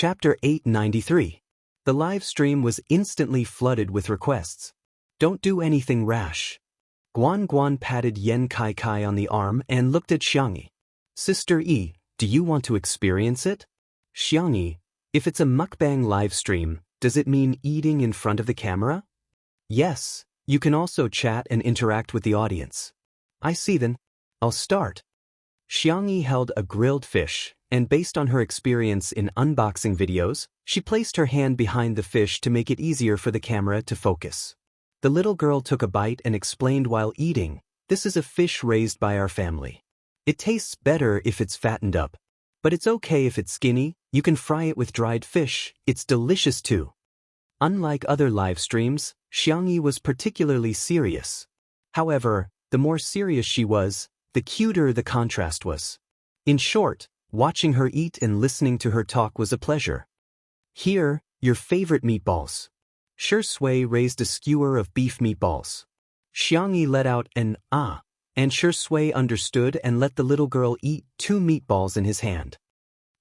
Chapter 893. The live stream was instantly flooded with requests. Don't do anything rash. Guan Guan patted Yen Kai Kai on the arm and looked at Xiangyi. Sister Yi, do you want to experience it? Xiangyi, if it's a mukbang live stream, does it mean eating in front of the camera? Yes, you can also chat and interact with the audience. I see then. I'll start. Xiangyi held a grilled fish, and based on her experience in unboxing videos, she placed her hand behind the fish to make it easier for the camera to focus. The little girl took a bite and explained while eating, "This is a fish raised by our family. It tastes better if it's fattened up. But it's okay if it's skinny, you can fry it with dried fish, it's delicious too." Unlike other live streams, Xiangyi was particularly serious. However, the more serious she was, the cuter the contrast was. In short, watching her eat and listening to her talk was a pleasure. Here, your favorite meatballs. Shui raised a skewer of beef meatballs. Xiangyi let out an "ah," and Shui understood and let the little girl eat 2 meatballs in his hand.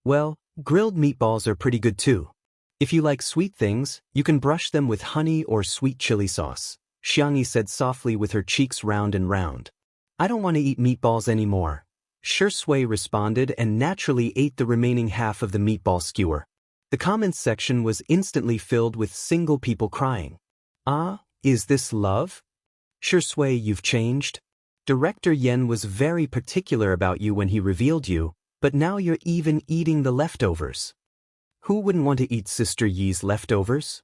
Well, grilled meatballs are pretty good too. If you like sweet things, you can brush them with honey or sweet chili sauce, Xiangyi said softly with her cheeks round and round. I don't want to eat meatballs anymore. Shui responded and naturally ate the remaining half of the meatball skewer. The comments section was instantly filled with single people crying. Ah, is this love? Shui, you've changed. Director Yen was very particular about you when he revealed you, but now you're even eating the leftovers. Who wouldn't want to eat Sister Yi's leftovers?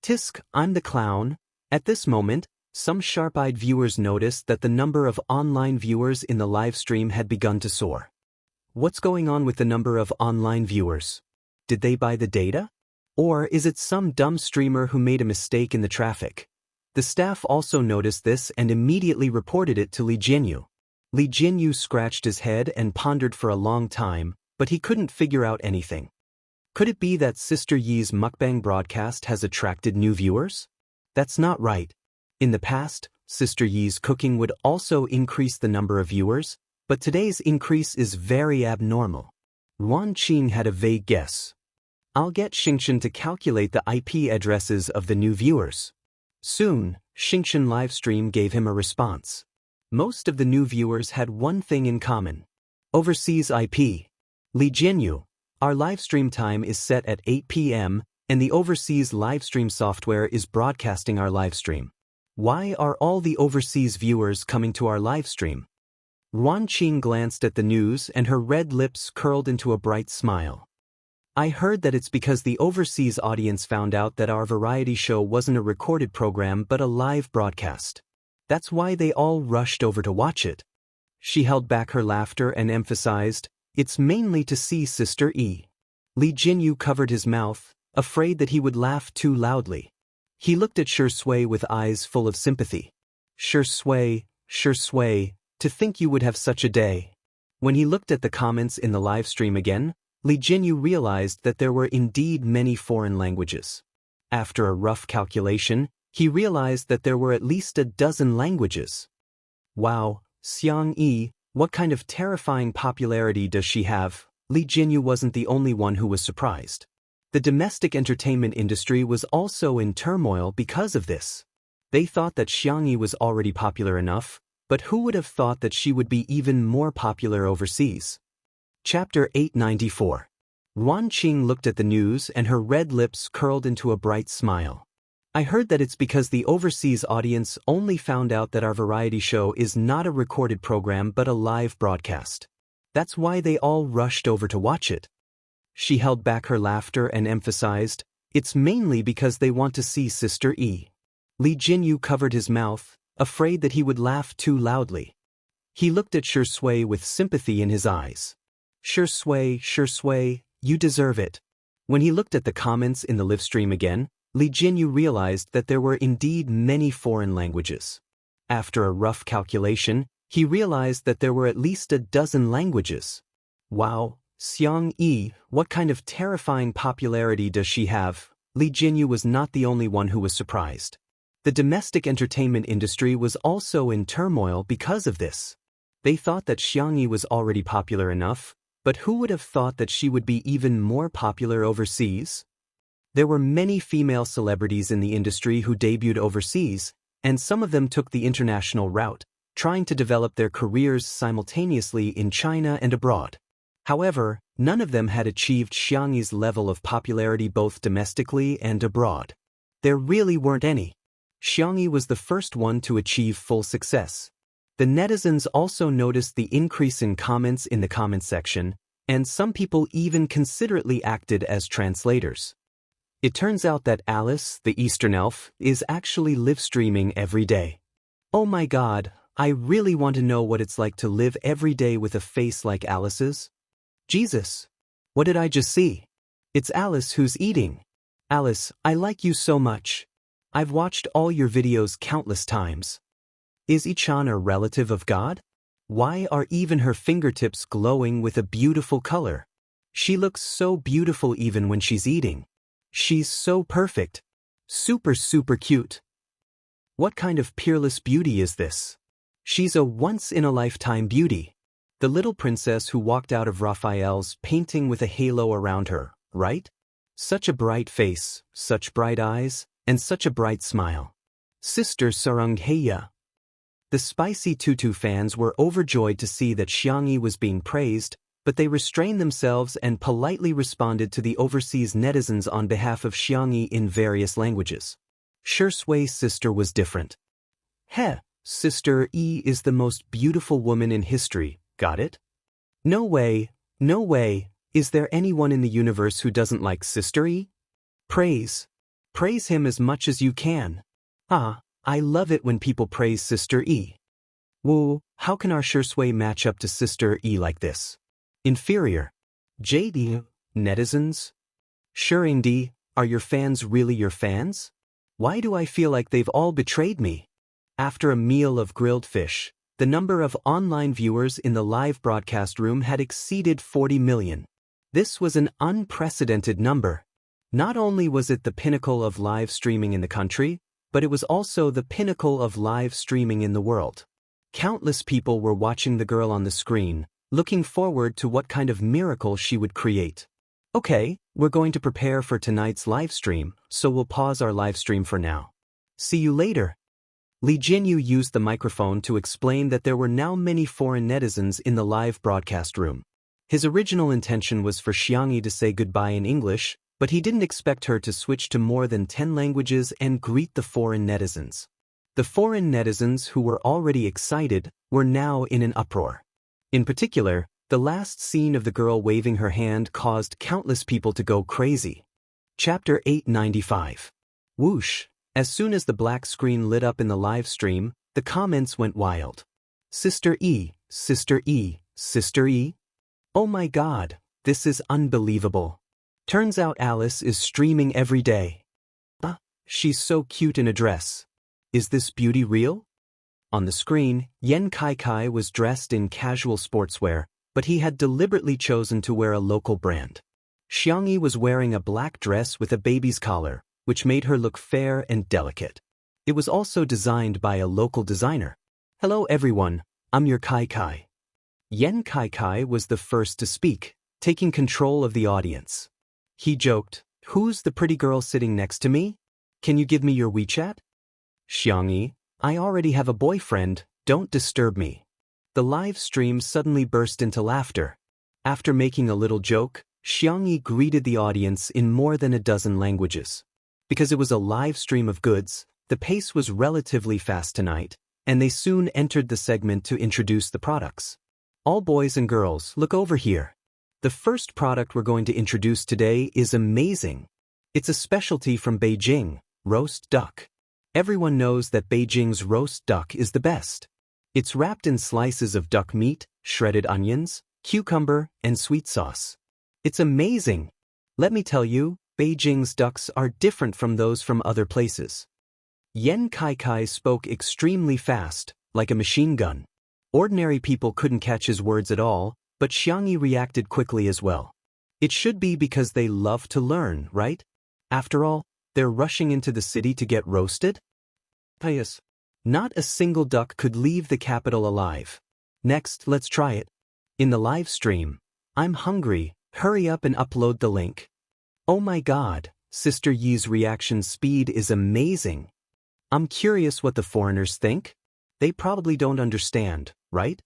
Tisk, I'm the clown. At this moment, some sharp-eyed viewers noticed that the number of online viewers in the live stream had begun to soar. What's going on with the number of online viewers? Did they buy the data? Or is it some dumb streamer who made a mistake in the traffic? The staff also noticed this and immediately reported it to Li Jinyu. Li Jinyu scratched his head and pondered for a long time, but he couldn't figure out anything. Could it be that Sister Yi's mukbang broadcast has attracted new viewers? That's not right. In the past, Sister Yi's cooking would also increase the number of viewers, but today's increase is very abnormal. Yuan Qing had a vague guess. I'll get Xingshan to calculate the IP addresses of the new viewers. Soon, Xingshan livestream gave him a response. Most of the new viewers had one thing in common. Overseas IP. Li Jinyu, our livestream time is set at 8 p.m., and the overseas livestream software is broadcasting our livestream. Why are all the overseas viewers coming to our livestream? Yuan Qing glanced at the news and her red lips curled into a bright smile. I heard that it's because the overseas audience found out that our variety show wasn't a recorded program but a live broadcast. That's why they all rushed over to watch it. She held back her laughter and emphasized, it's mainly to see Sister Yi. Li Jinyu covered his mouth, afraid that he would laugh too loudly. He looked at Shui with eyes full of sympathy. Shui, to think you would have such a day. When he looked at the comments in the live stream again, Li Jinyu realized that there were indeed many foreign languages. After a rough calculation, he realized that there were at least a dozen languages. Wow, Xiangyi, what kind of terrifying popularity does she have? Li Jinyu wasn't the only one who was surprised. The domestic entertainment industry was also in turmoil because of this. They thought that Xiangyi was already popular enough, but who would have thought that she would be even more popular overseas? Chapter 894. Yuan Qing looked at the news and her red lips curled into a bright smile. I heard that it's because the overseas audience only found out that our variety show is not a recorded program but a live broadcast. That's why they all rushed over to watch it. She held back her laughter and emphasized, it's mainly because they want to see Sister Yi. Li Jinyu covered his mouth, afraid that he would laugh too loudly. He looked at Shui with sympathy in his eyes. Shui, you deserve it. When he looked at the comments in the live stream again, Li Jinyu realized that there were indeed many foreign languages. After a rough calculation, he realized that there were at least a dozen languages. Wow, Xiangyi, what kind of terrifying popularity does she have? Li Jinyu was not the only one who was surprised. The domestic entertainment industry was also in turmoil because of this. They thought that Xiangyi was already popular enough, But who would have thought that she would be even more popular overseas? There were many female celebrities in the industry who debuted overseas, and some of them took the international route, trying to develop their careers simultaneously in China and abroad. However, none of them had achieved Xiangyi's level of popularity both domestically and abroad. There really weren't any. Xiangyi was the first one to achieve full success. The netizens also noticed the increase in comments in the comment section, and some people even considerately acted as translators. It turns out that Alice, the Eastern elf, is actually live streaming every day. Oh my god, I really want to know what it's like to live every day with a face like Alice's. Jesus! What did I just see? It's Alice who's eating. Alice, I like you so much. I've watched all your videos countless times. Is I-chan a relative of God? Why are even her fingertips glowing with a beautiful color? She looks so beautiful even when she's eating. She's so perfect. Super cute. What kind of peerless beauty is this? She's a once-in-a-lifetime beauty. The little princess who walked out of Raphael's painting with a halo around her, right? Such a bright face, such bright eyes, and such a bright smile. Sister Sarungheya. The Spicy Tutu fans were overjoyed to see that Xiangyi was being praised, but they restrained themselves and politely responded to the overseas netizens on behalf of Xiangyi in various languages. Shurshui's sister was different. Heh, Sister E is the most beautiful woman in history, got it? No way, no way, is there anyone in the universe who doesn't like Sister E? Praise him as much as you can. Ah, I love it when people praise Sister E. Whoa, how can our Shurshui match up to Sister E like this? Inferior. JD, netizens? Shuringdi, are your fans really your fans? Why do I feel like they've all betrayed me? After a meal of grilled fish, the number of online viewers in the live broadcast room had exceeded 40 million. This was an unprecedented number. Not only was it the pinnacle of live streaming in the country, but it was also the pinnacle of live streaming in the world. Countless people were watching the girl on the screen, looking forward to what kind of miracle she would create. Okay, we're going to prepare for tonight's live stream, so we'll pause our live stream for now. See you later. Li Jinyu used the microphone to explain that there were now many foreign netizens in the live broadcast room. His original intention was for Xiangyi to say goodbye in English, but he didn't expect her to switch to more than 10 languages and greet the foreign netizens. The foreign netizens who were already excited were now in an uproar. In particular, the last scene of the girl waving her hand caused countless people to go crazy. Chapter 895. Whoosh! As soon as the black screen lit up in the live stream, the comments went wild. Sister E, Sister E, Sister E? Oh my god, this is unbelievable. Turns out Alice is streaming every day. She's so cute in a dress. Is this beauty real? On the screen, Yen Kai was dressed in casual sportswear, but he had deliberately chosen to wear a local brand. Xiangyi was wearing a black dress with a baby's collar, which made her look fair and delicate. It was also designed by a local designer. Hello everyone, I'm your Kai. Yen Kai was the first to speak, taking control of the audience. He joked, "Who's the pretty girl sitting next to me? Can you give me your WeChat?" Xiangyi, I already have a boyfriend, don't disturb me. The live stream suddenly burst into laughter. After making a little joke, Xiangyi greeted the audience in more than a dozen languages. Because it was a live stream of goods, the pace was relatively fast tonight, and they soon entered the segment to introduce the products. All boys and girls, look over here. The first product we're going to introduce today is amazing. It's a specialty from Beijing, roast duck. Everyone knows that Beijing's roast duck is the best. It's wrapped in slices of duck meat, shredded onions, cucumber, and sweet sauce. It's amazing. Let me tell you, Beijing's ducks are different from those from other places. Yen Kai spoke extremely fast, like a machine gun. Ordinary people couldn't catch his words at all, but Xiangyi reacted quickly as well. It should be because they love to learn, right? After all, they're rushing into the city to get roasted? Pious. Not a single duck could leave the capital alive. Next, let's try it. In the live stream, I'm hungry, hurry up and upload the link. Oh my god, Sister Yi's reaction speed is amazing. I'm curious what the foreigners think. They probably don't understand, right?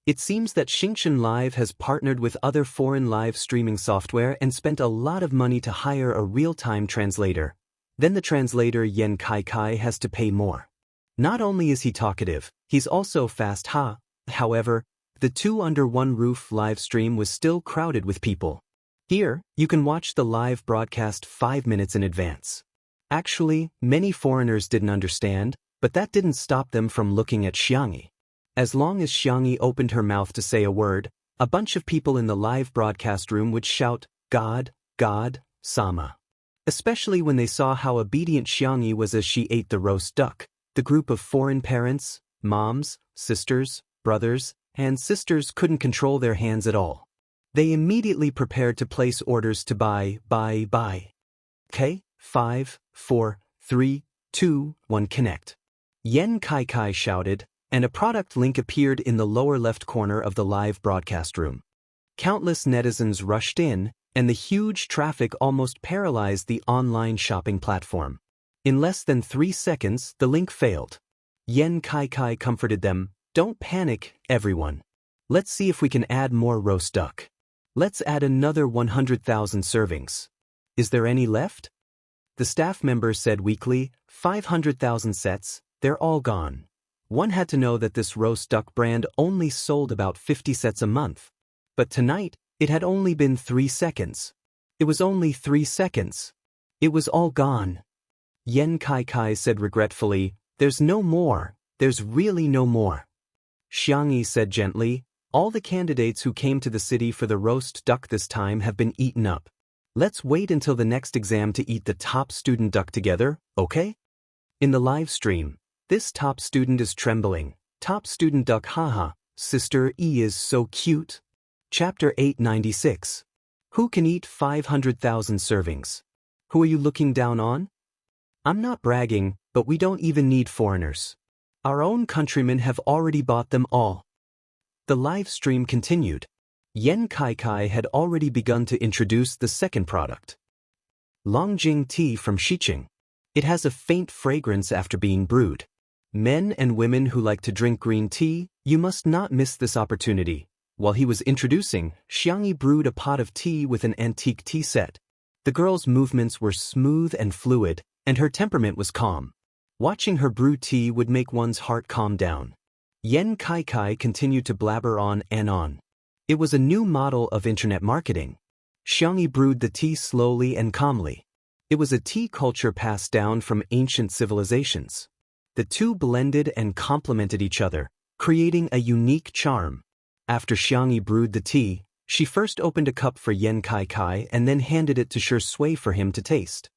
It seems that Xingchen Live has partnered with other foreign live streaming software and spent a lot of money to hire a real-time translator. Then the translator Yan Kai has to pay more. Not only is he talkative, he's also fast. However, the two under one roof live stream was still crowded with people. Here, you can watch the live broadcast 5 minutes in advance. Actually, many foreigners didn't understand, but that didn't stop them from looking at Xianxia. As long as Xianxia opened her mouth to say a word, a bunch of people in the live broadcast room would shout, "God, God, Sama." Especially when they saw how obedient Xianxia was as she ate the roast duck. The group of foreign parents, moms, sisters, brothers, and sisters couldn't control their hands at all. They immediately prepared to place orders to buy. Okay, 5, 4, 3, 2, 1 connect. Yan Kai shouted, and a product link appeared in the lower left corner of the live broadcast room. Countless netizens rushed in, and the huge traffic almost paralyzed the online shopping platform. In less than 3 seconds, the link failed. Yan Kai comforted them, "Don't panic, everyone. Let's see if we can add more roast duck. Let's add another 100,000 servings. Is there any left?" The staff member said weakly, 500,000 sets, they're all gone. One had to know that this roast duck brand only sold about 50 sets a month. But tonight, it had only been 3 seconds. It was only 3 seconds. It was all gone. Yan Kai said regretfully, "There's no more, there's really no more." Xianxia said gently, "All the candidates who came to the city for the roast duck this time have been eaten up. Let's wait until the next exam to eat the top student duck together, okay?" In the live stream, this top student is trembling. Top student duck, haha, Sister E is so cute. Chapter 896. Who can eat 500,000 servings? Who are you looking down on? I'm not bragging, but we don't even need foreigners. Our own countrymen have already bought them all. The live stream continued. Yan Kai had already begun to introduce the second product. Longjing tea from Xiqing. It has a faint fragrance after being brewed. Men and women who like to drink green tea, you must not miss this opportunity. While he was introducing, Xianxia brewed a pot of tea with an antique tea set. The girl's movements were smooth and fluid, and her temperament was calm. Watching her brew tea would make one's heart calm down. Yan Kai continued to blabber on and on. It was a new model of internet marketing. Xianxia brewed the tea slowly and calmly. It was a tea culture passed down from ancient civilizations. The two blended and complemented each other, creating a unique charm. After Xianxia brewed the tea, she first opened a cup for Yan Kai and then handed it to Shui for him to taste.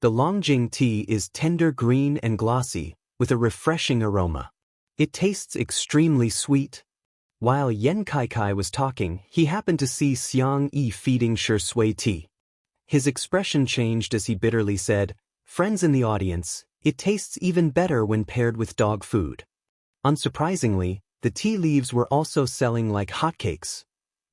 The Longjing tea is tender green and glossy, with a refreshing aroma. It tastes extremely sweet. While Yan Kai was talking, he happened to see Xianxia feeding Shui tea. His expression changed as he bitterly said, "Friends in the audience, it tastes even better when paired with dog food." Unsurprisingly, the tea leaves were also selling like hotcakes.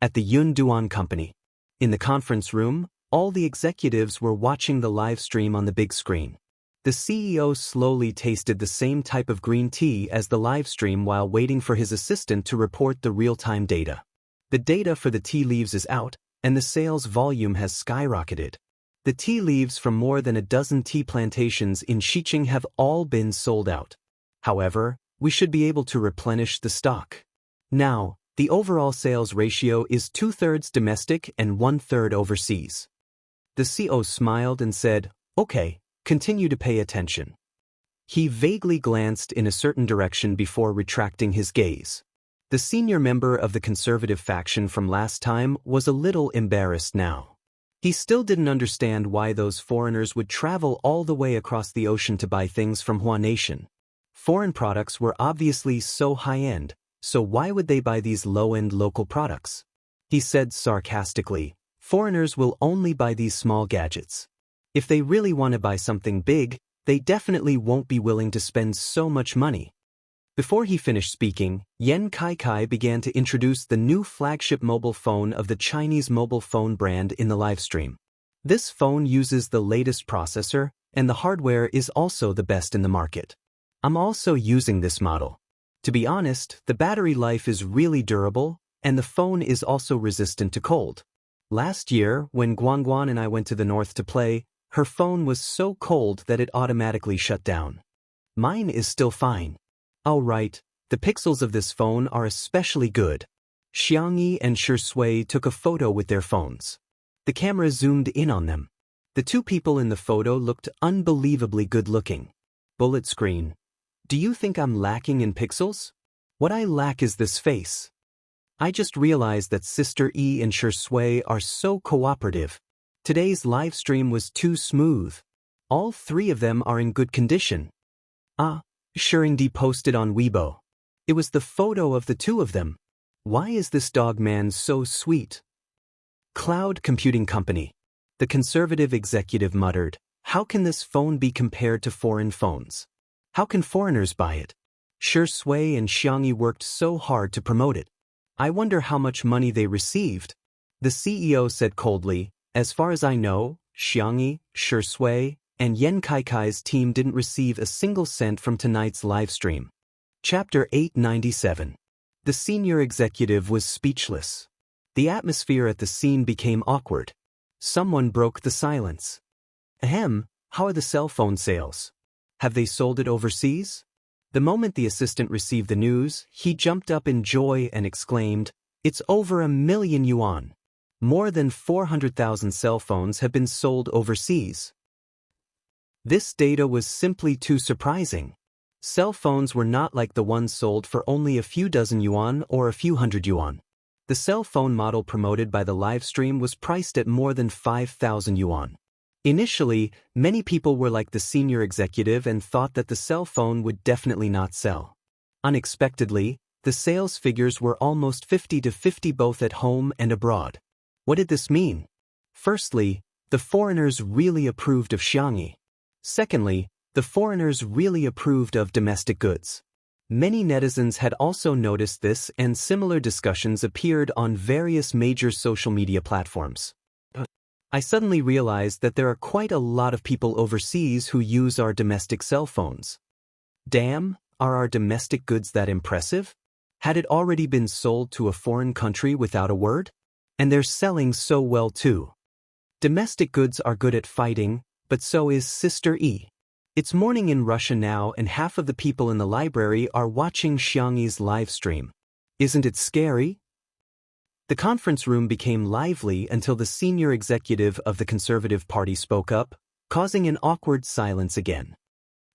At the Yunduan Company. In the conference room, all the executives were watching the live stream on the big screen. The CEO slowly tasted the same type of green tea as the live stream while waiting for his assistant to report the real-time data. The data for the tea leaves is out, and the sales volume has skyrocketed. The tea leaves from more than a dozen tea plantations in Xiqing have all been sold out. However, we should be able to replenish the stock. Now, the overall sales ratio is 2/3 domestic and 1/3 overseas. The CEO smiled and said, "Okay, continue to pay attention." He vaguely glanced in a certain direction before retracting his gaze. The senior member of the conservative faction from last time was a little embarrassed now. He still didn't understand why those foreigners would travel all the way across the ocean to buy things from Hua Nation. Foreign products were obviously so high-end, so why would they buy these low-end local products? He said sarcastically, "Foreigners will only buy these small gadgets. If they really want to buy something big, they definitely won't be willing to spend so much money." Before he finished speaking, Yan Kai began to introduce the new flagship mobile phone of the Chinese mobile phone brand in the livestream. This phone uses the latest processor, and the hardware is also the best in the market. I'm also using this model. To be honest, the battery life is really durable, and the phone is also resistant to cold. Last year, when Guangguan and I went to the north to play, her phone was so cold that it automatically shut down. Mine is still fine. Oh right, the pixels of this phone are especially good. Xianxia and Xianxia took a photo with their phones. The camera zoomed in on them. The two people in the photo looked unbelievably good-looking. Bullet screen. Do you think I'm lacking in pixels? What I lack is this face. I just realized that Sister E and Xianxia are so cooperative. Today's live stream was too smooth. All three of them are in good condition. Shurindi posted on Weibo. It was the photo of the two of them. Why is this dog man so sweet? Cloud Computing Company. The conservative executive muttered, how can this phone be compared to foreign phones? How can foreigners buy it? Xianxia and Xianxia worked so hard to promote it. I wonder how much money they received. The CEO said coldly, as far as I know, Xianxia, Xianxia, and Yan Kai's team didn't receive a single cent from tonight's livestream. Chapter 897. The senior executive was speechless. The atmosphere at the scene became awkward. Someone broke the silence. Ahem, how are the cell phone sales? Have they sold it overseas? The moment the assistant received the news, he jumped up in joy and exclaimed, it's over 1 million yuan. More than 400,000 cell phones have been sold overseas. This data was simply too surprising. Cell phones were not like the ones sold for only a few dozen yuan or a few hundred yuan. The cell phone model promoted by the livestream was priced at more than 5,000 yuan. Initially, many people were like the senior executive and thought that the cell phone would definitely not sell. Unexpectedly, the sales figures were almost 50-50 both at home and abroad. What did this mean? Firstly, the foreigners really approved of Xianxia. Secondly, the foreigners really approved of domestic goods. Many netizens had also noticed this, and similar discussions appeared on various major social media platforms. I suddenly realized that there are quite a lot of people overseas who use our domestic cell phones. Damn, are our domestic goods that impressive? Had it already been sold to a foreign country without a word? And they're selling so well too. Domestic goods are good at fighting, but so is Sister E. It's morning in Russia now and half of the people in the library are watching Xianxia's live stream. Isn't it scary? The conference room became lively until the senior executive of the Conservative Party spoke up, causing an awkward silence again.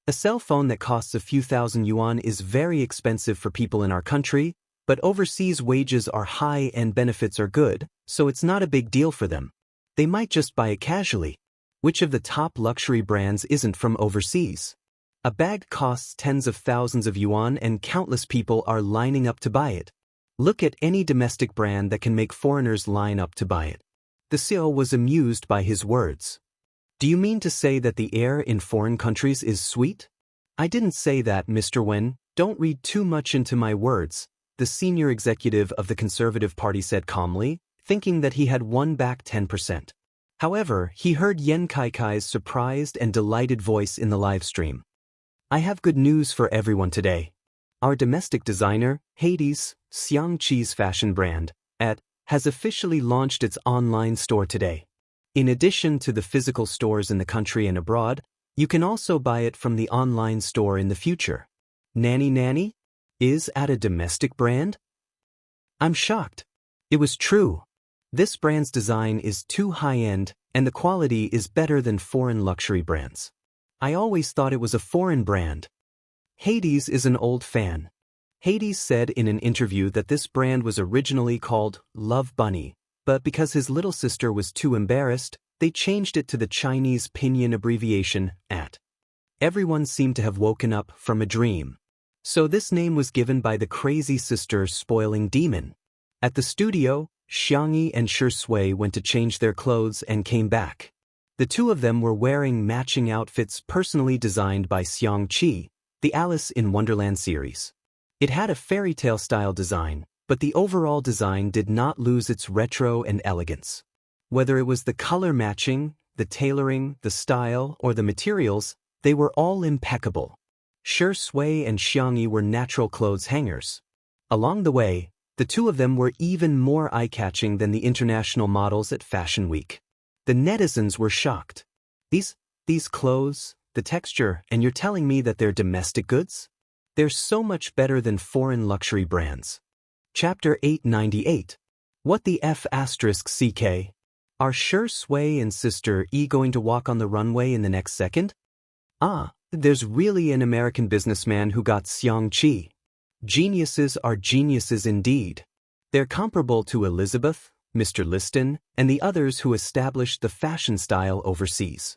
A cell phone that costs a few thousand yuan is very expensive for people in our country, but overseas wages are high and benefits are good, so it's not a big deal for them. They might just buy it casually. Which of the top luxury brands isn't from overseas? A bag costs tens of thousands of yuan and countless people are lining up to buy it. Look at any domestic brand that can make foreigners line up to buy it. The CEO was amused by his words. Do you mean to say that the air in foreign countries is sweet? I didn't say that, Mr. Wen. Don't read too much into my words, the senior executive of the Conservative Party said calmly, thinking that he had won back 10%. However, he heard Yan Kai's surprised and delighted voice in the live stream. I have good news for everyone today. Our domestic designer, Hades, Xianxia's fashion brand, has officially launched its online store today. In addition to the physical stores in the country and abroad, you can also buy it from the online store in the future. Nanny is at a domestic brand? I'm shocked. It was true. This brand's design is too high-end, and the quality is better than foreign luxury brands. I always thought it was a foreign brand. Hades is an old fan. Hades said in an interview that this brand was originally called Love Bunny, but because his little sister was too embarrassed, they changed it to the Chinese pinyin abbreviation @ Everyone seemed to have woken up from a dream. So this name was given by the crazy sister spoiling demon. At the studio, Xianxia and Xianxia went to change their clothes and came back. The two of them were wearing matching outfits personally designed by Xianxia, the Alice in Wonderland series. It had a fairy tale style design, but the overall design did not lose its retro and elegance. Whether it was the color matching, the tailoring, the style, or the materials, they were all impeccable. Xianxia and Xianxia were natural clothes hangers. Along the way, the two of them were even more eye-catching than the international models at Fashion Week. The netizens were shocked. These clothes, the texture, and you're telling me that they're domestic goods? They're so much better than foreign luxury brands. Chapter 898. What the F*** CK? Are Xianxia and Sister E going to walk on the runway in the next second? Ah, there's really an American businessman who got Xianxia. Geniuses are geniuses indeed. They're comparable to Elizabeth, Mr. Liston, and the others who established the fashion style overseas.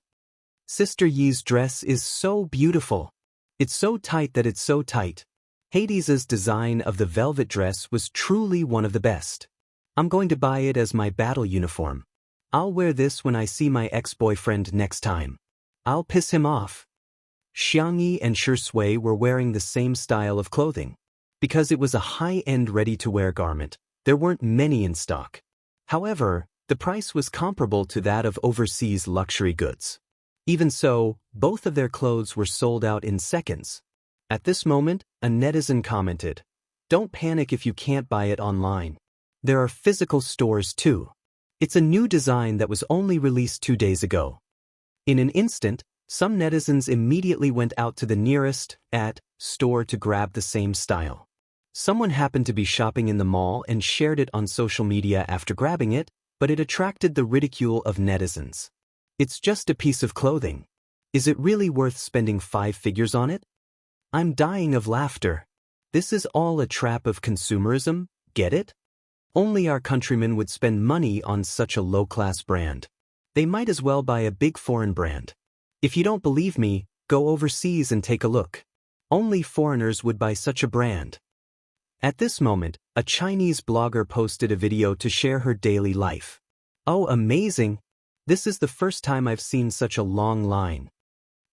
Sister Yi's dress is so beautiful. It's so tight that it's so tight. Hades's design of the velvet dress was truly one of the best. I'm going to buy it as my battle uniform. I'll wear this when I see my ex-boyfriend next time. I'll piss him off. Xianxia and Xianxia were wearing the same style of clothing. Because it was a high-end ready-to-wear garment, there weren't many in stock. However, the price was comparable to that of overseas luxury goods. Even so, both of their clothes were sold out in seconds. At this moment, a netizen commented, "Don't panic if you can't buy it online. There are physical stores too. It's a new design that was only released 2 days ago." In an instant, some netizens immediately went out to the nearest store to grab the same style. Someone happened to be shopping in the mall and shared it on social media after grabbing it, but it attracted the ridicule of netizens. It's just a piece of clothing. Is it really worth spending 5 figures on it? I'm dying of laughter. This is all a trap of consumerism, get it? Only our countrymen would spend money on such a low-class brand. They might as well buy a big foreign brand. If you don't believe me, go overseas and take a look. Only foreigners would buy such a brand. At this moment, a Chinese blogger posted a video to share her daily life. Oh, amazing! This is the first time I've seen such a long line.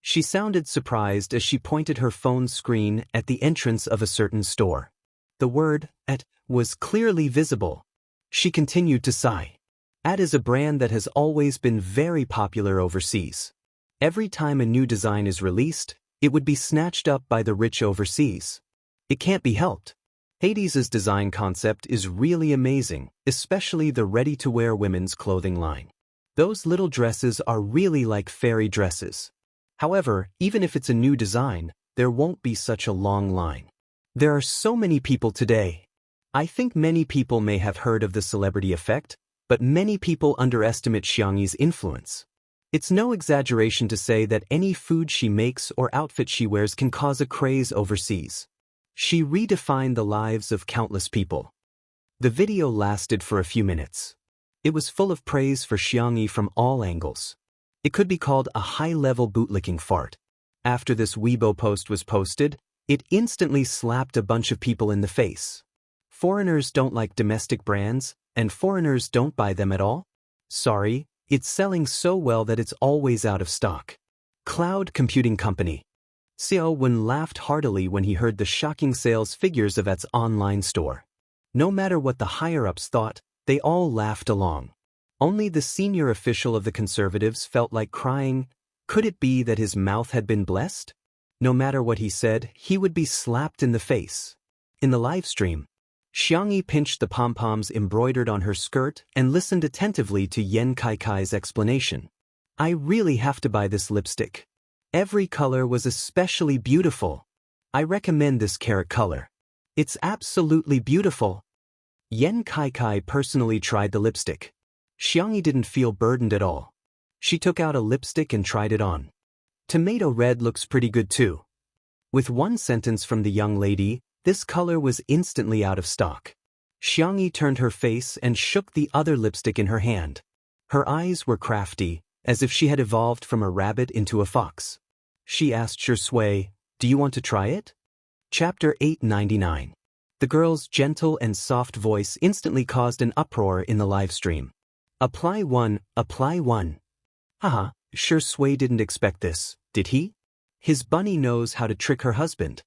She sounded surprised as she pointed her phone screen at the entrance of a certain store. The word "at" was clearly visible. She continued to sigh. At is a brand that has always been very popular overseas. Every time a new design is released, it would be snatched up by the rich overseas. It can't be helped. Hades's design concept is really amazing, especially the ready-to-wear women's clothing line. Those little dresses are really like fairy dresses. However, even if it's a new design, there won't be such a long line. There are so many people today. I think many people may have heard of the celebrity effect, but many people underestimate Xianxi's influence. It's no exaggeration to say that any food she makes or outfit she wears can cause a craze overseas. She redefined the lives of countless people. The video lasted for a few minutes. It was full of praise for Xianxia from all angles. It could be called a high-level bootlicking fart. After this Weibo post was posted, it instantly slapped a bunch of people in the face. Foreigners don't like domestic brands, and foreigners don't buy them at all? Sorry, it's selling so well that it's always out of stock. Cloud computing company. Xiao Wen laughed heartily when he heard the shocking sales figures of its online store. No matter what the higher-ups thought, they all laughed along. Only the senior official of the conservatives felt like crying. Could it be that his mouth had been blessed? No matter what he said, he would be slapped in the face. In the live stream, Xianxia pinched the pom-poms embroidered on her skirt and listened attentively to Yan Kaikai's explanation. I really have to buy this lipstick. Every color was especially beautiful. I recommend this carrot color. It's absolutely beautiful. Yan Kaikai personally tried the lipstick. Xianxia didn't feel burdened at all. She took out a lipstick and tried it on. Tomato red looks pretty good too. With one sentence from the young lady, this color was instantly out of stock. Xianxia turned her face and shook the other lipstick in her hand. Her eyes were crafty, as if she had evolved from a rabbit into a fox. She asked Xianxia, "Do you want to try it?" Chapter 899. The girl's gentle and soft voice instantly caused an uproar in the live stream. Apply one, apply one. Haha, Xianxia didn't expect this, did he? His bunny knows how to trick her husband.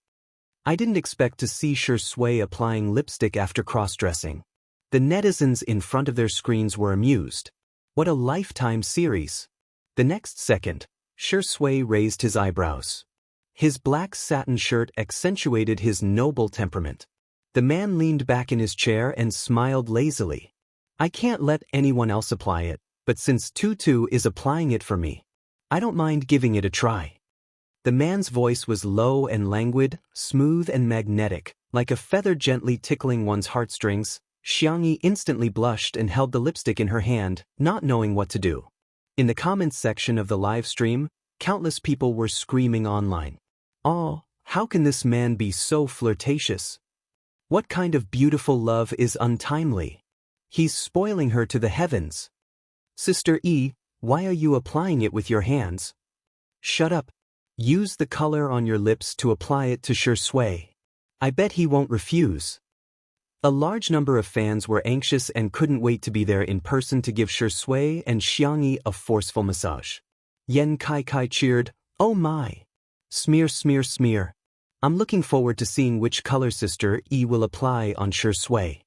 I didn't expect to see Shui applying lipstick after cross-dressing. The netizens in front of their screens were amused. What a lifetime series. The next second, Shui raised his eyebrows. His black satin shirt accentuated his noble temperament. The man leaned back in his chair and smiled lazily. I can't let anyone else apply it, but since Tutu is applying it for me, I don't mind giving it a try. The man's voice was low and languid, smooth and magnetic, like a feather gently tickling one's heartstrings. Xianxia instantly blushed and held the lipstick in her hand, not knowing what to do. In the comments section of the live stream, countless people were screaming online. "Oh, how can this man be so flirtatious? What kind of beautiful love is untimely? He's spoiling her to the heavens. Sister E, why are you applying it with your hands? Shut up. Use the color on your lips to apply it to Shui. I bet he won't refuse." A large number of fans were anxious and couldn't wait to be there in person to give Shui and Xianxia a forceful massage. Yan Kai cheered, "Oh my! Smear, smear, smear. I'm looking forward to seeing which color Sister E will apply on Shui."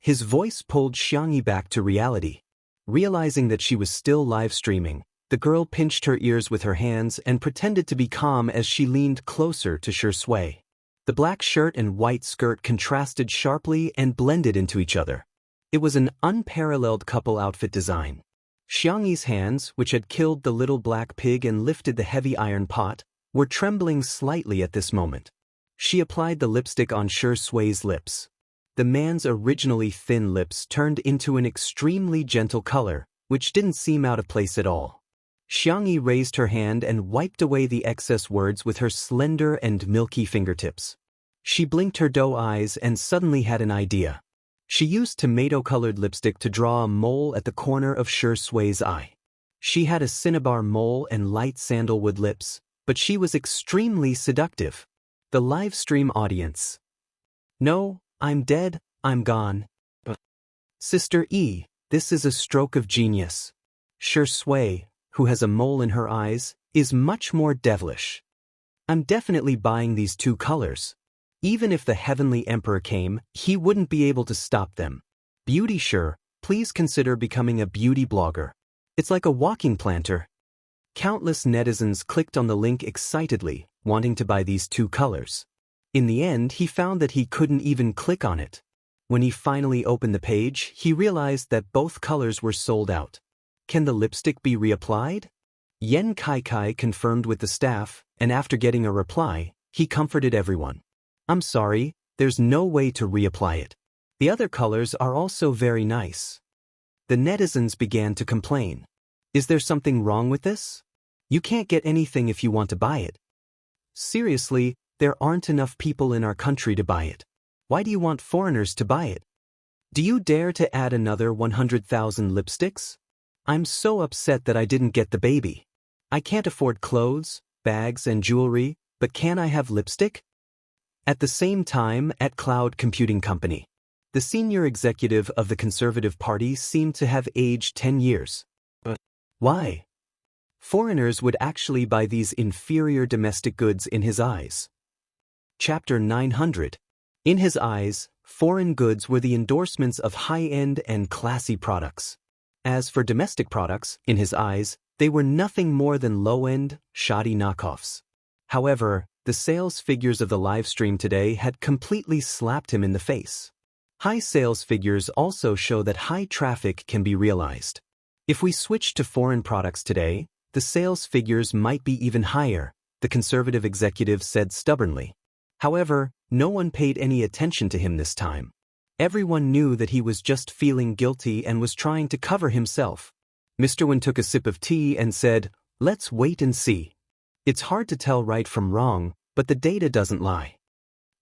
His voice pulled Xianxia back to reality. Realizing that she was still live streaming, the girl pinched her ears with her hands and pretended to be calm as she leaned closer to Shui. The black shirt and white skirt contrasted sharply and blended into each other. It was an unparalleled couple outfit design. Xiangyi's hands, which had killed the little black pig and lifted the heavy iron pot, were trembling slightly at this moment. She applied the lipstick on Shui's lips. The man's originally thin lips turned into an extremely gentle color, which didn't seem out of place at all. Xiangxia raised her hand and wiped away the excess words with her slender and milky fingertips. She blinked her doe eyes and suddenly had an idea. She used tomato-colored lipstick to draw a mole at the corner of Shui's eye. She had a cinnabar mole and light sandalwood lips, but she was extremely seductive. The live stream audience. "No, I'm dead, I'm gone. But Sister E, this is a stroke of genius. Shui, who has a mole in her eyes, is much more devilish. I'm definitely buying these two colors. Even if the Heavenly Emperor came, he wouldn't be able to stop them. Beauty sure, please consider becoming a beauty blogger. It's like a walking planter." Countless netizens clicked on the link excitedly, wanting to buy these two colors. In the end, he found that he couldn't even click on it. When he finally opened the page, he realized that both colors were sold out. Can the lipstick be reapplied? Yan Kai confirmed with the staff, and after getting a reply, he comforted everyone. "I'm sorry, there's no way to reapply it. The other colors are also very nice." The netizens began to complain. "Is there something wrong with this? You can't get anything if you want to buy it. Seriously, there aren't enough people in our country to buy it. Why do you want foreigners to buy it? Do you dare to add another 100,000 lipsticks? I'm so upset that I didn't get the baby. I can't afford clothes, bags and jewelry, but can I have lipstick?" At the same time, at Cloud Computing Company, the senior executive of the Conservative Party seemed to have aged 10 years. But why? Foreigners would actually buy these inferior domestic goods in his eyes. Chapter 900. In his eyes, foreign goods were the endorsements of high-end and classy products. As for domestic products, in his eyes, they were nothing more than low-end, shoddy knockoffs. However, the sales figures of the live stream today had completely slapped him in the face. High sales figures also show that high traffic can be realized. If we switch to foreign products today, the sales figures might be even higher, the conservative executive said stubbornly. However, no one paid any attention to him this time. Everyone knew that he was just feeling guilty and was trying to cover himself. Mr. Wen took a sip of tea and said, "Let's wait and see. It's hard to tell right from wrong, but the data doesn't lie."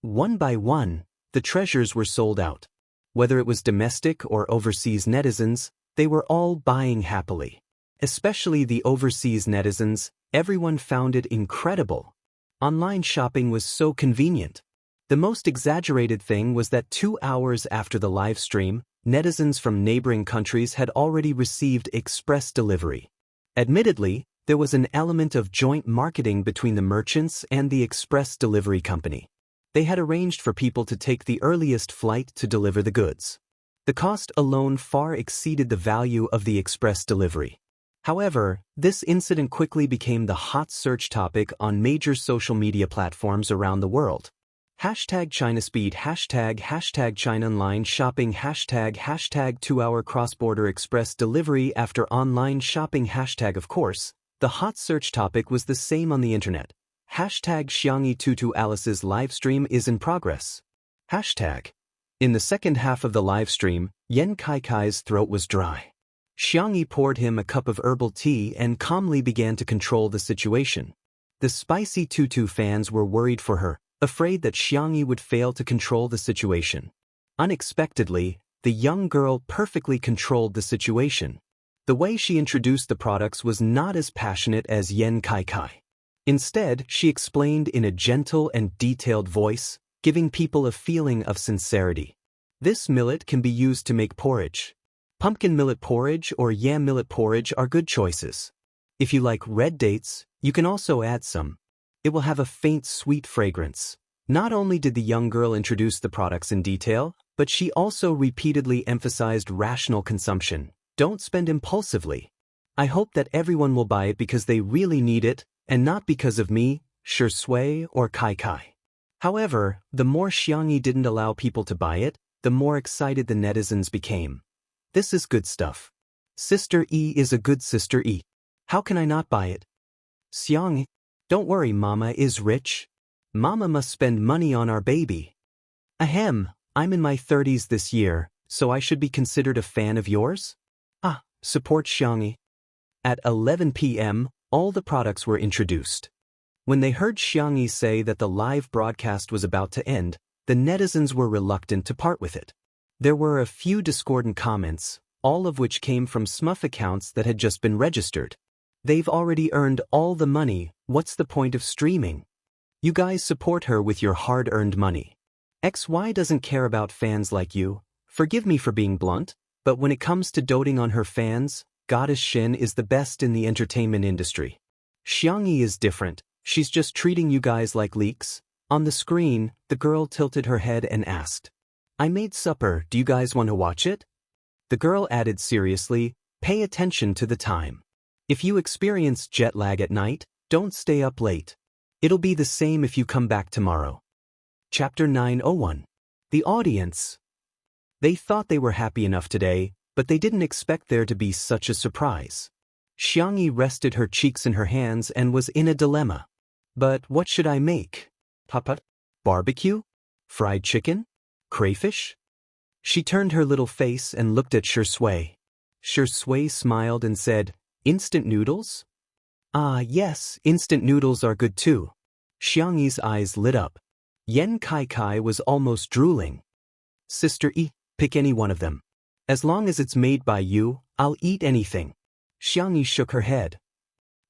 One by one, the treasures were sold out. Whether it was domestic or overseas netizens, they were all buying happily. Especially the overseas netizens, everyone found it incredible. Online shopping was so convenient. The most exaggerated thing was that 2 hours after the live stream, netizens from neighboring countries had already received express delivery. Admittedly, there was an element of joint marketing between the merchants and the express delivery company. They had arranged for people to take the earliest flight to deliver the goods. The cost alone far exceeded the value of the express delivery. However, this incident quickly became the hot search topic on major social media platforms around the world. Hashtag ChinaSpeed, hashtag China Online Shopping, hashtag 2-hour cross-border express delivery after online shopping, hashtag of course, the hot search topic was the same on the internet. Hashtag Xianxia Tutu Alice's livestream is in progress. Hashtag. In the second half of the livestream, Yan Kaikai's throat was dry. Xianxia poured him a cup of herbal tea and calmly began to control the situation. The spicy Tutu fans were worried for her, afraid that Xianxia would fail to control the situation. Unexpectedly, the young girl perfectly controlled the situation. The way she introduced the products was not as passionate as Yan Kaikai. Instead, she explained in a gentle and detailed voice, giving people a feeling of sincerity. This millet can be used to make porridge. Pumpkin millet porridge or yam millet porridge are good choices. If you like red dates, you can also add some. It will have a faint sweet fragrance. Not only did the young girl introduce the products in detail, but she also repeatedly emphasized rational consumption. Don't spend impulsively. I hope that everyone will buy it because they really need it, and not because of me, Shui, or Kai Kai. However, the more Xianxia didn't allow people to buy it, the more excited the netizens became. This is good stuff. Sister E is a good Sister E. How can I not buy it? Xianxia, don't worry, Mama is rich. Mama must spend money on our baby. Ahem, I'm in my 30s this year, so I should be considered a fan of yours? Support Xianxia. At 11 p.m., all the products were introduced. When they heard Xianxia say that the live broadcast was about to end, the netizens were reluctant to part with it. There were a few discordant comments, all of which came from Smurf accounts that had just been registered. They've already earned all the money, what's the point of streaming? You guys support her with your hard-earned money. XY doesn't care about fans like you. Forgive me for being blunt, but when it comes to doting on her fans, Goddess Shin is the best in the entertainment industry. Xianxia is different, she's just treating you guys like leaks. On the screen, the girl tilted her head and asked, I made supper, do you guys want to watch it? The girl added seriously, pay attention to the time. If you experience jet lag at night, don't stay up late. It'll be the same if you come back tomorrow. Chapter 901. The Audience. They thought they were happy enough today, but they didn't expect there to be such a surprise. Xianxia rested her cheeks in her hands and was in a dilemma. But what should I make? Papa? Barbecue? Fried chicken? Crayfish? She turned her little face and looked at Shui. Shui smiled and said, Instant noodles? Ah, yes, instant noodles are good too. Xianxia's eyes lit up. Yan Kai was almost drooling. Sister E, pick any one of them. As long as it's made by you, I'll eat anything. Xianxia shook her head.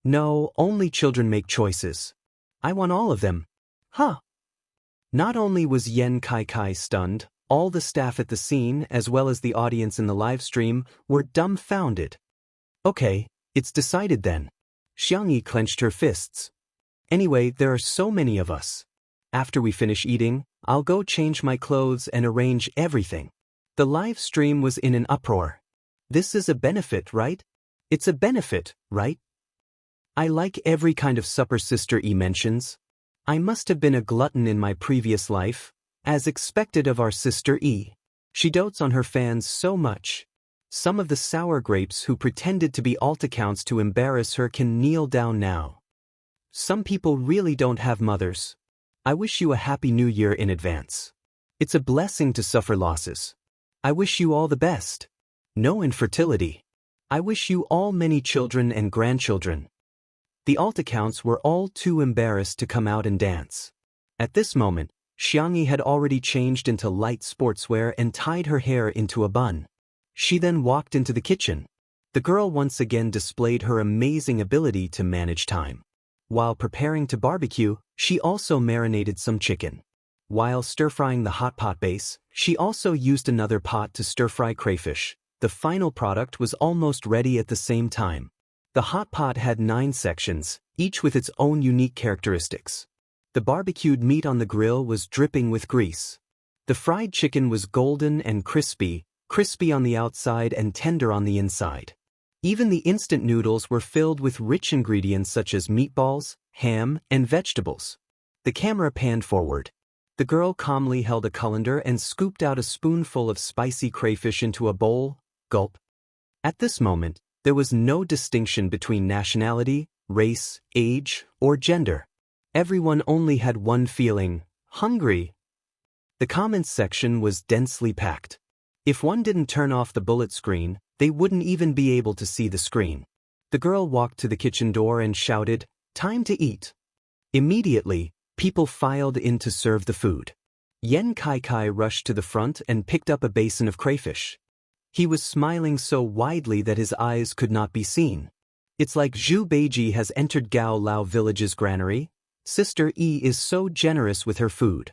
No, only children make choices. I want all of them. Huh? Not only was Yan Kai stunned, all the staff at the scene as well as the audience in the live stream were dumbfounded. Okay, it's decided then. Xianxia clenched her fists. Anyway, there are so many of us. After we finish eating, I'll go change my clothes and arrange everything. The live stream was in an uproar. This is a benefit, right? It's a benefit, right? I like every kind of supper Sister E mentions. I must have been a glutton in my previous life, as expected of our Sister E. She dotes on her fans so much. Some of the sour grapes who pretended to be alt accounts to embarrass her can kneel down now. Some people really don't have mothers. I wish you a happy new year in advance. It's a blessing to suffer losses. I wish you all the best. No infertility. I wish you all many children and grandchildren. The alt accounts were all too embarrassed to come out and dance. At this moment, Xianxia had already changed into light sportswear and tied her hair into a bun. She then walked into the kitchen. The girl once again displayed her amazing ability to manage time. While preparing to barbecue, she also marinated some chicken. While stir-frying the hot pot base, she also used another pot to stir-fry crayfish. The final product was almost ready at the same time. The hot pot had 9 sections, each with its own unique characteristics. The barbecued meat on the grill was dripping with grease. The fried chicken was golden and crispy, crispy on the outside and tender on the inside. Even the instant noodles were filled with rich ingredients such as meatballs, ham, and vegetables. The camera panned forward. The girl calmly held a colander and scooped out a spoonful of spicy crayfish into a bowl. Gulp. At this moment, there was no distinction between nationality, race, age, or gender. Everyone only had one feeling: hungry. The comments section was densely packed. If one didn't turn off the bullet screen, they wouldn't even be able to see the screen. The girl walked to the kitchen door and shouted, "Time to eat." Immediately, people filed in to serve the food. Yen Kai rushed to the front and picked up a basin of crayfish. He was smiling so widely that his eyes could not be seen. It's like Zhu Beiji has entered Gao Lao village's granary. Sister Yi is so generous with her food.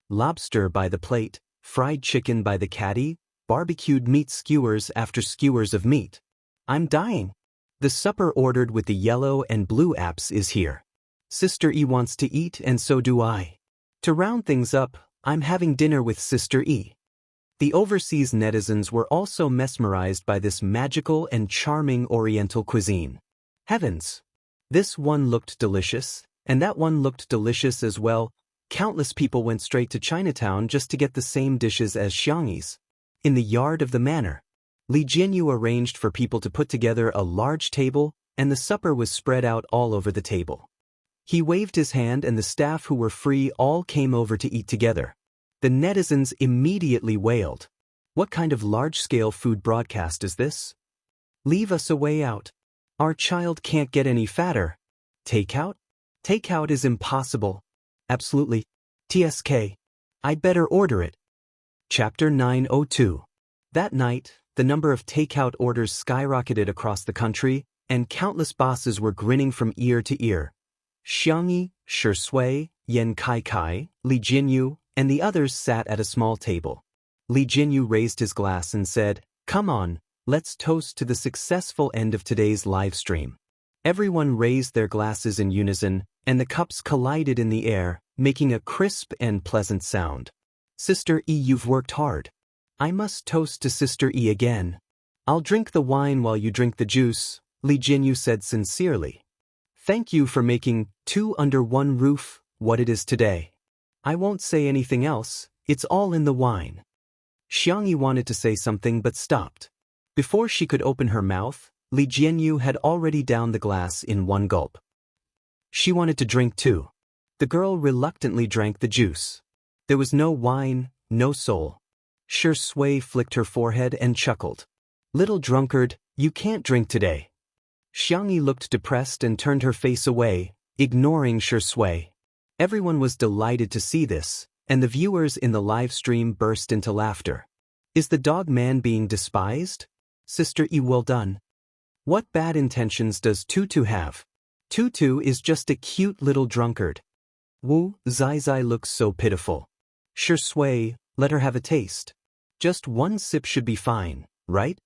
Lobster by the plate, fried chicken by the caddy, barbecued meat skewers after skewers of meat. I'm dying. The supper ordered with the yellow and blue apps is here. Sister E wants to eat and so do I. To round things up, I'm having dinner with Sister E. The overseas netizens were also mesmerized by this magical and charming Oriental cuisine. Heavens! This one looked delicious, and that one looked delicious as well. Countless people went straight to Chinatown just to get the same dishes as Xianxi's. In the yard of the manor, Li Jinyu arranged for people to put together a large table, and the supper was spread out all over the table. He waved his hand and the staff who were free all came over to eat together. The netizens immediately wailed. What kind of large-scale food broadcast is this? Leave us a way out. Our child can't get any fatter. Takeout? Takeout is impossible. Absolutely. TSK. I'd better order it. Chapter 902. That night, the number of takeout orders skyrocketed across the country, and countless bosses were grinning from ear to ear. Xiangyi, Shui, Yen Kai, Li Jinyu, and the others sat at a small table. Li Jinyu raised his glass and said, "Come on, let's toast to the successful end of today's live stream." Everyone raised their glasses in unison, and the cups collided in the air, making a crisp and pleasant sound. Sister E, you've worked hard. I must toast to Sister E again. I'll drink the wine while you drink the juice, Li Jinyu said sincerely. Thank you for making two under one roof what it is today. I won't say anything else, it's all in the wine. Xiangyi wanted to say something but stopped. Before she could open her mouth, Li Jinyu had already downed the glass in one gulp. She wanted to drink too. The girl reluctantly drank the juice. There was no wine, no soul. Shui flicked her forehead and chuckled. Little drunkard, you can't drink today. Xiangyi looked depressed and turned her face away, ignoring Shui. Everyone was delighted to see this, and the viewers in the live stream burst into laughter. Is the dog man being despised? Sister E, well done. What bad intentions does Tutu have? Tutu is just a cute little drunkard. Wu Zai looks so pitiful. Shui, let her have a taste. Just one sip should be fine, right?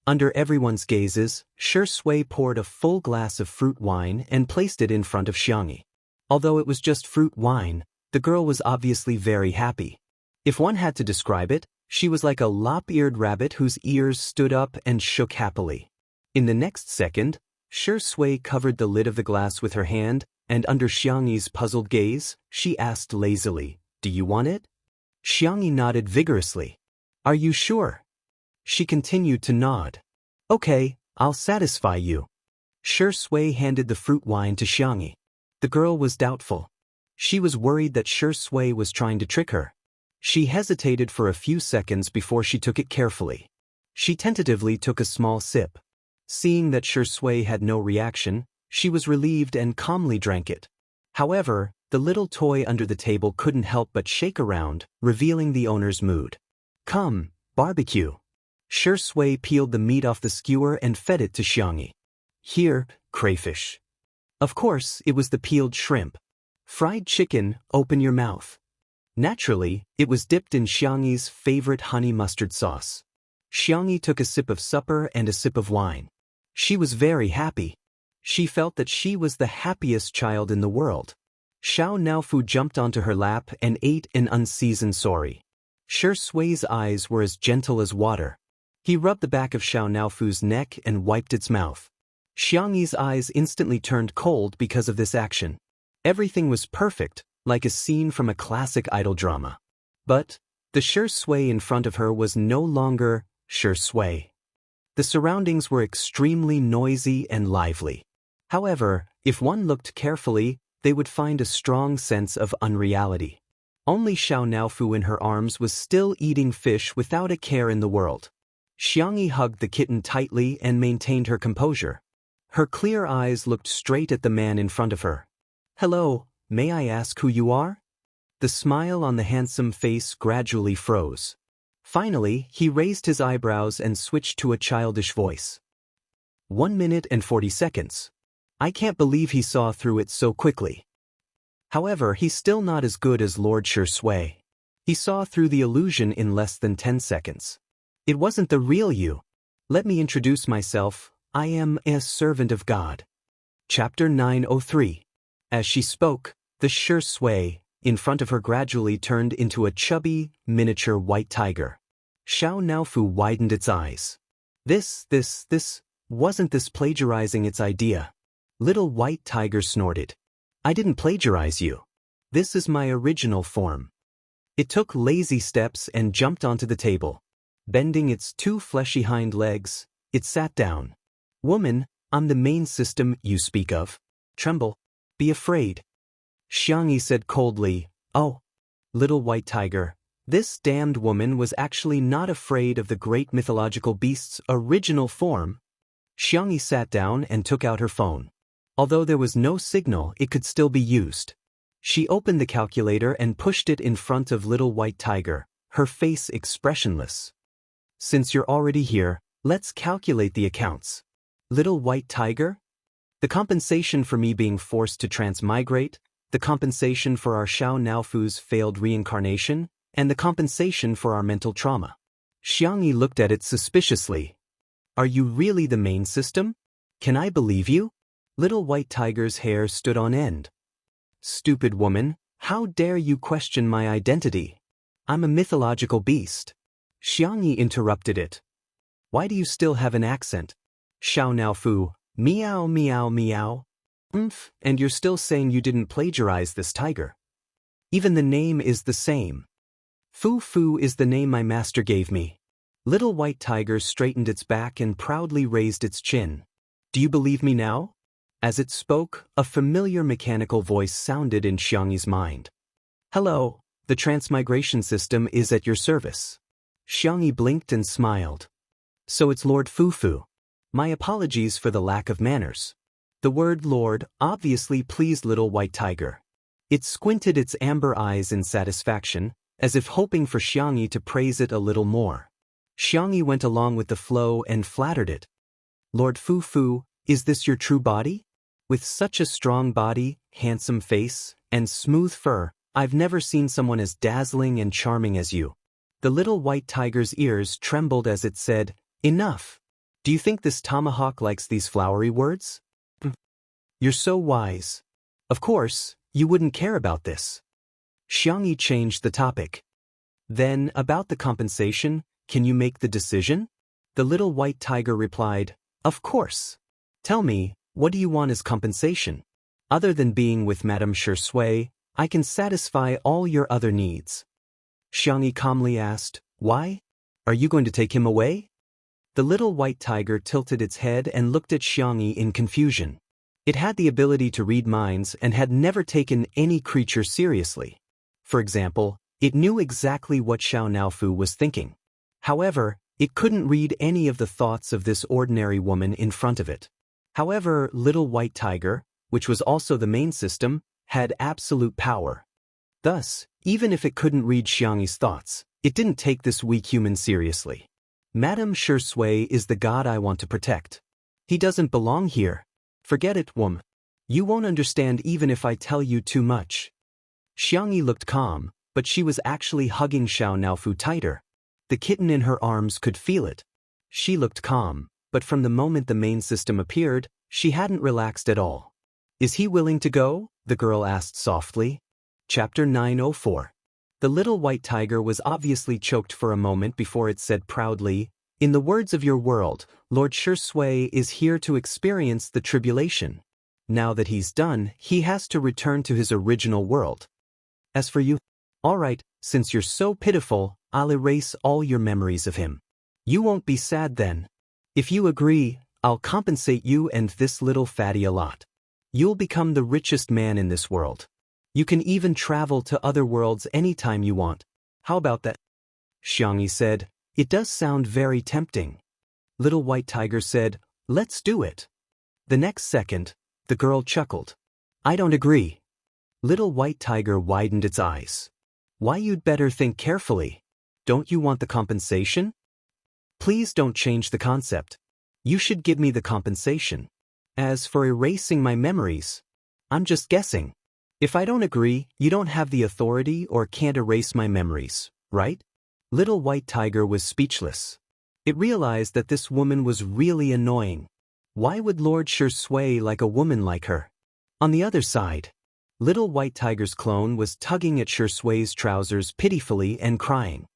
Under everyone's gazes, Shui poured a full glass of fruit wine and placed it in front of Xiangyi. Although it was just fruit wine, the girl was obviously very happy. If one had to describe it, she was like a lop-eared rabbit whose ears stood up and shook happily. In the next second, Shui covered the lid of the glass with her hand, and under Xiangyi's puzzled gaze, she asked lazily, "Do you want it?" Xiangyi nodded vigorously. "Are you sure?" She continued to nod. "Okay, I'll satisfy you." Shui handed the fruit wine to Xiangyi. The girl was doubtful. She was worried that Shui was trying to trick her. She hesitated for a few seconds before she took it carefully. She tentatively took a small sip. Seeing that Shui had no reaction, she was relieved and calmly drank it. However, the little toy under the table couldn't help but shake around, revealing the owner's mood. "Come, barbecue." Shui peeled the meat off the skewer and fed it to Xiangyi. "Here, crayfish." Of course, it was the peeled shrimp. "Fried chicken, open your mouth." Naturally, it was dipped in Xiangyi's favorite honey mustard sauce. Xiangyi took a sip of supper and a sip of wine. She was very happy. She felt that she was the happiest child in the world. Xiao Naofu jumped onto her lap and ate an unseasoned sori. Sui's eyes were as gentle as water. He rubbed the back of Xiao Naofu's neck and wiped its mouth. Xiangyi's eyes instantly turned cold because of this action. Everything was perfect, like a scene from a classic idol drama. But the Sui in front of her was no longer Sui. The surroundings were extremely noisy and lively. However, if one looked carefully, they would find a strong sense of unreality. Only Xiao Naofu in her arms was still eating fish without a care in the world. Xiangyi hugged the kitten tightly and maintained her composure. Her clear eyes looked straight at the man in front of her. "Hello, may I ask who you are?" The smile on the handsome face gradually froze. Finally, he raised his eyebrows and switched to a childish voice. 1 minute and 40 seconds. I can't believe he saw through it so quickly. However, he's still not as good as Lord Sui. He saw through the illusion in less than 10 seconds. It wasn't the real you. Let me introduce myself. I am a servant of God. Chapter 903. As she spoke, the Sui in front of her gradually turned into a chubby, miniature white tiger. Xiao Naofu widened its eyes. Wasn't this plagiarizing its idea? Little white tiger snorted. I didn't plagiarize you. This is my original form. It took lazy steps and jumped onto the table. Bending its 2 fleshy hind legs, it sat down. Woman, I'm the main system you speak of. Tremble. Be afraid. Xiangyi said coldly, Oh. Little white tiger, this damned woman was actually not afraid of the great mythological beast's original form. Xiangyi sat down and took out her phone. Although there was no signal, it could still be used. She opened the calculator and pushed it in front of little white tiger, her face expressionless. Since you're already here, let's calculate the accounts. Little white tiger? The compensation for me being forced to transmigrate, the compensation for our Xiao Naofu's failed reincarnation, and the compensation for our mental trauma. Xiangyi looked at it suspiciously. Are you really the main system? Can I believe you? Little white tiger's hair stood on end. Stupid woman, how dare you question my identity? I'm a mythological beast. Xiangyi interrupted it. Why do you still have an accent? Xiao Naofu, meow meow meow. And you're still saying you didn't plagiarize this tiger. Even the name is the same. Fu Fu is the name my master gave me. Little white tiger straightened its back and proudly raised its chin. Do you believe me now? As it spoke, a familiar mechanical voice sounded in Xiangyi's mind. Hello, the transmigration system is at your service. Xiangyi blinked and smiled. So it's Lord Fu Fu. My apologies for the lack of manners. The word Lord obviously pleased little white tiger. It squinted its amber eyes in satisfaction, as if hoping for Xiangyi to praise it a little more. Xiangyi went along with the flow and flattered it. Lord Fu Fu, is this your true body? With such a strong body, handsome face, and smooth fur, I've never seen someone as dazzling and charming as you. The little white tiger's ears trembled as it said, Enough. Do you think this tomahawk likes these flowery words? You're so wise. Of course, you wouldn't care about this. Xiangyi changed the topic. Then, about the compensation, can you make the decision? The little white tiger replied, Of course. Tell me, what do you want as compensation? Other than being with Madame Sui, I can satisfy all your other needs. Xiangyi calmly asked, Why? Are you going to take him away? The little white tiger tilted its head and looked at Xiangyi in confusion. It had the ability to read minds and had never taken any creature seriously. For example, it knew exactly what Xiao Naofu was thinking. However, it couldn't read any of the thoughts of this ordinary woman in front of it. However, little white tiger, which was also the main system, had absolute power. Thus, even if it couldn't read Xiangyi's thoughts, it didn't take this weak human seriously. Madame Sui is the god I want to protect. He doesn't belong here. Forget it, woman. You won't understand even if I tell you too much. Xiangyi looked calm, but she was actually hugging Xiao Naofu tighter. The kitten in her arms could feel it. She looked calm, but from the moment the main system appeared, she hadn't relaxed at all. Is he willing to go? the girl asked softly. Chapter 904. The little white tiger was obviously choked for a moment before it said proudly, "In the words of your world, Lord Shui is here to experience the tribulation. Now that he's done, he has to return to his original world. As for you, all right, since you're so pitiful, I'll erase all your memories of him. You won't be sad then. If you agree, I'll compensate you and this little fatty a lot. You'll become the richest man in this world. You can even travel to other worlds anytime you want. How about that?" Xianxia said, "It does sound very tempting." Little White Tiger said, "Let's do it." The next second, the girl chuckled. "I don't agree." Little White Tiger widened its eyes. "Why, you'd better think carefully. Don't you want the compensation? Please don't change the concept. You should give me the compensation. As for erasing my memories, I'm just guessing. If I don't agree, you don't have the authority or can't erase my memories, right?" Little White Tiger was speechless. It realized that this woman was really annoying. Why would Lord Shui like a woman like her? On the other side, Little White Tiger's clone was tugging at Shui's trousers pitifully and crying.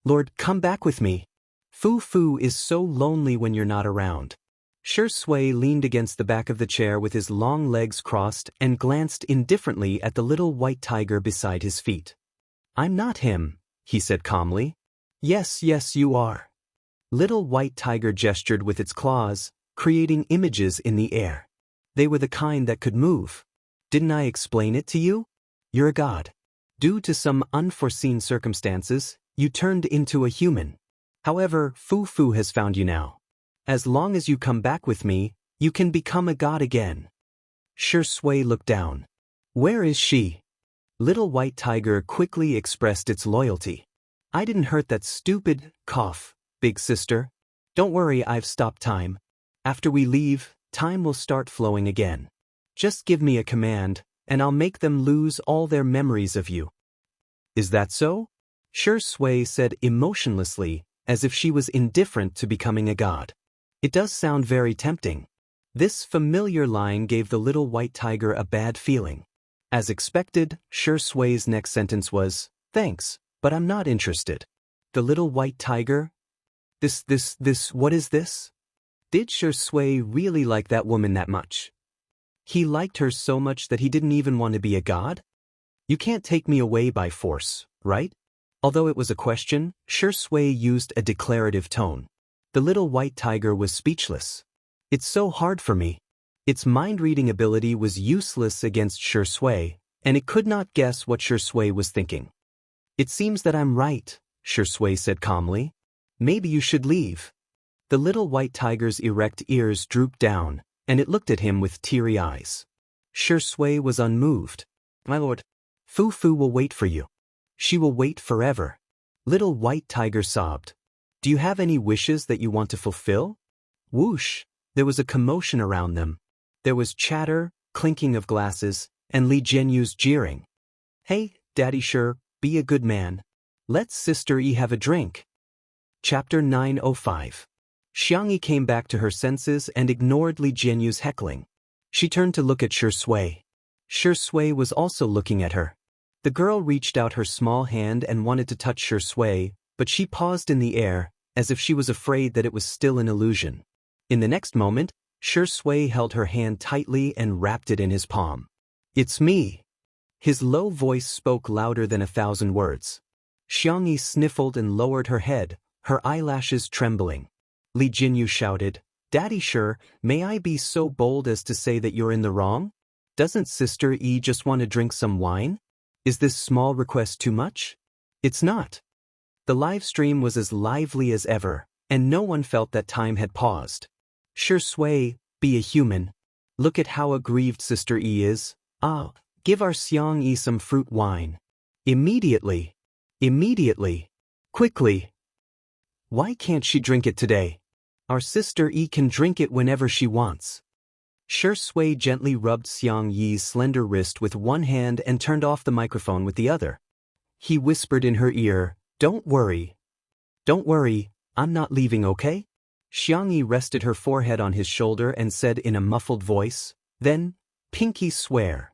"Lord, come back with me. Fu is so lonely when you're not around." Shui leaned against the back of the chair with his long legs crossed and glanced indifferently at the little white tiger beside his feet. "I'm not him," he said calmly. Yes, you are." Little White Tiger gestured with its claws, creating images in the air. They were the kind that could move. "Didn't I explain it to you? You're a god. Due to some unforeseen circumstances, you turned into a human. However, Fu has found you now. As long as you come back with me, you can become a god again." Shui looked down. "Where is she?" Little White Tiger quickly expressed its loyalty. "I didn't hurt that stupid cough, big sister. Don't worry, I've stopped time. After we leave, time will start flowing again. Just give me a command, and I'll make them lose all their memories of you." "Is that so?" Shui said emotionlessly, as if she was indifferent to becoming a god. "It does sound very tempting." This familiar line gave the little white tiger a bad feeling. As expected, Shui's next sentence was, "Thanks, but I'm not interested." The little white tiger? What is this? Did Shui really like that woman that much? He liked her so much that he didn't even want to be a god? "You can't take me away by force, right?" Although it was a question, Shui used a declarative tone. The little white tiger was speechless. "It's so hard for me." Its mind-reading ability was useless against Shui, and it could not guess what Shui was thinking. "It seems that I'm right," Shui said calmly. "Maybe you should leave." The little white tiger's erect ears drooped down, and it looked at him with teary eyes. Shui was unmoved. "My lord, Fu will wait for you. She will wait forever." Little White Tiger sobbed. "Do you have any wishes that you want to fulfill?" Whoosh! There was a commotion around them. There was chatter, clinking of glasses, and Li Jianyu's jeering. "Hey, Daddy Sure, be a good man. Let Sister E have a drink." Chapter 905. Xianxia came back to her senses and ignored Li Jianyu's heckling. She turned to look at Shui. Shui was also looking at her. The girl reached out her small hand and wanted to touch Shui, but she paused in the air, as if she was afraid that it was still an illusion. In the next moment, Shui held her hand tightly and wrapped it in his palm. "It's me." His low voice spoke louder than 1,000 words. Xianxia sniffled and lowered her head, her eyelashes trembling. Li Jianyu shouted, "Daddy Sure, may I be so bold as to say that you're in the wrong? Doesn't Sister E just want to drink some wine? Is this small request too much?" "It's not." The live stream was as lively as ever, and no one felt that time had paused. Shui, be a human. Look at how aggrieved Sister E is. Give our Xianxia some fruit wine. Immediately. Quickly. Why can't she drink it today? Our Sister E can drink it whenever she wants. Shui gently rubbed Xiangyi's slender wrist with one hand and turned off the microphone with the other. He whispered in her ear, Don't worry, I'm not leaving, okay?" Xiangyi rested her forehead on his shoulder and said in a muffled voice, "Then, pinky swear."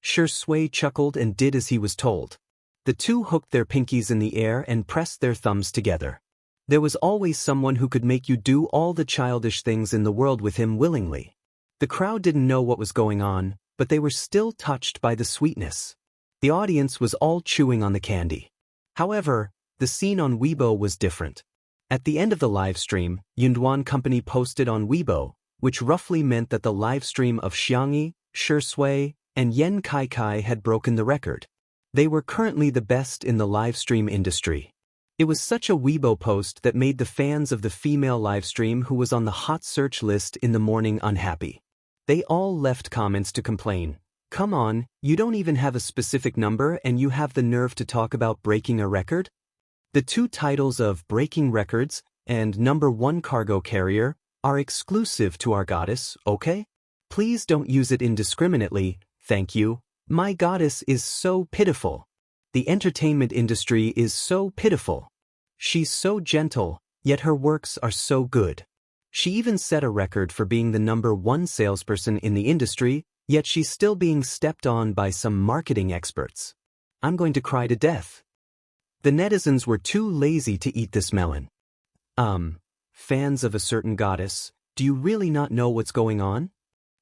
Xianxia chuckled and did as he was told. The two hooked their pinkies in the air and pressed their thumbs together. There was always someone who could make you do all the childish things in the world with him willingly. The crowd didn't know what was going on, but they were still touched by the sweetness. The audience was all chewing on the candy. However, the scene on Weibo was different. At the end of the live stream, Yunduan Company posted on Weibo, which roughly meant that the live stream of Xianxia, Xianxia, and Yan Kai had broken the record. They were currently the best in the live stream industry. It was such a Weibo post that made the fans of the female live stream who was on the hot search list in the morning unhappy. They all left comments to complain. Come on, you don't even have a specific number and you have the nerve to talk about breaking a record? The two titles of Breaking Records and Number 1 Cargo Carrier are exclusive to our goddess, okay? Please don't use it indiscriminately, thank you. My goddess is so pitiful. The entertainment industry is so pitiful. She's so gentle, yet her works are so good. She even set a record for being the number 1 salesperson in the industry, yet she's still being stepped on by some marketing experts. I'm going to cry to death. The netizens were too lazy to eat this melon. Fans of a certain goddess, do you really not know what's going on?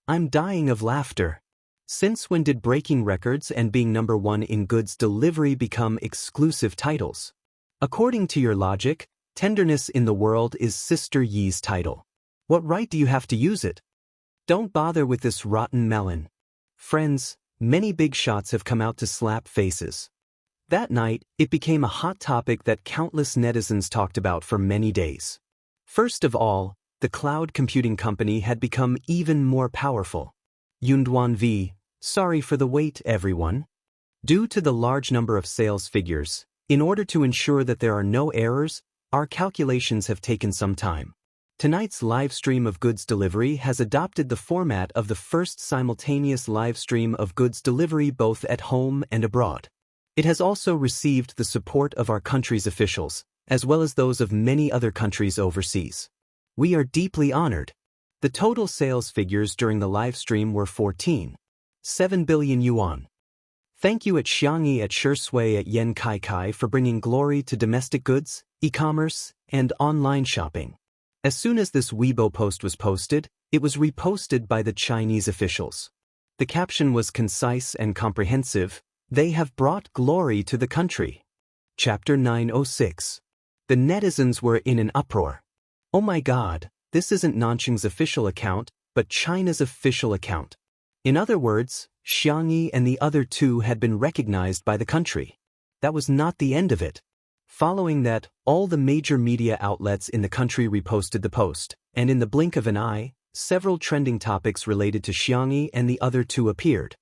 I'm dying of laughter. Since when did breaking records and being number 1 in goods delivery become exclusive titles? According to your logic, tenderness in the world is Sister Yi's title. What right do you have to use it? Don't bother with this rotten melon. Friends, many big shots have come out to slap faces. That night, it became a hot topic that countless netizens talked about for many days. First of all, the cloud computing company had become even more powerful. Yunduan V. Sorry for the wait, everyone. Due to the large number of sales figures, in order to ensure that there are no errors, our calculations have taken some time. Tonight's live stream of goods delivery has adopted the format of the first simultaneous live stream of goods delivery both at home and abroad. It has also received the support of our country's officials, as well as those of many other countries overseas. We are deeply honored. The total sales figures during the live stream were 14.7 billion yuan. Thank you at Xianxia, at Xianxia, at Yan Kai for bringing glory to domestic goods, e-commerce, and online shopping. As soon as this Weibo post was posted, it was reposted by the Chinese officials. The caption was concise and comprehensive. They have brought glory to the country. Chapter 906. The netizens were in an uproar. Oh my god, this isn't Nanqing's official account, but China's official account. In other words, Xianxia and the other two had been recognized by the country. That was not the end of it. Following that, all the major media outlets in the country reposted the post, and in the blink of an eye, several trending topics related to Xianxia and the other two appeared.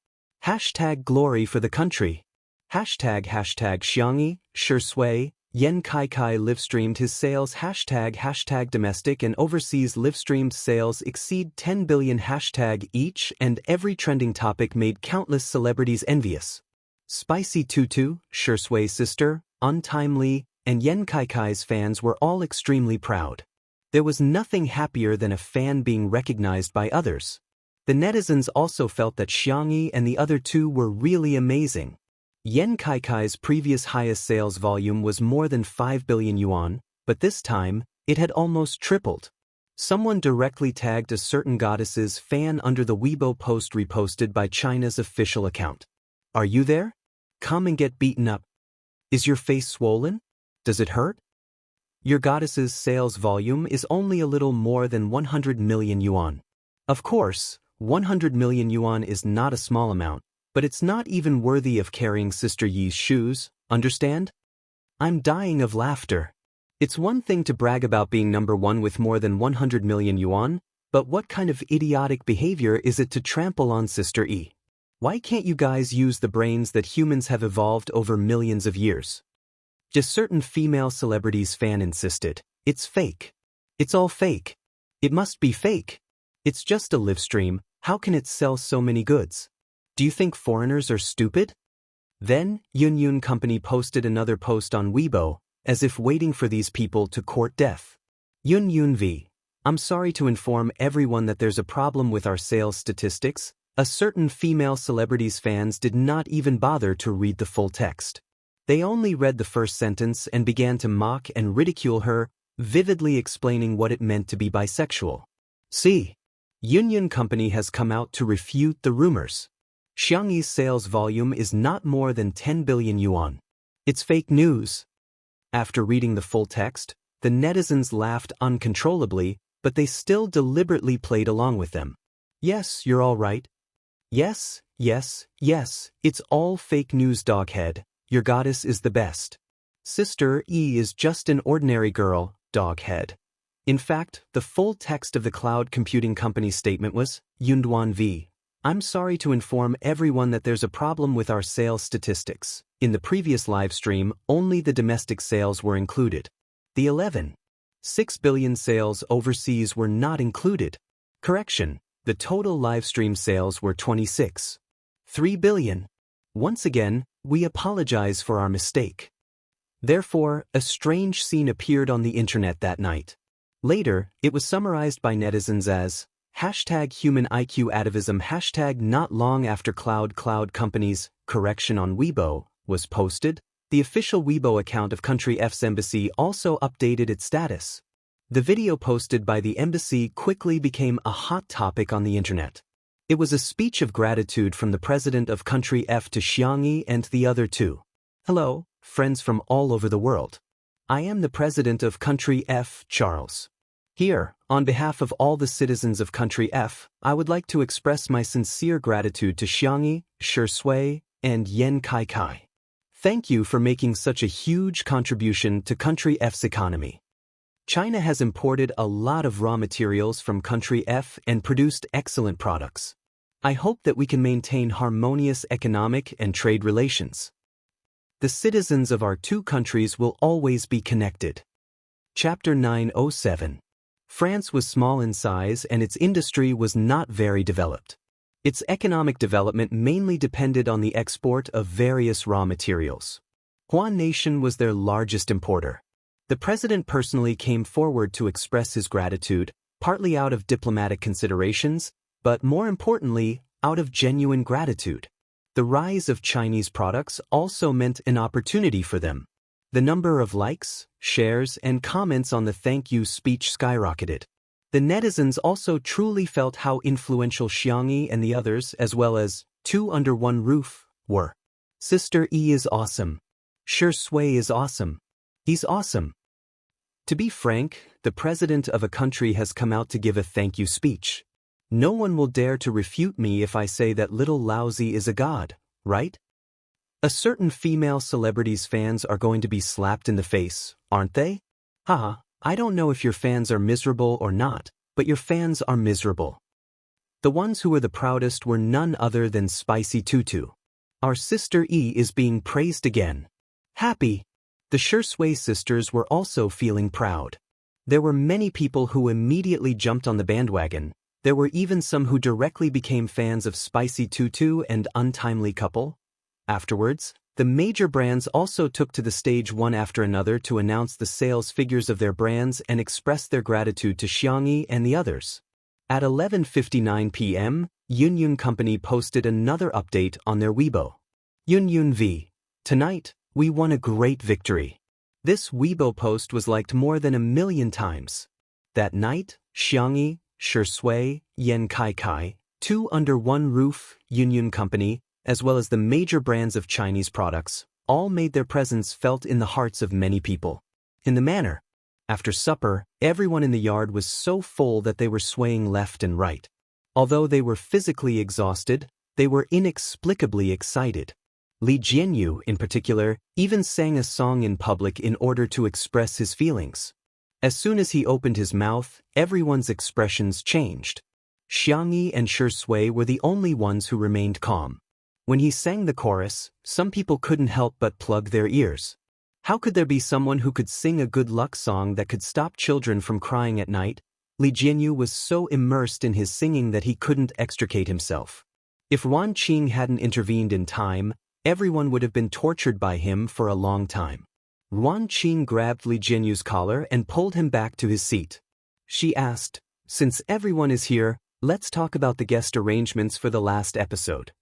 Hashtag glory for the country. Hashtag Xianxia, Xianxia, Yan Kai live-streamed his sales. Hashtag domestic and overseas live-streamed sales exceed 10 billion. Hashtag each and every trending topic made countless celebrities envious. Spicy Tutu, Xianxia's sister, Untimely, and Yan Kai's fans were all extremely proud. There was nothing happier than a fan being recognized by others. The netizens also felt that Xianxia and the other two were really amazing. Yan Kai's previous highest sales volume was more than 5 billion yuan, but this time, it had almost tripled. Someone directly tagged a certain goddess's fan under the Weibo post reposted by China's official account. Are you there? Come and get beaten up. Is your face swollen? Does it hurt? Your goddess's sales volume is only a little more than 100 million yuan. Of course, 100 million yuan is not a small amount, but it's not even worthy of carrying Sister Yi's shoes, understand? I'm dying of laughter. It's one thing to brag about being number 1 with more than 100 million yuan, but what kind of idiotic behavior is it to trample on Sister Yi? Why can't you guys use the brains that humans have evolved over millions of years? Just certain female celebrities' fan insisted. It's fake. It's all fake. It must be fake. It's just a live stream, how can it sell so many goods? Do you think foreigners are stupid? Then, Yun Company posted another post on Weibo, as if waiting for these people to court death. Yun V. I'm sorry to inform everyone that there's a problem with our sales statistics. A certain female celebrity's fans did not even bother to read the full text. They only read the first sentence and began to mock and ridicule her, vividly explaining what it meant to be bisexual. See, Union Company has come out to refute the rumors. Xianxi's sales volume is not more than 10 billion yuan. It's fake news. After reading the full text, the netizens laughed uncontrollably, but they still deliberately played along with them. Yes, you're all right. Yes, yes, yes, it's all fake news, doghead. Your goddess is the best. Sister E is just an ordinary girl, doghead. In fact, the full text of the cloud computing company's statement was, Yunduan V. I'm sorry to inform everyone that there's a problem with our sales statistics. In the previous live stream, only the domestic sales were included. The 11.6 billion sales overseas were not included. Correction, the total live stream sales were 26.3 billion. Once again, we apologize for our mistake. Therefore, a strange scene appeared on the internet that night. Later, it was summarized by netizens as #human IQ atavism not long after cloud company's correction on Weibo was posted. The official Weibo account of Country F's embassy also updated its status. The video posted by the embassy quickly became a hot topic on the internet. It was a speech of gratitude from the president of Country F to Xianxia and the other two. Hello, friends from all over the world. I am the president of Country F, Charles. Here, on behalf of all the citizens of Country F, I would like to express my sincere gratitude to Xianxia, Shui, and Yan Kai. Thank you for making such a huge contribution to Country F's economy. China has imported a lot of raw materials from Country F and produced excellent products. I hope that we can maintain harmonious economic and trade relations. The citizens of our two countries will always be connected. Chapter 907. France was small in size and its industry was not very developed. Its economic development mainly depended on the export of various raw materials. Huan Nation was their largest importer. The president personally came forward to express his gratitude, partly out of diplomatic considerations, but more importantly, out of genuine gratitude. The rise of Chinese products also meant an opportunity for them. The number of likes, shares, and comments on the thank you speech skyrocketed. The netizens also truly felt how influential Xianxia and the others, as well as two under one roof, were. Sister E is awesome. Shui is awesome. He's awesome. To be frank, the president of a country has come out to give a thank you speech. No one will dare to refute me if I say that little Laozi is a god, right? A certain female celebrity's fans are going to be slapped in the face, aren't they? Haha, I don't know if your fans are miserable or not, but your fans are miserable. The ones who were the proudest were none other than Spicy Tutu. Our sister E is being praised again. Happy. The Shui sisters were also feeling proud. There were many people who immediately jumped on the bandwagon. There were even some who directly became fans of Spicy Tutu and Untimely Couple. Afterwards, the major brands also took to the stage one after another to announce the sales figures of their brands and express their gratitude to Xianxia and the others. At 11:59 p.m., Union Company posted another update on their Weibo. Union V. Tonight, we won a great victory. This Weibo post was liked more than 1 million times. That night, Xianxia, Shui, Yan Kai, two under one roof, Union Company, as well as the major brands of Chinese products, all made their presence felt in the hearts of many people. In the manner, after supper, everyone in the yard was so full that they were swaying left and right. Although they were physically exhausted, they were inexplicably excited. Li Jianyu, in particular, even sang a song in public in order to express his feelings. As soon as he opened his mouth, everyone's expressions changed. Xianxia and Shui were the only ones who remained calm. When he sang the chorus, some people couldn't help but plug their ears. How could there be someone who could sing a good luck song that could stop children from crying at night? Li Jianyu was so immersed in his singing that he couldn't extricate himself. If Wan Qing hadn't intervened in time, everyone would have been tortured by him for a long time. Wan Qing grabbed Li Jianyu's collar and pulled him back to his seat. She asked, "Since everyone is here, Let's talk about the guest arrangements for the last episode.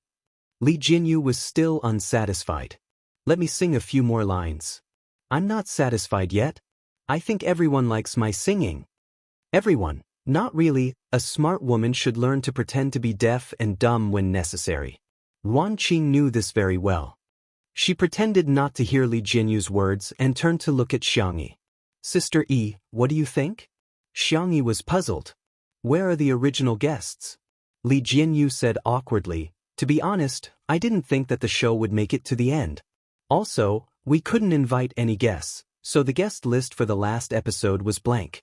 Li Jinyu was still unsatisfied. Let me sing a few more lines. I'm not satisfied yet. I think everyone likes my singing. Everyone. Not really. A smart woman should learn to pretend to be deaf and dumb when necessary. Yuan Qing knew this very well. She pretended not to hear Li Jinyu's words and turned to look at Xiangyi. Sister Yi, what do you think? Xiangyi was puzzled. Where are the original guests? Li Jinyu said awkwardly, to be honest, I didn't think that the show would make it to the end. Also, we couldn't invite any guests, so the guest list for the last episode was blank.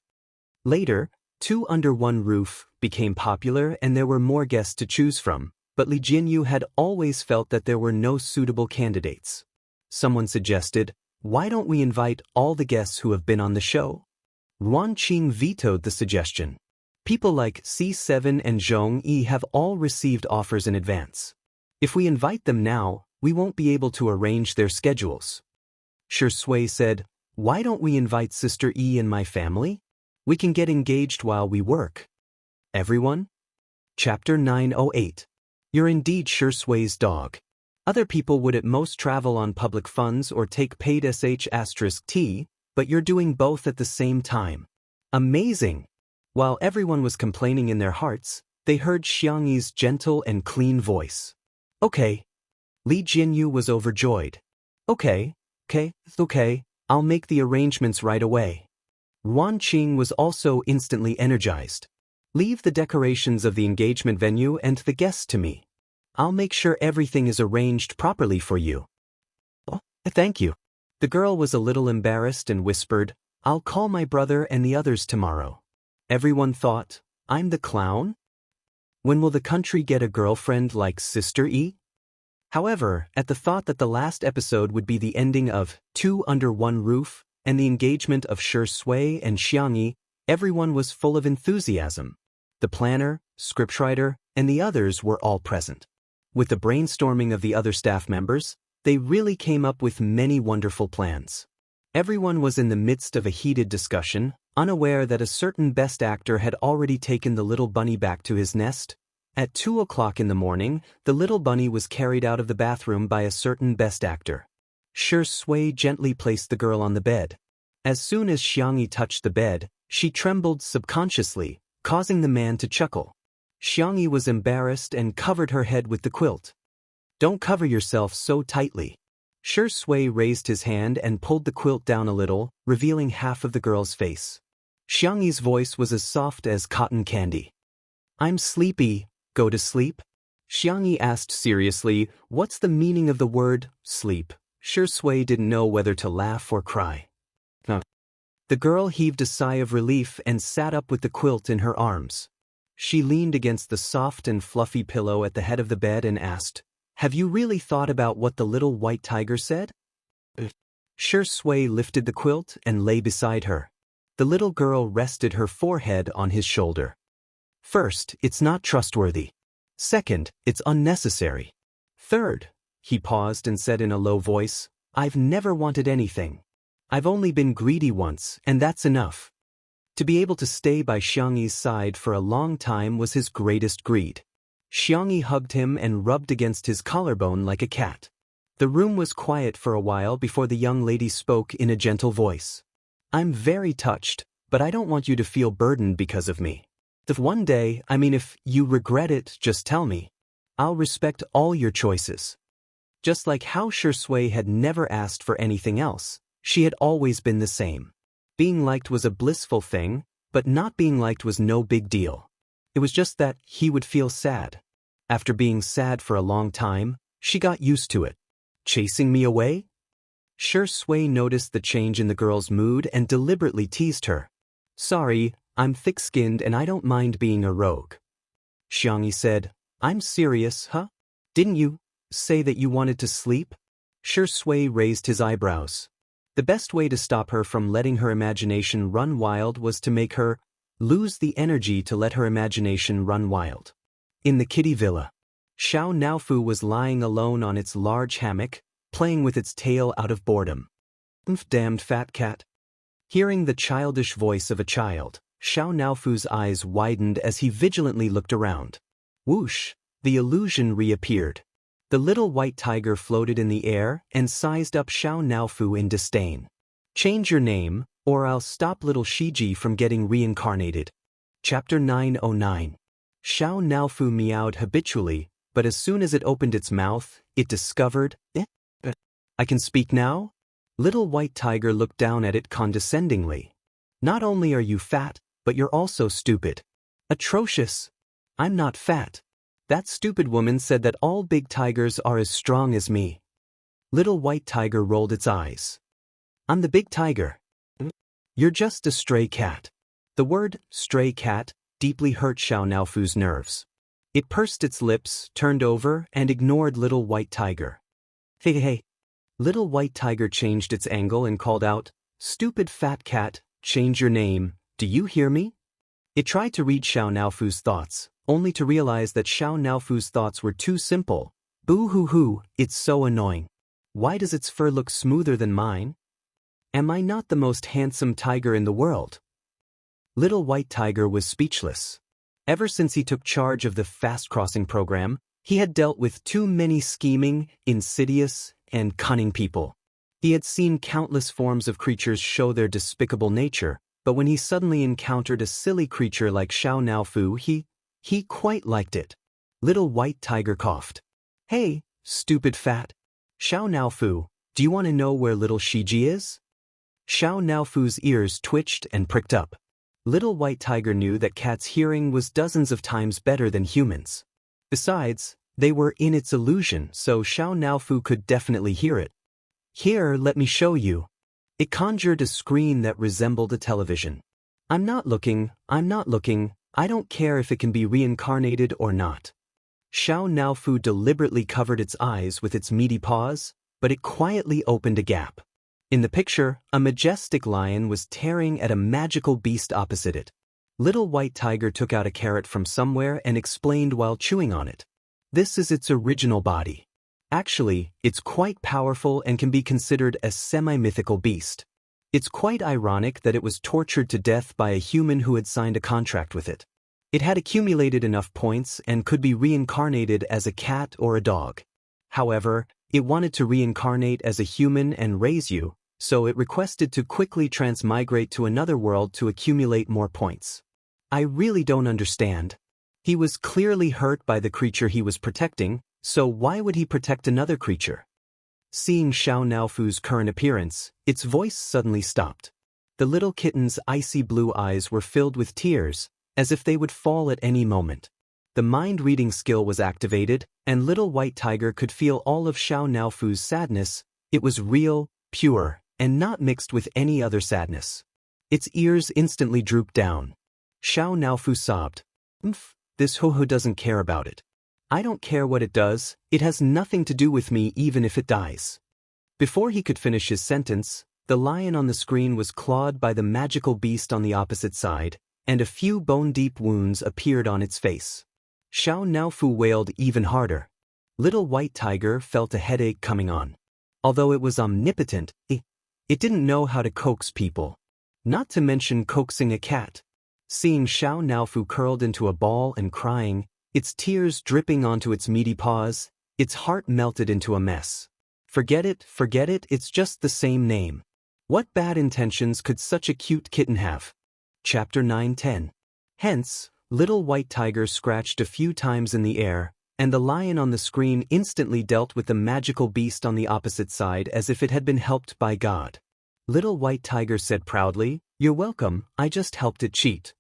Later, Two Under One Roof became popular and there were more guests to choose from, but Li Jinyu had always felt that there were no suitable candidates. Someone suggested, why don't we invite all the guests who have been on the show? Yuan Qing vetoed the suggestion. People like C7 and Zhong Yi have all received offers in advance. If we invite them now, we won't be able to arrange their schedules. Shi Sui said, why don't we invite Sister Yi and my family? We can get engaged while we work. Everyone? Chapter 908. You're indeed Shi Sui's dog. Other people would at most travel on public funds or take paid sh*t, but you're doing both at the same time. Amazing! While everyone was complaining in their hearts, they heard Xiangyi's gentle and clean voice. Okay. Li Jinyu was overjoyed. Okay, I'll make the arrangements right away. Yuan Qing was also instantly energized. Leave the decorations of the engagement venue and the guests to me. I'll make sure everything is arranged properly for you. Oh, thank you. The girl was a little embarrassed and whispered, I'll call my brother and the others tomorrow. Everyone thought, I'm the clown? When will the country get a girlfriend like Sister Yi? However, at the thought that the last episode would be the ending of Two Under One Roof and the engagement of Shi Sui and Xiangyi, everyone was full of enthusiasm. The planner, scriptwriter, and the others were all present. With the brainstorming of the other staff members, they really came up with many wonderful plans. Everyone was in the midst of a heated discussion, unaware that a certain best actor had already taken the little bunny back to his nest. At 2 o'clock in the morning, the little bunny was carried out of the bathroom by a certain best actor. Shi Sui gently placed the girl on the bed. As soon as Xiangyi touched the bed, she trembled subconsciously, causing the man to chuckle. Xiangyi was embarrassed and covered her head with the quilt. Don't cover yourself so tightly. Shi Sui raised his hand and pulled the quilt down a little, revealing half of the girl's face. Xiangyi's voice was as soft as cotton candy. I'm sleepy. Go to sleep? Xiangyi asked seriously, what's the meaning of the word, sleep? Shi Sui didn't know whether to laugh or cry. The girl heaved a sigh of relief and sat up with the quilt in her arms. She leaned against the soft and fluffy pillow at the head of the bed and asked, have you really thought about what the little white tiger said? Shi Sui lifted the quilt and lay beside her. The little girl rested her forehead on his shoulder. First, it's not trustworthy. Second, it's unnecessary. Third, he paused and said in a low voice, I've never wanted anything. I've only been greedy once, and that's enough. To be able to stay by Xiangyi's side for a long time was his greatest greed. Xiangyi hugged him and rubbed against his collarbone like a cat. The room was quiet for a while before the young lady spoke in a gentle voice. I'm very touched, but I don't want you to feel burdened because of me. If one day, if you regret it, just tell me. I'll respect all your choices. Just like how Shi Sui had never asked for anything else, she had always been the same. Being liked was a blissful thing, but not being liked was no big deal. It was just that he would feel sad. After being sad for a long time, she got used to it. Chasing me away? Shi Sui noticed the change in the girl's mood and deliberately teased her. Sorry, I'm thick-skinned and I don't mind being a rogue. Xiangyi said, I'm serious, huh? Didn't you say that you wanted to sleep? Shi Sui raised his eyebrows. The best way to stop her from letting her imagination run wild was to make her lose the energy to let her imagination run wild. In the kitty villa, Xiao Naofu was lying alone on its large hammock, playing with its tail out of boredom. Damned fat cat. Hearing the childish voice of a child, Xiao Naofu's eyes widened as he vigilantly looked around. Whoosh! The illusion reappeared. The little white tiger floated in the air and sized up Xiao Naofu in disdain. Change your name, or I'll stop little Shiji from getting reincarnated. Chapter 909. Xiao Naofu meowed habitually, but as soon as it opened its mouth, it discovered, I can speak now? Little white tiger looked down at it condescendingly. Not only are you fat, but you're also stupid. Atrocious. I'm not fat. That stupid woman said that all big tigers are as strong as me. Little white tiger rolled its eyes. I'm the big tiger. You're just a stray cat. The word, stray cat, deeply hurt Xiao Naofu's nerves. It pursed its lips, turned over, and ignored little white tiger. Hey. Little white tiger changed its angle and called out, Stupid fat cat, change your name, do you hear me? It tried to read Xiao Naofu's thoughts, only to realize that Xiao Naofu's thoughts were too simple. Boo-hoo-hoo, it's so annoying. Why does its fur look smoother than mine? Am I not the most handsome tiger in the world? Little white tiger was speechless. Ever since he took charge of the fast-crossing program, he had dealt with too many scheming, insidious, and cunning people. He had seen countless forms of creatures show their despicable nature, but when he suddenly encountered a silly creature like Xiao Naofu, he quite liked it. Little white tiger coughed. Hey, stupid fat. Xiao Naofu, do you want to know where little Shiji is? Xiao Naofu's ears twitched and pricked up. Little white tiger knew that cats' hearing was dozens of times better than humans. Besides, they were in its illusion, so Xiao Naofu could definitely hear it. Here, let me show you. It conjured a screen that resembled a television. I'm not looking, I don't care if it can be reincarnated or not. Xiao Naofu deliberately covered its eyes with its meaty paws, but it quietly opened a gap. In the picture, a majestic lion was tearing at a magical beast opposite it. Little white tiger took out a carrot from somewhere and explained while chewing on it. This is its original body. Actually, it's quite powerful and can be considered a semi-mythical beast. It's quite ironic that it was tortured to death by a human who had signed a contract with it. It had accumulated enough points and could be reincarnated as a cat or a dog. However, it wanted to reincarnate as a human and raise you, so it requested to quickly transmigrate to another world to accumulate more points. I really don't understand. He was clearly hurt by the creature he was protecting, so why would he protect another creature? Seeing Xiao Naofu's current appearance, its voice suddenly stopped. The little kitten's icy blue eyes were filled with tears, as if they would fall at any moment. The mind-reading skill was activated, and little white tiger could feel all of Xiao Naofu's sadness. It was real, pure, and not mixed with any other sadness. Its ears instantly drooped down. Xiao Naofu sobbed. This ho-ho doesn't care about it. I don't care what it does, it has nothing to do with me even if it dies. Before he could finish his sentence, the lion on the screen was clawed by the magical beast on the opposite side, and a few bone-deep wounds appeared on its face. Xiao Naofu wailed even harder. Little white tiger felt a headache coming on. Although it was omnipotent, it didn't know how to coax people. Not to mention coaxing a cat. Seeing Xiao Naofu curled into a ball and crying, its tears dripping onto its meaty paws, its heart melted into a mess. Forget it, it's just the same name. What bad intentions could such a cute kitten have? Chapter 910. Hence, little white tiger scratched a few times in the air, and the lion on the screen instantly dealt with the magical beast on the opposite side as if it had been helped by God. Little white tiger said proudly, "You're welcome, I just helped it cheat."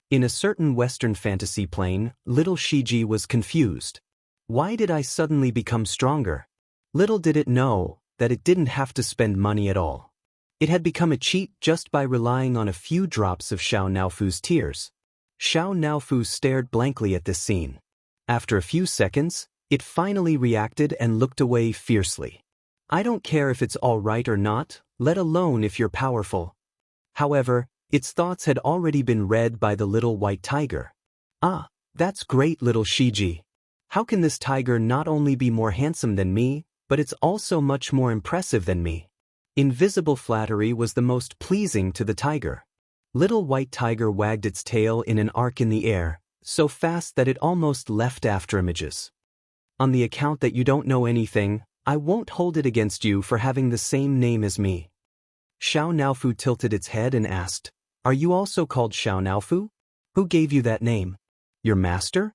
In a certain Western fantasy plane, little Shiji was confused. Why did I suddenly become stronger? Little did it know that it didn't have to spend money at all. It had become a cheat just by relying on a few drops of Xiao Naofu's tears. Xiao Naofu stared blankly at this scene. After a few seconds, it finally reacted and looked away fiercely. I don't care if it's all right or not, let alone if you're powerful. However, its thoughts had already been read by the little white tiger. Ah, that's great, little Shiji. How can this tiger not only be more handsome than me, but it's also much more impressive than me? Invisible flattery was the most pleasing to the tiger. Little White Tiger wagged its tail in an arc in the air, so fast that it almost left after images. On the account that you don't know anything, I won't hold it against you for having the same name as me. Xiao Naofu tilted its head and asked, Are you also called Xiao Naofu? Who gave you that name? Your master?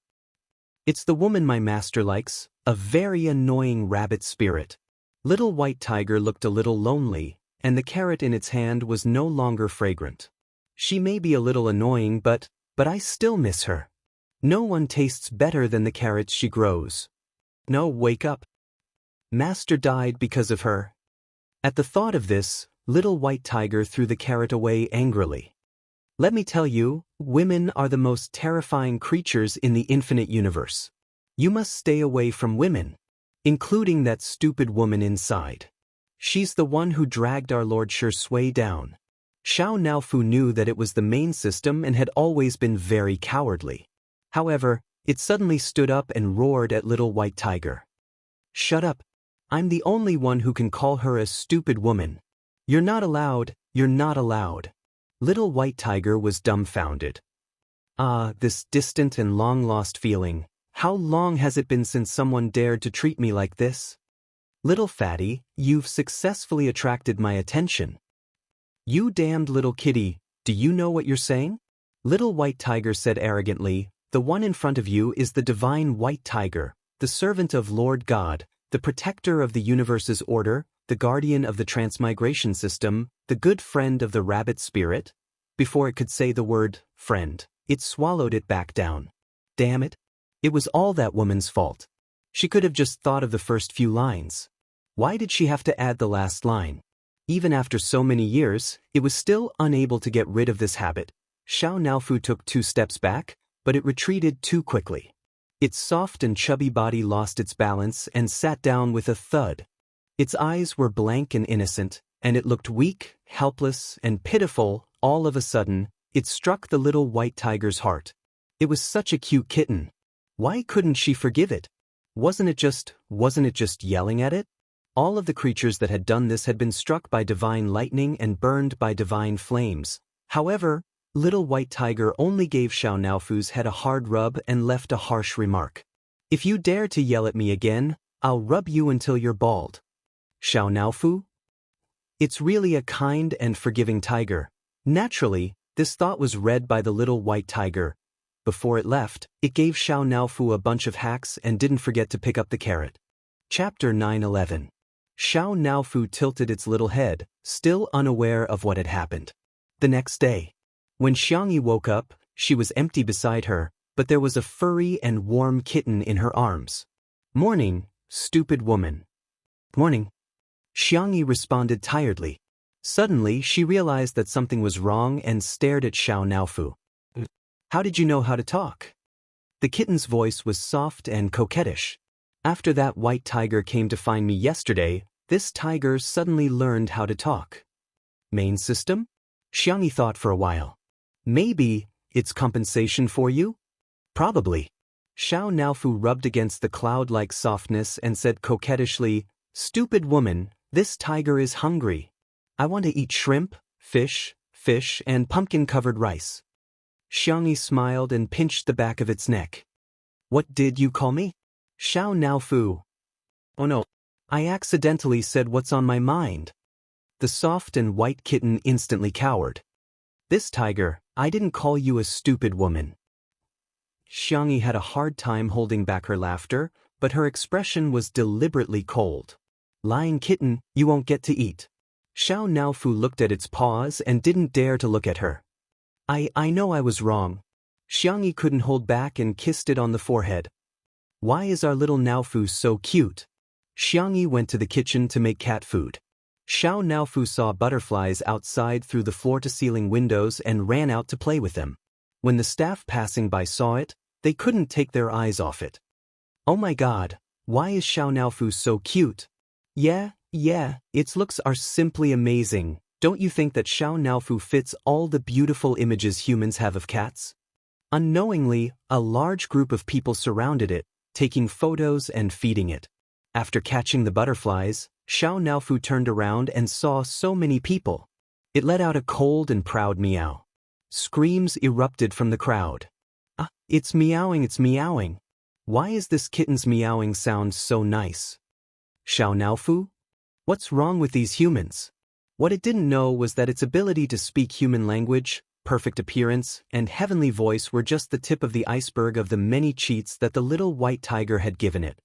It's the woman my master likes, a very annoying rabbit spirit. Little White Tiger looked a little lonely, and the carrot in its hand was no longer fragrant. She may be a little annoying, but I still miss her. No one tastes better than the carrots she grows. No, wake up. Master died because of her. At the thought of this, Little White Tiger threw the carrot away angrily. Let me tell you, women are the most terrifying creatures in the infinite universe. You must stay away from women, including that stupid woman inside. She's the one who dragged our Lord Shui down. Xiao Naofu knew that it was the main system and had always been very cowardly. However, it suddenly stood up and roared at Little White Tiger. Shut up. I'm the only one who can call her a stupid woman. You're not allowed, you're not allowed. Little White Tiger was dumbfounded. Ah, this distant and long-lost feeling. How long has it been since someone dared to treat me like this? Little fatty, you've successfully attracted my attention. You damned little kitty, do you know what you're saying? Little White Tiger said arrogantly, The one in front of you is the divine White Tiger, the servant of Lord God, the protector of the universe's order, the guardian of the transmigration system, the good friend of the rabbit spirit. Before it could say the word, friend, it swallowed it back down. Damn it. It was all that woman's fault. She could have just thought of the first few lines. Why did she have to add the last line? Even after so many years, it was still unable to get rid of this habit. Xiao Naofu took 2 steps back, but it retreated too quickly. Its soft and chubby body lost its balance and sat down with a thud. Its eyes were blank and innocent, and it looked weak, helpless, and pitiful. All of a sudden, it struck the Little White Tiger's heart. It was such a cute kitten. Why couldn't she forgive it? Wasn't it just yelling at it? All of the creatures that had done this had been struck by divine lightning and burned by divine flames. However, Little White Tiger only gave Xiao Naofu's head a hard rub and left a harsh remark. If you dare to yell at me again, I'll rub you until you're bald. Xiao Naofu? It's really a kind and forgiving tiger. Naturally, this thought was read by the Little White Tiger. Before it left, it gave Xiao Naofu a bunch of hacks and didn't forget to pick up the carrot. Chapter 9:11. Xiao Naofu tilted its little head, still unaware of what had happened. The next day, when Xianxia woke up, she was empty beside her, but there was a furry and warm kitten in her arms. Morning, stupid woman. Morning. Xianxia responded tiredly. Suddenly, she realized that something was wrong and stared at Xiao Naofu. How did you know how to talk? The kitten's voice was soft and coquettish. After that White Tiger came to find me yesterday, this tiger suddenly learned how to talk. Main system? Xianxia thought for a while. Maybe it's compensation for you? Probably. Xiao Naofu rubbed against the cloud-like softness and said coquettishly, Stupid woman, this tiger is hungry. I want to eat shrimp, fish, and pumpkin-covered rice. Xianxia smiled and pinched the back of its neck. What did you call me? Xiao Naofu. Oh no, I accidentally said what's on my mind. The soft and white kitten instantly cowered. This tiger, I didn't call you a stupid woman. Xianxia had a hard time holding back her laughter, but her expression was deliberately cold. Lying kitten, you won't get to eat. Xiao Naofu looked at its paws and didn't dare to look at her. I know I was wrong. Xianxia couldn't hold back and kissed it on the forehead. Why is our little Naofu so cute? Xianxia went to the kitchen to make cat food. Xiao Naofu saw butterflies outside through the floor-to-ceiling windows and ran out to play with them. When the staff passing by saw it, they couldn't take their eyes off it. Oh my god, why is Xiao Naofu so cute? Yeah, its looks are simply amazing. Don't you think that Xiao Naofu fits all the beautiful images humans have of cats? Unknowingly, a large group of people surrounded it, taking photos and feeding it. After catching the butterflies, Xiao Naofu turned around and saw so many people. It let out a cold and proud meow. Screams erupted from the crowd. Ah, it's meowing, it's meowing. Why is this kitten's meowing sound so nice? Xiao Naofu? What's wrong with these humans? What it didn't know was that its ability to speak human language, perfect appearance, and heavenly voice were just the tip of the iceberg of the many cheats that the little white tiger had given it.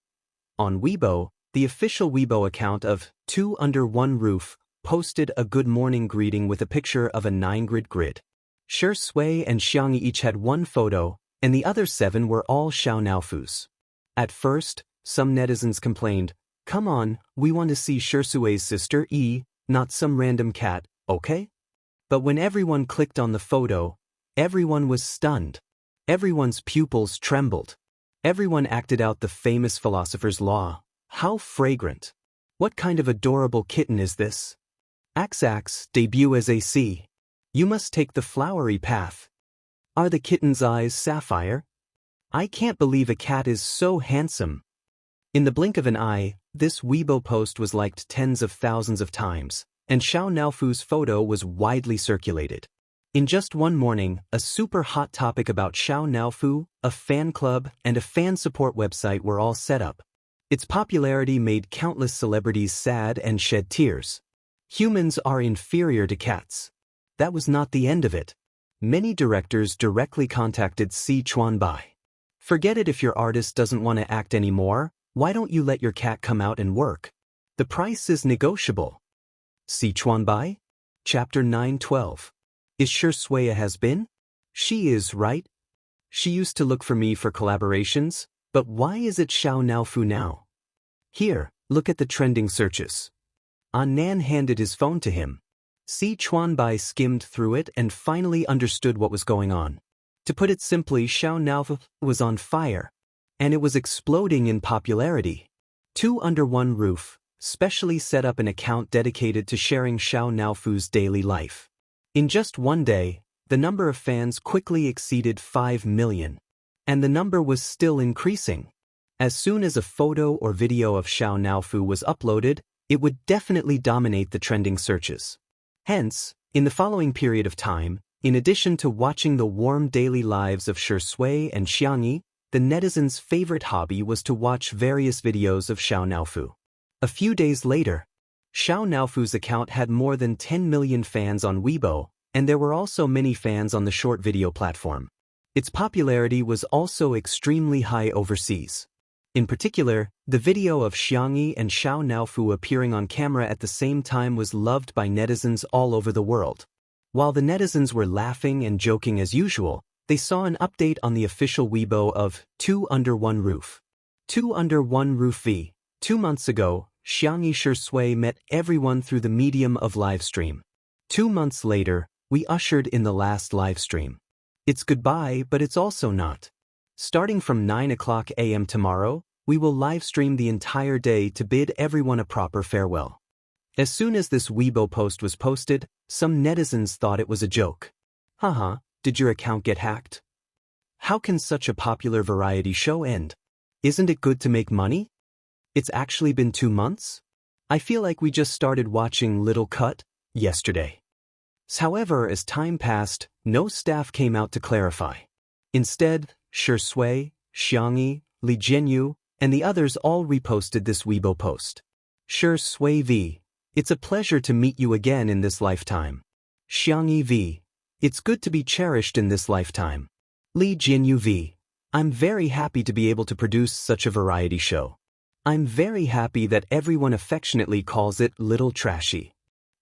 On Weibo, the official Weibo account of Two Under One Roof posted a good morning greeting with a picture of a 9-grid grid. Shui and Xianxia each had one photo, and the other 7 were all Xiao Naofu's. At first, some netizens complained, "Come on, we want to see Shui's sister E, not some random cat, okay?" But when everyone clicked on the photo, everyone was stunned. Everyone's pupils trembled. Everyone acted out the famous philosopher's law. How fragrant! What kind of adorable kitten is this? Ax debut as a C. You must take the flowery path. Are the kitten's eyes sapphire? I can't believe a cat is so handsome. In the blink of an eye, this Weibo post was liked tens of thousands of times, and Xiao Naofu's photo was widely circulated. In just one morning, a super hot topic about Xiao Naofu, a fan club, and a fan support website were all set up. Its popularity made countless celebrities sad and shed tears. Humans are inferior to cats. That was not the end of it. Many directors directly contacted Si Chuanbai. Forget it if your artist doesn't want to act anymore, why don't you let your cat come out and work? The price is negotiable. Si Chuanbai? Chapter 9:12. Is Shui has been? She is, right? She used to look for me for collaborations, but why is it Xiao Naofu now? Here, look at the trending searches. Nan handed his phone to him. Si Chuanbai skimmed through it and finally understood what was going on. To put it simply, Xiao Naofu was on fire, and it was exploding in popularity. Two Under One Roof specially set up an account dedicated to sharing Xiao Naofu's daily life. In just one day, the number of fans quickly exceeded 5 million. And the number was still increasing. As soon as a photo or video of Xiao Naofu was uploaded, it would definitely dominate the trending searches. Hence, in the following period of time, in addition to watching the warm daily lives of Shui and Xianxia, the netizens' favorite hobby was to watch various videos of Xiao Naofu. A few days later, Xiao Naofu's account had more than 10 million fans on Weibo, and there were also many fans on the short video platform. Its popularity was also extremely high overseas. In particular, the video of Xianxia and Xiao Naofu appearing on camera at the same time was loved by netizens all over the world. While the netizens were laughing and joking as usual, they saw an update on the official Weibo of Two Under One Roof. Two Under One Roof V. 2 months ago, Xianxia Shui met everyone through the medium of livestream. 2 months later, we ushered in the last livestream. It's goodbye, but it's also not. Starting from 9 o'clock a.m. tomorrow, we will livestream the entire day to bid everyone a proper farewell. As soon as this Weibo post was posted, some netizens thought it was a joke. Haha, did your account get hacked? How can such a popular variety show end? Isn't it good to make money? It's actually been 2 months? I feel like we just started watching Little Cut yesterday. However, as time passed, no staff came out to clarify. Instead, Shui, Xianxia, Li Jianyu, and the others all reposted this Weibo post. Shui V. It's a pleasure to meet you again in this lifetime. Xianxia V. It's good to be cherished in this lifetime. Li Jianyu V. I'm very happy to be able to produce such a variety show. I'm very happy that everyone affectionately calls it Little Trashy.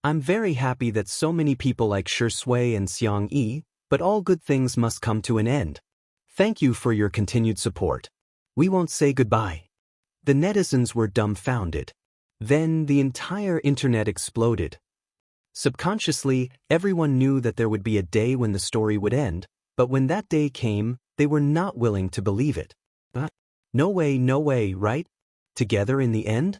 I'm very happy that so many people like Shui and Xianxia, but all good things must come to an end. Thank you for your continued support. We won't say goodbye. The netizens were dumbfounded. Then the entire internet exploded. Subconsciously, everyone knew that there would be a day when the story would end, but when that day came, they were not willing to believe it. But no way, right? Together in the end?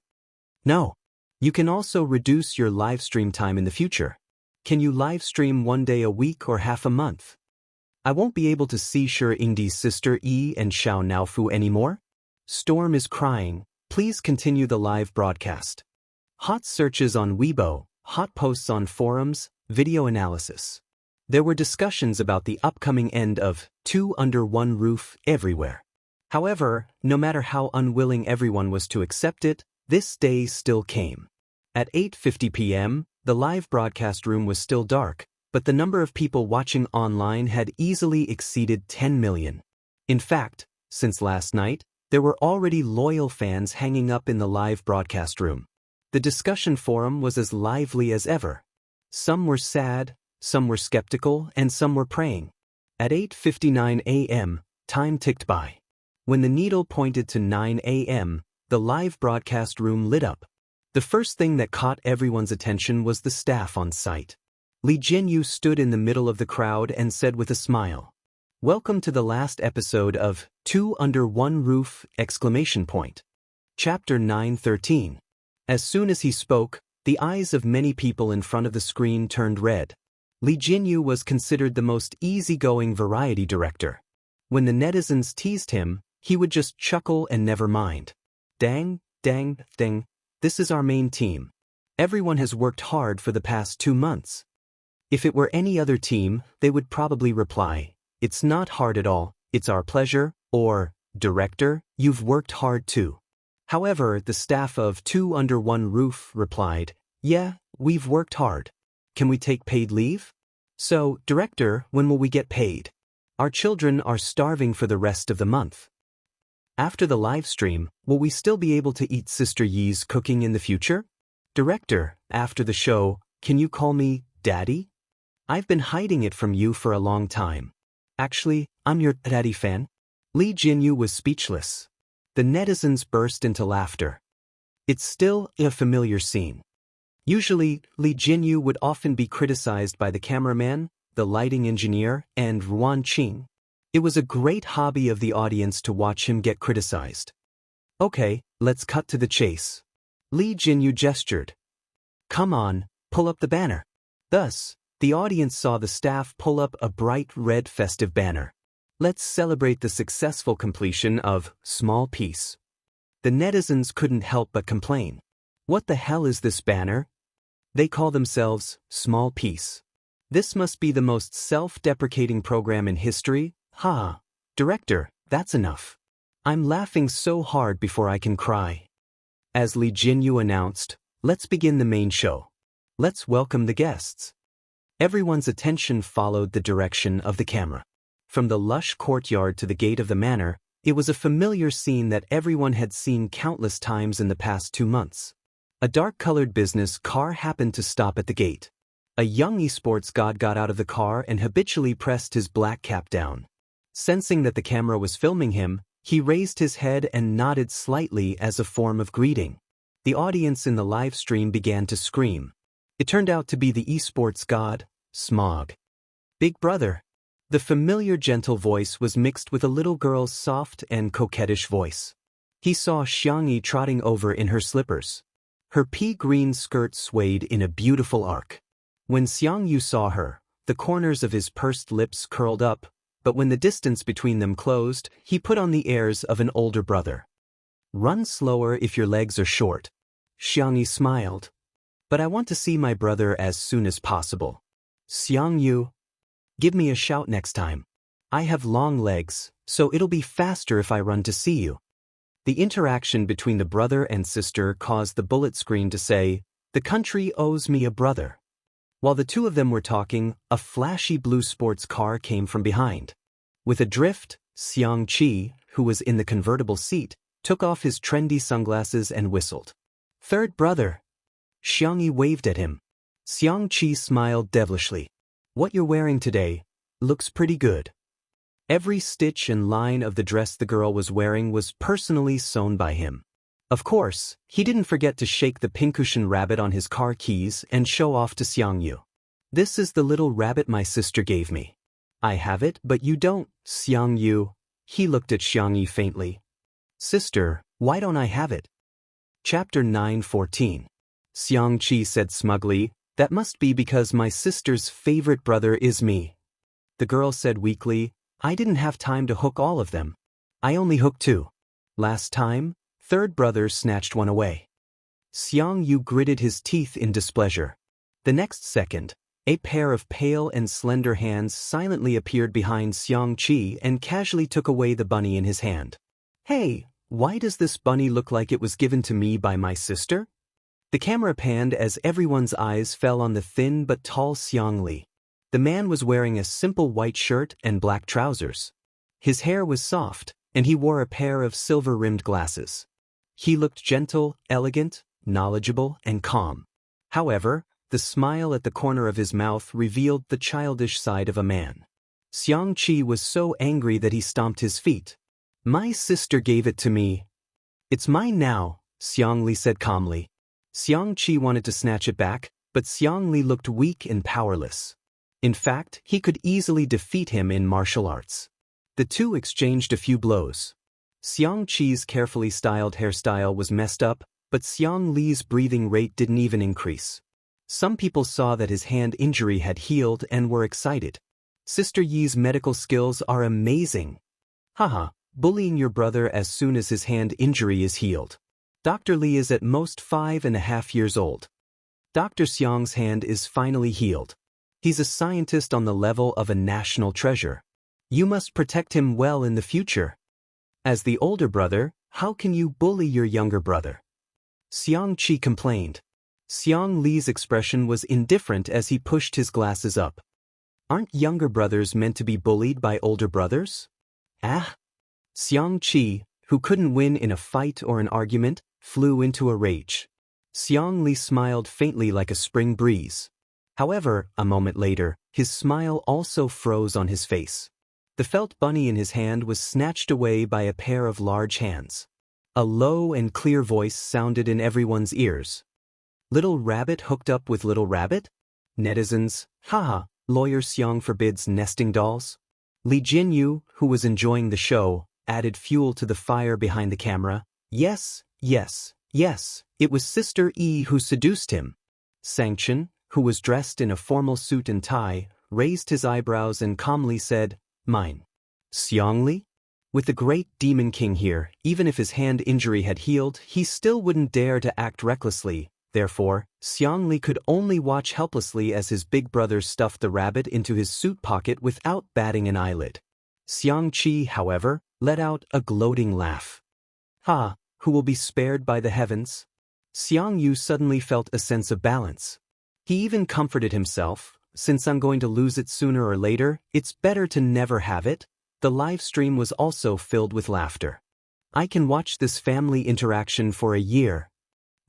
No. You can also reduce your live stream time in the future. Can you live stream 1 day a week or half a month? I won't be able to see Ingdi's sister E and Xiao Naofu anymore. Storm is crying. Please continue the live broadcast. Hot searches on Weibo, hot posts on forums, video analysis. There were discussions about the upcoming end of Two Under One Roof everywhere. However, no matter how unwilling everyone was to accept it, this day still came. At 8:50 p.m., the live broadcast room was still dark, but the number of people watching online had easily exceeded 10 million. In fact, since last night, there were already loyal fans hanging up in the live broadcast room. The discussion forum was as lively as ever. Some were sad, some were skeptical, and some were praying. At 8:59 a.m., time ticked by. When the needle pointed to 9 a.m., the live broadcast room lit up. The first thing that caught everyone's attention was the staff on site. Li Jinyu stood in the middle of the crowd and said with a smile, "Welcome to the last episode of Two Under One Roof!" Chapter 9:13. As soon as he spoke, the eyes of many people in front of the screen turned red. Li Jinyu was considered the most easygoing variety director. When the netizens teased him, he would just chuckle and never mind. Dang, this is our main team. Everyone has worked hard for the past 2 months. If it were any other team, they would probably reply, "It's not hard at all, it's our pleasure," or, "Director, you've worked hard too." However, the staff of Two Under One Roof replied, "Yeah, we've worked hard. Can we take paid leave? So, Director, when will we get paid? Our children are starving for the rest of the month." After the live stream, will we still be able to eat Sister Yi's cooking in the future? Director, after the show, can you call me Daddy? I've been hiding it from you for a long time. Actually, I'm your Daddy fan. Li Jinyu was speechless. The netizens burst into laughter. It's still a familiar scene. Usually, Li Jinyu would often be criticized by the cameraman, the lighting engineer, and Ruan Qing. It was a great hobby of the audience to watch him get criticized. Okay, let's cut to the chase. Li Jinyu gestured. Come on, pull up the banner. Thus, the audience saw the staff pull up a bright red festive banner. Let's celebrate the successful completion of Small Piece. The netizens couldn't help but complain. What the hell is this banner? They call themselves Small Piece. This must be the most self-deprecating program in history. Ha! Director, that's enough. I'm laughing so hard before I can cry. As Li Jinyu announced, let's begin the main show. Let's welcome the guests. Everyone's attention followed the direction of the camera. From the lush courtyard to the gate of the manor, it was a familiar scene that everyone had seen countless times in the past 2 months. A dark-colored business car happened to stop at the gate. A young esports god got out of the car and habitually pressed his black cap down. Sensing that the camera was filming him, he raised his head and nodded slightly as a form of greeting. The audience in the live stream began to scream. It turned out to be the esports god, Smog. Big brother. The familiar gentle voice was mixed with a little girl's soft and coquettish voice. He saw Xianxia trotting over in her slippers. Her pea-green skirt swayed in a beautiful arc. When Xianxia saw her, the corners of his pursed lips curled up, but when the distance between them closed, he put on the airs of an older brother. Run slower if your legs are short. Xianxia smiled. But I want to see my brother as soon as possible. Xianxia, give me a shout next time. I have long legs, so it'll be faster if I run to see you. The interaction between the brother and sister caused the bullet screen to say, "The country owes me a brother." While the two of them were talking, a flashy blue sports car came from behind. With a drift, Xianxia, who was in the convertible seat, took off his trendy sunglasses and whistled. "Third brother." Xianxia waved at him. Xianxia smiled devilishly. "What you're wearing today looks pretty good." Every stitch and line of the dress the girl was wearing was personally sewn by him. Of course, he didn't forget to shake the pincushion rabbit on his car keys and show off to Xianxia. "This is the little rabbit my sister gave me. I have it, but you don't, Xianxia." He looked at Xianxia faintly. "Sister, why don't I have it?" Chapter 9:14. Xianxia said smugly, "That must be because my sister's favorite brother is me." The girl said weakly, "I didn't have time to hook all of them. I only hooked 2. Last time, third brother snatched one away." Xianxia gritted his teeth in displeasure. The next second, A pair of pale and slender hands silently appeared behind Xianxia and casually took away the bunny in his hand. Hey, why does this bunny look like it was given to me by my sister? The camera panned as everyone's eyes fell on the thin but tall Xiangli. The man was wearing a simple white shirt and black trousers. His hair was soft, and he wore a pair of silver-rimmed glasses. He looked gentle, elegant, knowledgeable, and calm. However, the smile at the corner of his mouth revealed the childish side of a man. Xianxia was so angry that he stomped his feet. My sister gave it to me. It's mine now, Xiangli said calmly. Xianxia wanted to snatch it back, but Xiangli looked weak and powerless. In fact, he could easily defeat him in martial arts. The two exchanged a few blows. Xiangqi's carefully styled hairstyle was messed up, but Xiangli's breathing rate didn't even increase. Some people saw that his hand injury had healed and were excited. Sister Yi's medical skills are amazing. Haha, bullying your brother as soon as his hand injury is healed. Dr. Li is at most 5.5 years old. Dr. Xiang's hand is finally healed. He's a scientist on the level of a national treasure. You must protect him well in the future. As the older brother, how can you bully your younger brother? Xianxia complained. Xiang Li's expression was indifferent as he pushed his glasses up. Aren't younger brothers meant to be bullied by older brothers? Ah! Xianxia, who couldn't win in a fight or an argument, flew into a rage. Xiang Li smiled faintly like a spring breeze. However, a moment later, his smile also froze on his face. The felt bunny in his hand was snatched away by a pair of large hands. A low and clear voice sounded in everyone's ears. Little rabbit hooked up with little rabbit? Netizens, haha, lawyer Xiang forbids nesting dolls? Li Jinyu, who was enjoying the show, added fuel to the fire behind the camera. Yes, yes, yes, it was Sister Yi who seduced him. Sanction, who was dressed in a formal suit and tie, raised his eyebrows and calmly said, Mine. Xiangli? With the great demon king here, even if his hand injury had healed, he still wouldn't dare to act recklessly. Therefore, Xiangli could only watch helplessly as his big brother stuffed the rabbit into his suit pocket without batting an eyelid. Xianxia, however, let out a gloating laugh. Ha, who will be spared by the heavens? Xiang Yu suddenly felt a sense of balance. He even comforted himself, since I'm going to lose it sooner or later, it's better to never have it. The live stream was also filled with laughter. I can watch this family interaction for a year.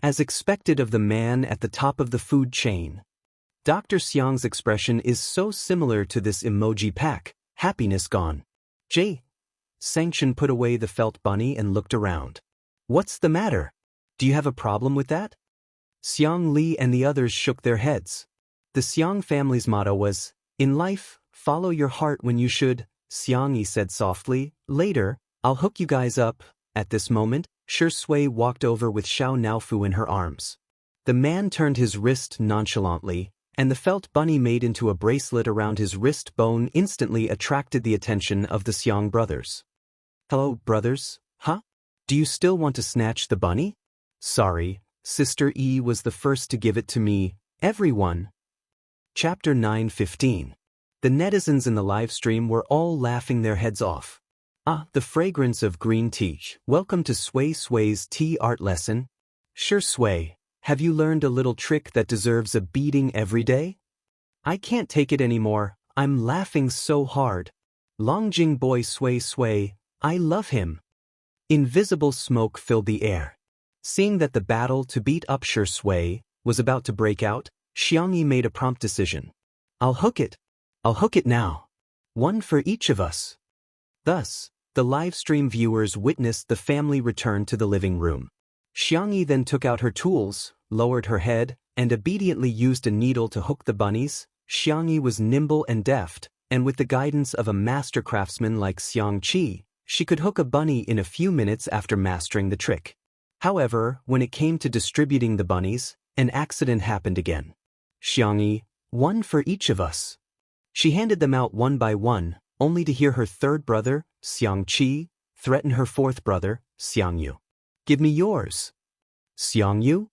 As expected of the man at the top of the food chain. Dr. Xiang's expression is so similar to this emoji pack, happiness gone. Sanction put away the felt bunny and looked around. What's the matter? Do you have a problem with that? Xiang Li and the others shook their heads. The Xiang family's motto was, in life, follow your heart when you should, Xiang Yi said softly. Later, I'll hook you guys up. At this moment, Shi Sui walked over with Xiao Naofu in her arms. The man turned his wrist nonchalantly, and the felt bunny made into a bracelet around his wrist bone instantly attracted the attention of the Xiang brothers. Hello, brothers, huh? Do you still want to snatch the bunny? Sorry, Sister Yi was the first to give it to me, everyone. Chapter 9:15. The netizens in the live stream were all laughing their heads off. Ah, the fragrance of green tea. Welcome to Sui Sui's tea art lesson. Shi Sui, have you learned a little trick that deserves a beating every day? I can't take it anymore, I'm laughing so hard. Longjing boy Sui Sui, I love him. Invisible smoke filled the air. Seeing that the battle to beat up Shi Sui was about to break out, Xiangyi made a prompt decision. I'll hook it now. One for each of us. Thus, the live stream viewers witnessed the family return to the living room. Xiangyi then took out her tools, lowered her head, and obediently used a needle to hook the bunnies. Xiangyi was nimble and deft, and with the guidance of a master craftsman like Xiangqi, she could hook a bunny in a few minutes after mastering the trick. However, when it came to distributing the bunnies, an accident happened again. Xiangyi, one for each of us. She handed them out one by one, only to hear her third brother, Xiangqi, threaten her fourth brother, Xiangyu. Give me yours. Xiangyu?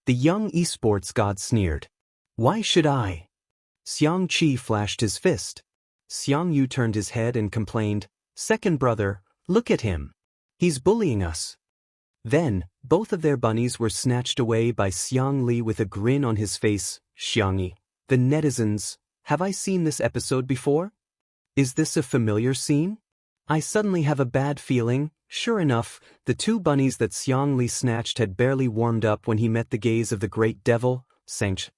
The young esports god sneered. Why should I? Xiangqi flashed his fist. Xiangyu turned his head and complained, "Second brother, look at him. He's bullying us." Then, both of their bunnies were snatched away by Xiang Li with a grin on his face. "Xiangyi, the netizens, have I seen this episode before? Is this a familiar scene? I suddenly have a bad feeling." Sure enough, the two bunnies that Xiang Li snatched had barely warmed up when he met the gaze of the great devil, Xianxia.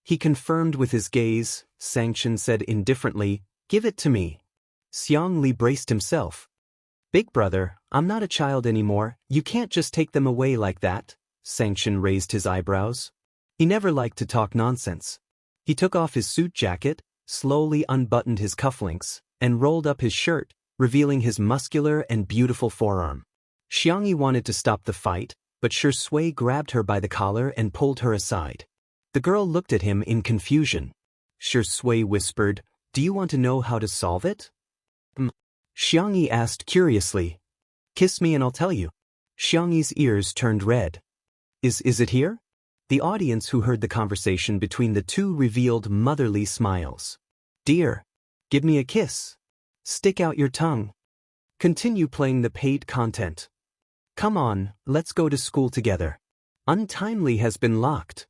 He confirmed with his gaze. Xianxia said indifferently, "Give it to me." Xiang Li braced himself. "Big brother, I'm not a child anymore, you can't just take them away like that." Xianxia raised his eyebrows. He never liked to talk nonsense. He took off his suit jacket, slowly unbuttoned his cufflinks, and rolled up his shirt, revealing his muscular and beautiful forearm. Xiangyi wanted to stop the fight, but Shui grabbed her by the collar and pulled her aside. The girl looked at him in confusion. Shui whispered, "Do you want to know how to solve it?" Xiangyi asked curiously. "Kiss me and I'll tell you." Xiangyi's ears turned red. Is it here?" The audience who heard the conversation between the two revealed motherly smiles. "Dear, give me a kiss. Stick out your tongue. Continue playing the paid content. Come on, let's go to school together. Untimely has been locked."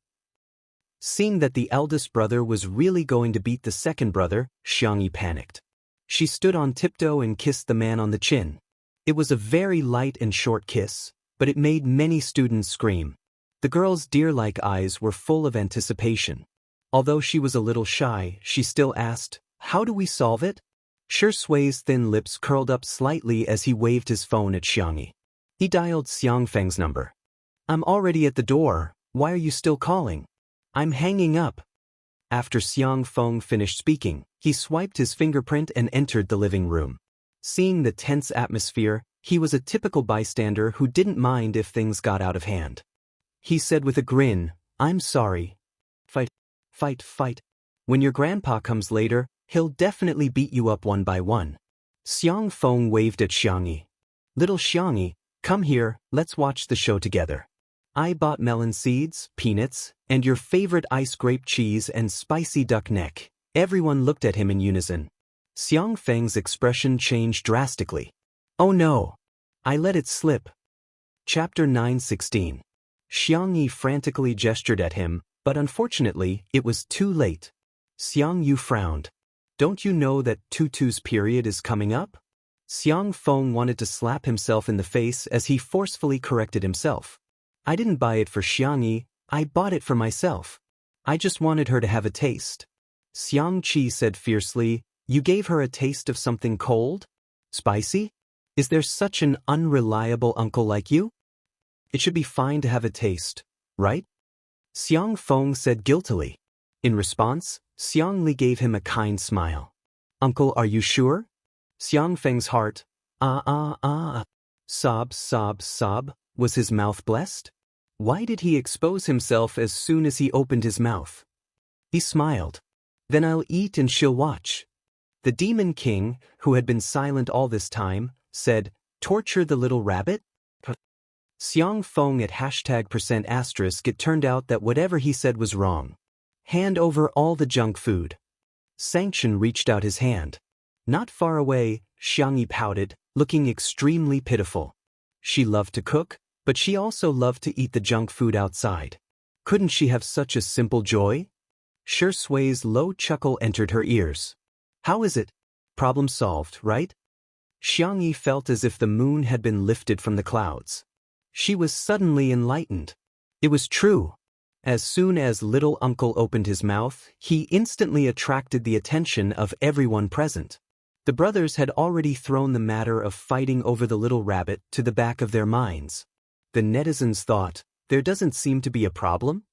Seeing that the eldest brother was really going to beat the second brother, Xiangyi panicked. She stood on tiptoe and kissed the man on the chin. It was a very light and short kiss, but it made many students scream. The girl's deer-like eyes were full of anticipation. Although she was a little shy, she still asked, "How do we solve it?" Shui's thin lips curled up slightly as he waved his phone at Xiangyi. He dialed Xiang Feng's number. "I'm already at the door, why are you still calling?" "I'm hanging up." After Xiang Feng finished speaking, he swiped his fingerprint and entered the living room. Seeing the tense atmosphere, he was a typical bystander who didn't mind if things got out of hand. He said with a grin, "I'm sorry. Fight. When your grandpa comes later, he'll definitely beat you up one by one." Xiang Feng waved at Xiangyi. "Little Xiangyi, come here, let's watch the show together. I bought melon seeds, peanuts, and your favorite ice grape cheese and spicy duck neck." Everyone looked at him in unison. Xiang Feng's expression changed drastically. "Oh no! I let it slip." Chapter 9:16. Xiangyi frantically gestured at him, but unfortunately, it was too late. Xiangyu frowned. "Don't you know that Tutu's period is coming up?" Xiang Feng wanted to slap himself in the face as he forcefully corrected himself. "I didn't buy it for Xiangyi, I bought it for myself. I just wanted her to have a taste." Xiangqi said fiercely, "You gave her a taste of something cold? Spicy? Is there such an unreliable uncle like you? It should be fine to have a taste, right?" Xiang Feng said guiltily. In response, Xiang Li gave him a kind smile. "Uncle, are you sure?" Xiang Feng's heart, sob, was his mouth blessed? Why did he expose himself as soon as he opened his mouth? He smiled. "Then I'll eat and she'll watch." The Demon King, who had been silent all this time, said, "Torture the little rabbit?" Xiang Feng at #%*, it turned out that whatever he said was wrong. "Hand over all the junk food." Sanction reached out his hand. Not far away, Xiangyi pouted, looking extremely pitiful. She loved to cook, but she also loved to eat the junk food outside. Couldn't she have such a simple joy? Shui's low chuckle entered her ears. "How is it? Problem solved, right?" Xiangyi felt as if the moon had been lifted from the clouds. She was suddenly enlightened. It was true. As soon as little uncle opened his mouth, he instantly attracted the attention of everyone present. The brothers had already thrown the matter of fighting over the little rabbit to the back of their minds. The netizens thought, there doesn't seem to be a problem?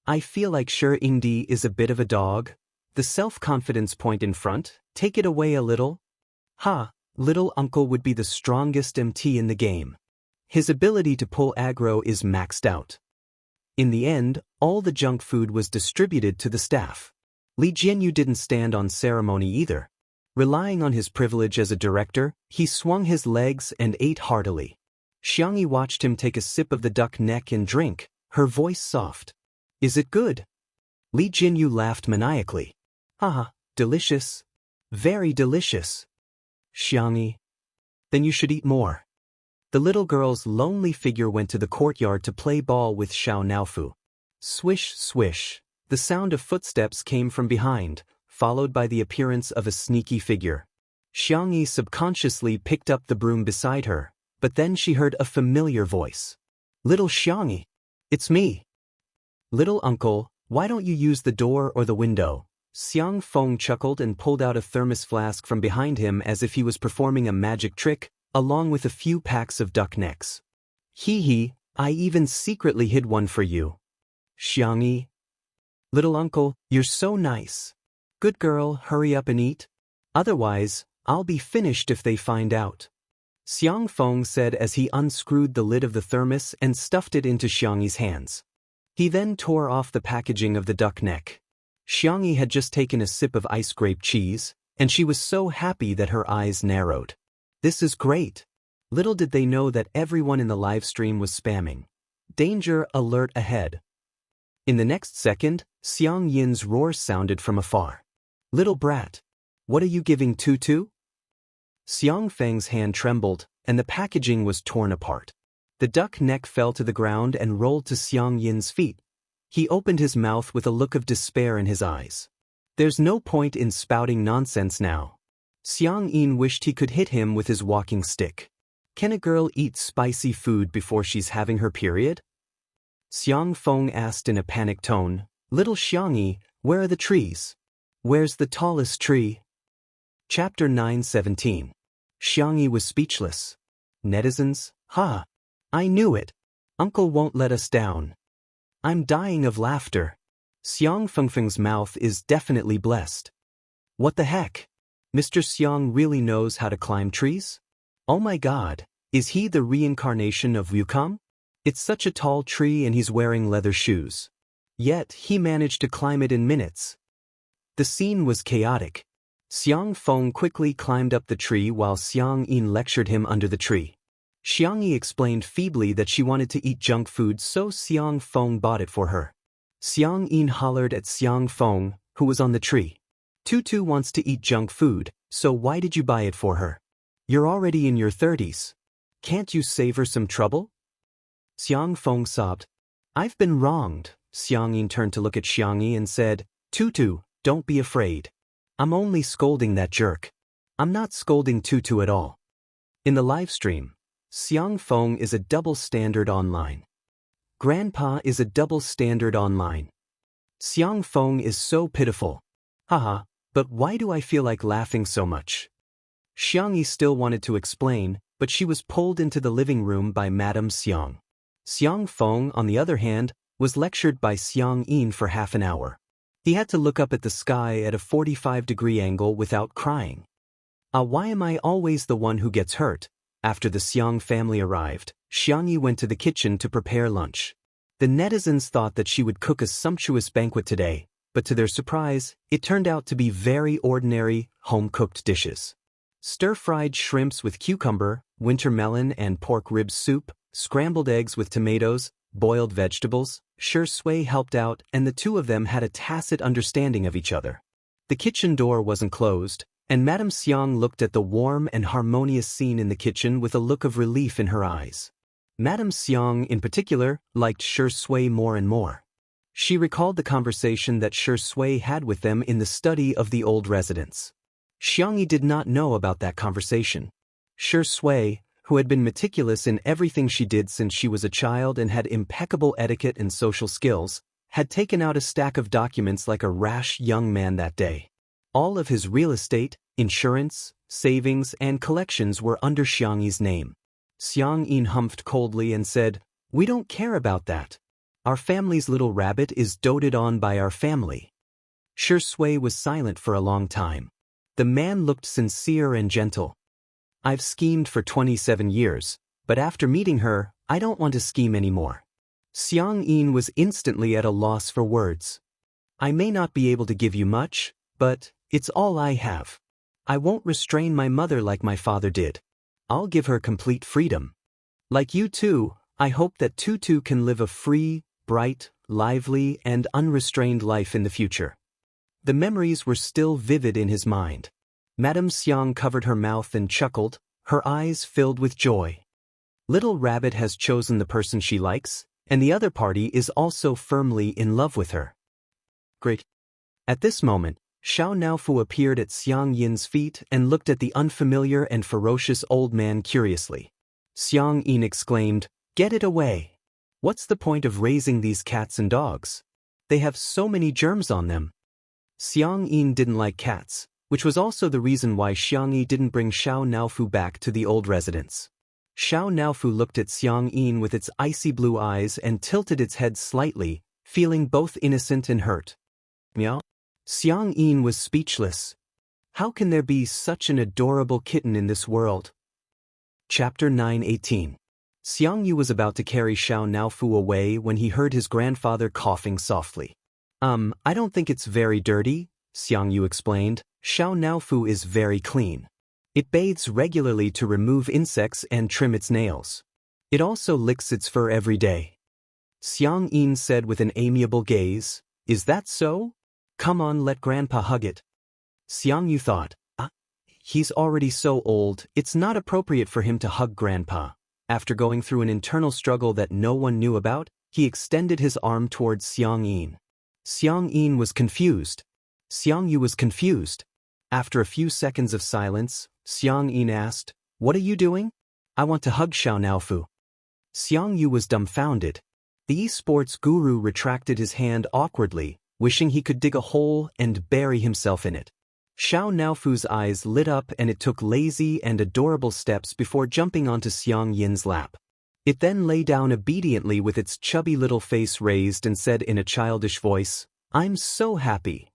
I feel like Shi Yingdi is a bit of a dog. The self-confidence point in front, take it away a little. Little uncle would be the strongest MT in the game. His ability to pull aggro is maxed out. In the end, all the junk food was distributed to the staff. Li Jianyu didn't stand on ceremony either. Relying on his privilege as a director, he swung his legs and ate heartily. Xiangyi watched him take a sip of the duck neck and drink, her voice soft. "Is it good?" Li Jianyu laughed maniacally. Haha, delicious. Very delicious. Xiangyi. Then you should eat more. The little girl's lonely figure went to the courtyard to play ball with Xiao Naofu. Swish, swish. The sound of footsteps came from behind, followed by the appearance of a sneaky figure. Xiangyi subconsciously picked up the broom beside her, but then she heard a familiar voice. Little Xiangyi. It's me. Little uncle, why don't you use the door or the window? Xiang Feng chuckled and pulled out a thermos flask from behind him as if he was performing a magic trick, along with a few packs of duck necks. Hee hee, I even secretly hid one for you. Xiangyi. Little uncle, you're so nice. Good girl, hurry up and eat. Otherwise, I'll be finished if they find out. Xiang Feng said as he unscrewed the lid of the thermos and stuffed it into Xiangyi's hands. He then tore off the packaging of the duck neck. Xiangyi had just taken a sip of ice grape cheese, and she was so happy that her eyes narrowed. This is great. Little did they know that everyone in the live stream was spamming. Danger alert ahead. In the next second, Xiang Yin's roar sounded from afar. Little brat. What are you giving Tutu? Xiang Feng's hand trembled, and the packaging was torn apart. The duck neck fell to the ground and rolled to Xiang Yin's feet. He opened his mouth with a look of despair in his eyes. There's no point in spouting nonsense now. Xiang Yin wished he could hit him with his walking stick. Can a girl eat spicy food before she's having her period? Xiang Feng asked in a panicked tone. Little Xiangyi, where are the trees? Where's the tallest tree? Chapter 9:17. Xiangyi was speechless. Netizens, ha! I knew it. Uncle won't let us down. I'm dying of laughter. Xiang Fengfeng's mouth is definitely blessed. What the heck? Mr. Xiang really knows how to climb trees? Oh my god, is he the reincarnation of Wukong? It's such a tall tree and he's wearing leather shoes. Yet he managed to climb it in minutes. The scene was chaotic. Xiang Feng quickly climbed up the tree while Xiang Yin lectured him under the tree. Xiangyi explained feebly that she wanted to eat junk food, so Xiang Feng bought it for her. Xiang Yin hollered at Xiang Feng, who was on the tree. Tutu wants to eat junk food, so why did you buy it for her? You're already in your 30s. Can't you save her some trouble? Xiang Feng sobbed. I've been wronged. Xiang Yin turned to look at Xiangyi and said, Tutu, don't be afraid. I'm only scolding that jerk. I'm not scolding Tutu at all. In the live stream, Xiang Feng is a double standard online. Grandpa is a double standard online. Xiang Feng is so pitiful. Haha, but why do I feel like laughing so much? Xiangyi still wanted to explain, but she was pulled into the living room by Madame Xiang. Xiang Feng, on the other hand, was lectured by Xiang Yin for half an hour. He had to look up at the sky at a 45-degree angle without crying. Why am I always the one who gets hurt? After the Xiang family arrived, Xiangyi went to the kitchen to prepare lunch. The netizens thought that she would cook a sumptuous banquet today, but to their surprise, it turned out to be very ordinary, home-cooked dishes. Stir-fried shrimps with cucumber, winter melon and pork rib soup, scrambled eggs with tomatoes, boiled vegetables. Shui helped out, and the two of them had a tacit understanding of each other. The kitchen door wasn't closed, and Madame Xiang looked at the warm and harmonious scene in the kitchen with a look of relief in her eyes. Madame Xiang, in particular, liked Shui more and more. She recalled the conversation that Shui had with them in the study of the old residence. Xiangyi did not know about that conversation. Shui, who had been meticulous in everything she did since she was a child and had impeccable etiquette and social skills, had taken out a stack of documents like a rash young man that day. All of his real estate, insurance, savings, and collections were under Xiangyi's name. Xiang Yin humphed coldly and said, We don't care about that. Our family's little rabbit is doted on by our family. Shui was silent for a long time. The man looked sincere and gentle. I've schemed for 27 years, but after meeting her, I don't want to scheme anymore. Xiang Yin was instantly at a loss for words. I may not be able to give you much, but it's all I have. I won't restrain my mother like my father did. I'll give her complete freedom. Like you too, I hope that Tutu can live a free, bright, lively, and unrestrained life in the future. The memories were still vivid in his mind. Madame Xiang covered her mouth and chuckled, her eyes filled with joy. Little Rabbit has chosen the person she likes, and the other party is also firmly in love with her. Great. At this moment, Xiao Naofu appeared at Xiang Yin's feet and looked at the unfamiliar and ferocious old man curiously. Xiang Yin exclaimed, "Get it away! What's the point of raising these cats and dogs? They have so many germs on them." Xiang Yin didn't like cats, which was also the reason why Xiang Yi didn't bring Xiao Naofu back to the old residence. Xiao Naofu looked at Xiang Yin with its icy blue eyes and tilted its head slightly, feeling both innocent and hurt. Meow. Xiang Yin was speechless. How can there be such an adorable kitten in this world? Chapter 9:18. Xiang Yu was about to carry Xiao Naofu away when he heard his grandfather coughing softly. I don't think it's very dirty," Xiang Yu explained. "Xiao Naofu is very clean. It bathes regularly to remove insects and trim its nails. It also licks its fur every day." Xiang Yin said with an amiable gaze, "Is that so? Come on, let Grandpa hug it." Xiang Yu thought, he's already so old, it's not appropriate for him to hug Grandpa. After going through an internal struggle that no one knew about, he extended his arm towards Xiang Yin. Xiang Yin was confused. Xiang Yu was confused. After a few seconds of silence, Xiang Yin asked, "What are you doing?" "I want to hug Xiao Naofu." Xiang Yu was dumbfounded. The esports guru retracted his hand awkwardly, wishing he could dig a hole and bury himself in it. Xiao Naofu's eyes lit up and it took lazy and adorable steps before jumping onto Xiang Yin's lap. It then lay down obediently with its chubby little face raised and said in a childish voice, "I'm so happy."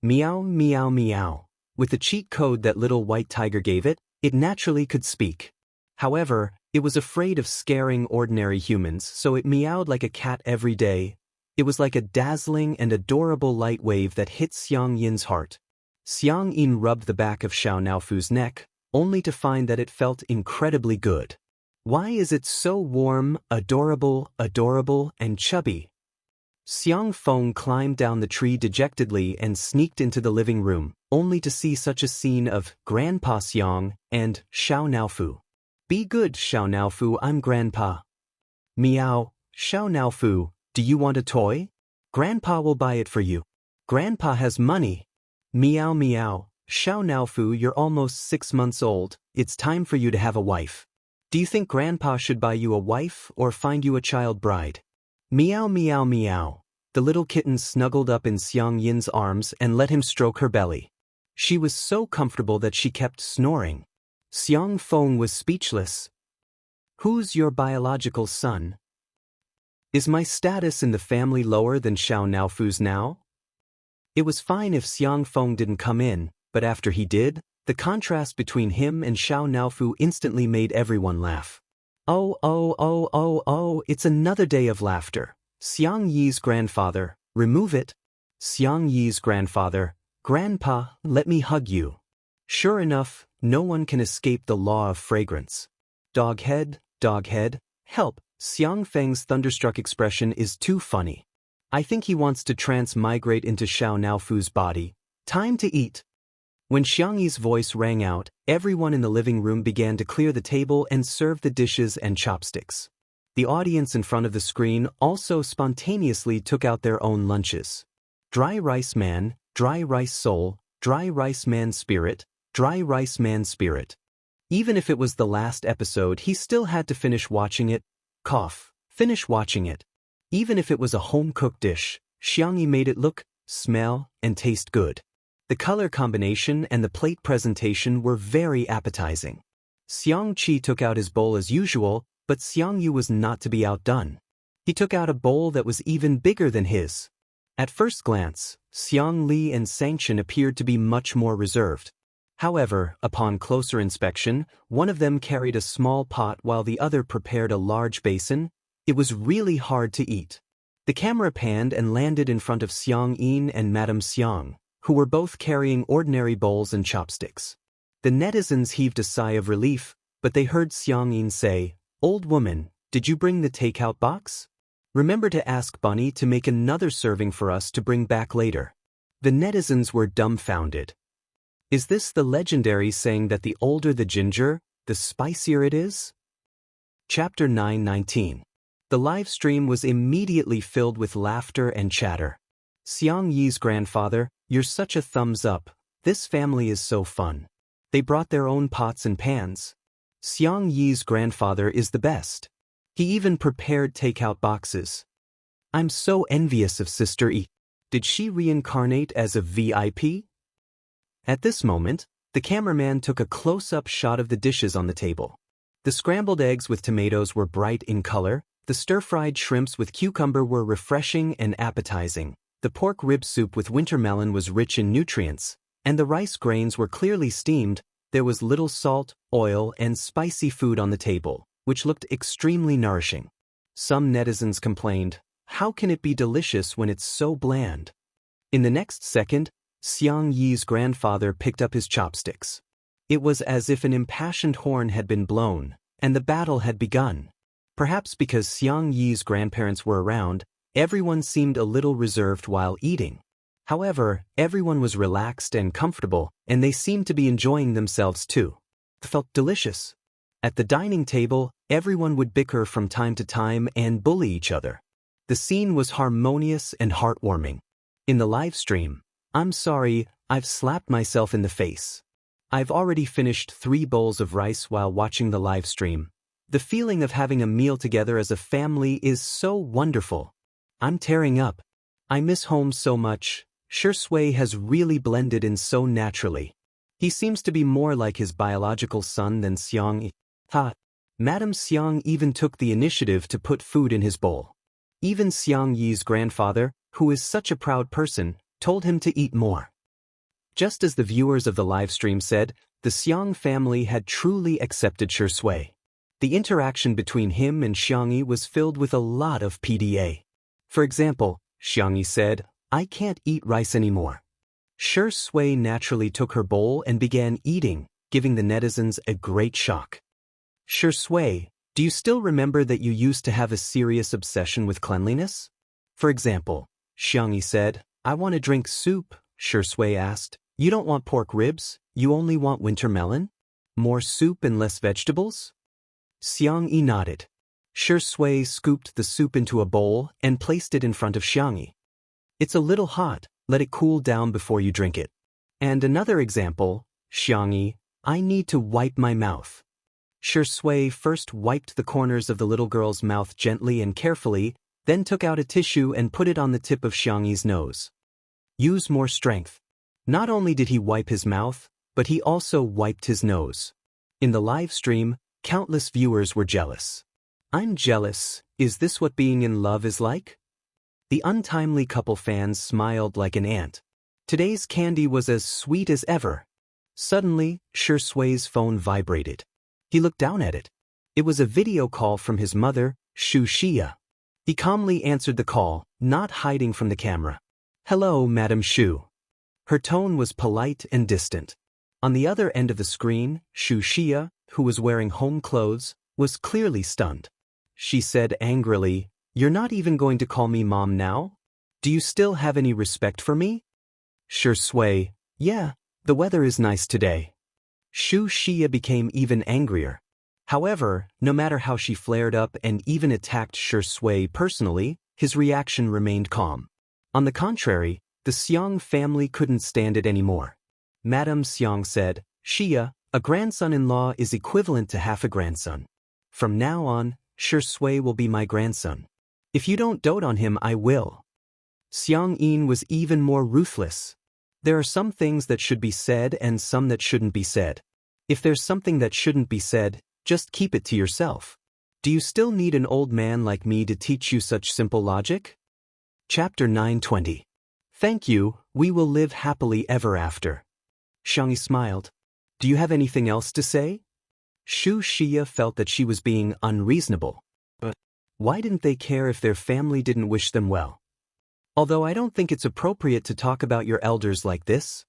Meow, meow, meow. With the cheat code that little white tiger gave it, it naturally could speak. However, it was afraid of scaring ordinary humans, so it meowed like a cat every day. It was like a dazzling and adorable light wave that hit Xiang Yin's heart. Xiang Yin rubbed the back of Xiao Naofu's neck, only to find that it felt incredibly good. Why is it so warm, adorable, and chubby? Xiang Feng climbed down the tree dejectedly and sneaked into the living room, only to see such a scene of Grandpa Xiang and Xiao Naofu. "Be good, Xiao Naofu, I'm Grandpa." "Meow, Xiao Naofu, do you want a toy? Grandpa will buy it for you. Grandpa has money." "Meow, meow, Xiao Naofu, you're almost 6 months old, it's time for you to have a wife. Do you think Grandpa should buy you a wife or find you a child bride?" Meow, meow, meow. The little kitten snuggled up in Xiang Yin's arms and let him stroke her belly. She was so comfortable that she kept snoring. Xiang Feng was speechless. "Who's your biological son? Is my status in the family lower than Xiao Naofu's now?" It was fine if Xiang Feng didn't come in, but after he did, the contrast between him and Xiao Naofu instantly made everyone laugh. Oh, it's another day of laughter. Xiang Yi's grandfather, remove it. Xiang Yi's grandfather, Grandpa, let me hug you. Sure enough, no one can escape the law of fragrance. Doghead, help, Xiang Feng's thunderstruck expression is too funny. I think he wants to transmigrate into Xiao Naofu's body. Time to eat. When Xiang Yi's voice rang out, everyone in the living room began to clear the table and serve the dishes and chopsticks. The audience in front of the screen also spontaneously took out their own lunches. Dry rice man, dry rice soul, dry rice man spirit, dry rice man spirit. Even if it was the last episode, he still had to finish watching it. Finish watching it. Even if it was a home-cooked dish, Xiang Yi made it look, smell, and taste good. The color combination and the plate presentation were very appetizing. Xiang Qi took out his bowl as usual, but Xiang Yu was not to be outdone. He took out a bowl that was even bigger than his. At first glance, Xiang Li and Xianxia appeared to be much more reserved. However, upon closer inspection, one of them carried a small pot while the other prepared a large basin. It was really hard to eat. The camera panned and landed in front of Xiang Yin and Madame Xiang, who were both carrying ordinary bowls and chopsticks. The netizens heaved a sigh of relief, but they heard Xiang Yin say, "Old woman, did you bring the takeout box? Remember to ask Bunny to make another serving for us to bring back later." The netizens were dumbfounded. Is this the legendary saying that the older the ginger, the spicier it is? Chapter 9:19. The live stream was immediately filled with laughter and chatter. Xiangyi's grandfather, you're such a thumbs up. This family is so fun. They brought their own pots and pans. Xiangyi's grandfather is the best. He even prepared takeout boxes. I'm so envious of Sister E. Did she reincarnate as a VIP? At this moment, the cameraman took a close-up shot of the dishes on the table. The scrambled eggs with tomatoes were bright in color, the stir-fried shrimps with cucumber were refreshing and appetizing, the pork rib soup with winter melon was rich in nutrients, and the rice grains were clearly steamed. There was little salt, oil, and spicy food on the table, which looked extremely nourishing. Some netizens complained, how can it be delicious when it's so bland? In the next second, Xiangyi's grandfather picked up his chopsticks. It was as if an impassioned horn had been blown, and the battle had begun. Perhaps because Xiangyi's grandparents were around, everyone seemed a little reserved while eating. However, everyone was relaxed and comfortable, and they seemed to be enjoying themselves too. It felt delicious. At the dining table, everyone would bicker from time to time and bully each other. The scene was harmonious and heartwarming. In the live stream, I'm sorry, I've slapped myself in the face. I've already finished 3 bowls of rice while watching the live stream. The feeling of having a meal together as a family is so wonderful. I'm tearing up. I miss home so much. Shui has really blended in so naturally. He seems to be more like his biological son than Xiang. Madame Xiang even took the initiative to put food in his bowl. Even Xiangyi's grandfather, who is such a proud person, told him to eat more. Just as the viewers of the live stream said, the Xiang family had truly accepted Shui. The interaction between him and Xiangyi was filled with a lot of PDA. For example, Xiangyi said, I can't eat rice anymore. Shui naturally took her bowl and began eating, giving the netizens a great shock. Shui, do you still remember that you used to have a serious obsession with cleanliness? For example, Xiangyi said, I want to drink soup. Shui asked, you don't want pork ribs, you only want winter melon? More soup and less vegetables? Xiangyi nodded. Shui scooped the soup into a bowl and placed it in front of Xiangyi. It's a little hot, let it cool down before you drink it. And another example, Xiangyi, I need to wipe my mouth. Shui first wiped the corners of the little girl's mouth gently and carefully, then took out a tissue and put it on the tip of Xiangyi's nose. Use more strength. Not only did he wipe his mouth, but he also wiped his nose. In the live stream, countless viewers were jealous. I'm jealous, is this what being in love is like? The untimely couple fans smiled like an ant. Today's candy was as sweet as ever. Suddenly, Shui's phone vibrated. He looked down at it. It was a video call from his mother, Xia. He calmly answered the call, not hiding from the camera. Hello, Madam Xu. Her tone was polite and distant. On the other end of the screen, Xia, who was wearing home clothes, was clearly stunned. She said angrily, You're not even going to call me mom now? Do you still have any respect for me? Shui, yeah, the weather is nice today. Xia became even angrier. However, no matter how she flared up and even attacked Shui personally, his reaction remained calm. On the contrary, the Xiang family couldn't stand it anymore. Madame Xiang said, Xia, a grandson-in-law is equivalent to half a grandson. From now on, Shui will be my grandson. If you don't dote on him, I will. Xiang Yin was even more ruthless. There are some things that should be said and some that shouldn't be said. If there's something that shouldn't be said, just keep it to yourself. Do you still need an old man like me to teach you such simple logic? Chapter 9:20. Thank you, we will live happily ever after. Xiangyi smiled. Do you have anything else to say? Xia felt that she was being unreasonable. But why didn't they care if their family didn't wish them well? Although I don't think it's appropriate to talk about your elders like this.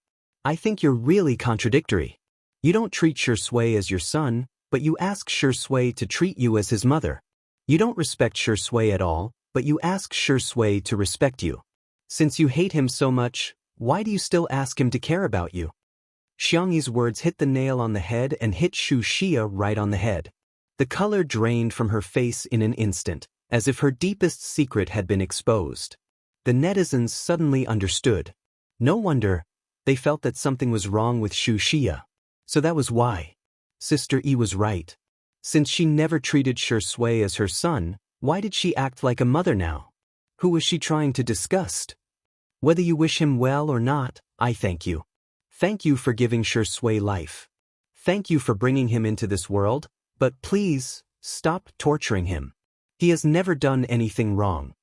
I think you're really contradictory. You don't treat Shui as your son, but you ask Shui to treat you as his mother. You don't respect Shui at all, but you ask Shui to respect you. Since you hate him so much, Why do you still ask him to care about you? Xiangyi's words hit the nail on the head and hit Xia right on the head. The color drained from her face in an instant, as if her deepest secret had been exposed. The netizens suddenly understood. No wonder, they felt that something was wrong with Xia. So that was why. Sister Yi was right. Since she never treated Shui as her son, why did she act like a mother now? Who was she trying to disgust? Whether you wish him well or not, I thank you. Thank you for giving Shui life. Thank you for bringing him into this world, but please, stop torturing him. He has never done anything wrong.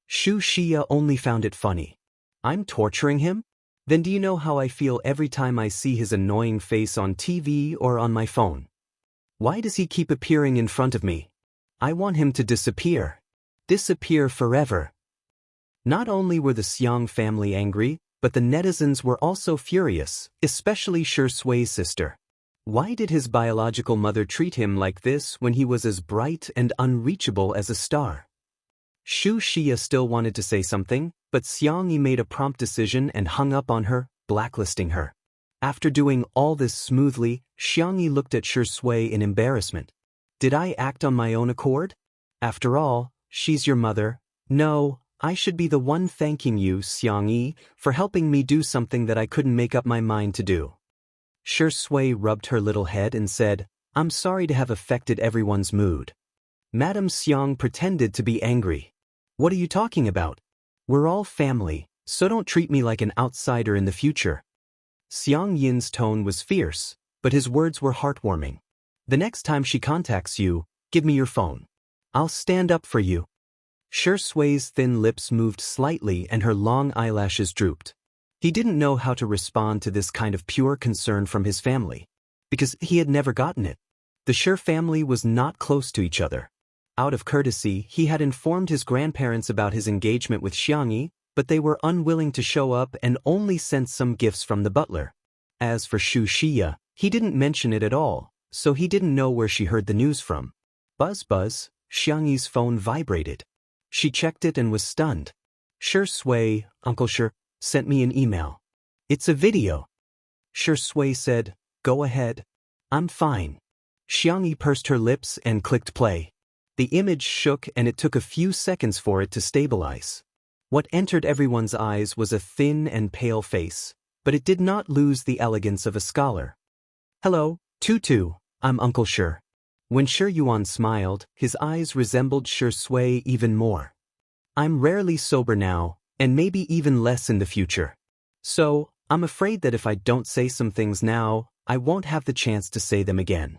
Xia only found it funny. I'm torturing him? Then do you know how I feel every time I see his annoying face on TV or on my phone? Why does he keep appearing in front of me? I want him to disappear. Disappear forever. Not only were the Xiang family angry, but the netizens were also furious, especially Shui's sister. Why did his biological mother treat him like this when he was as bright and unreachable as a star? Xia still wanted to say something, but Xiangyi made a prompt decision and hung up on her, blacklisting her. After doing all this smoothly, Xiangyi looked at Shui in embarrassment. Did I act on my own accord? After all, she's your mother. No, I should be the one thanking you, Xiangyi, for helping me do something that I couldn't make up my mind to do. Shui rubbed her little head and said, I'm sorry to have affected everyone's mood. Madame Xiang pretended to be angry. What are you talking about? We're all family, so don't treat me like an outsider in the future. Xiang Yin's tone was fierce, but his words were heartwarming. The next time she contacts you, give me your phone. I'll stand up for you. Shui's thin lips moved slightly and her long eyelashes drooped. He didn't know how to respond to this kind of pure concern from his family, because he had never gotten it. The Shu family was not close to each other. Out of courtesy, he had informed his grandparents about his engagement with Xiangyi, but they were unwilling to show up and only sent some gifts from the butler. As for Xia, he didn't mention it at all, so he didn't know where she heard the news from. Buzz buzz, Xiangyi's phone vibrated. She checked it and was stunned. Shui, Uncle Shu, sent me an email. It's a video. Shui said, go ahead. I'm fine. Xiangyi pursed her lips and clicked play. The image shook and it took a few seconds for it to stabilize. What entered everyone's eyes was a thin and pale face, but it did not lose the elegance of a scholar. Hello, Tutu, I'm Uncle Shu. When Shi Yuan smiled, his eyes resembled Shui even more. I'm rarely sober now, and maybe even less in the future. So, I'm afraid that if I don't say some things now, I won't have the chance to say them again.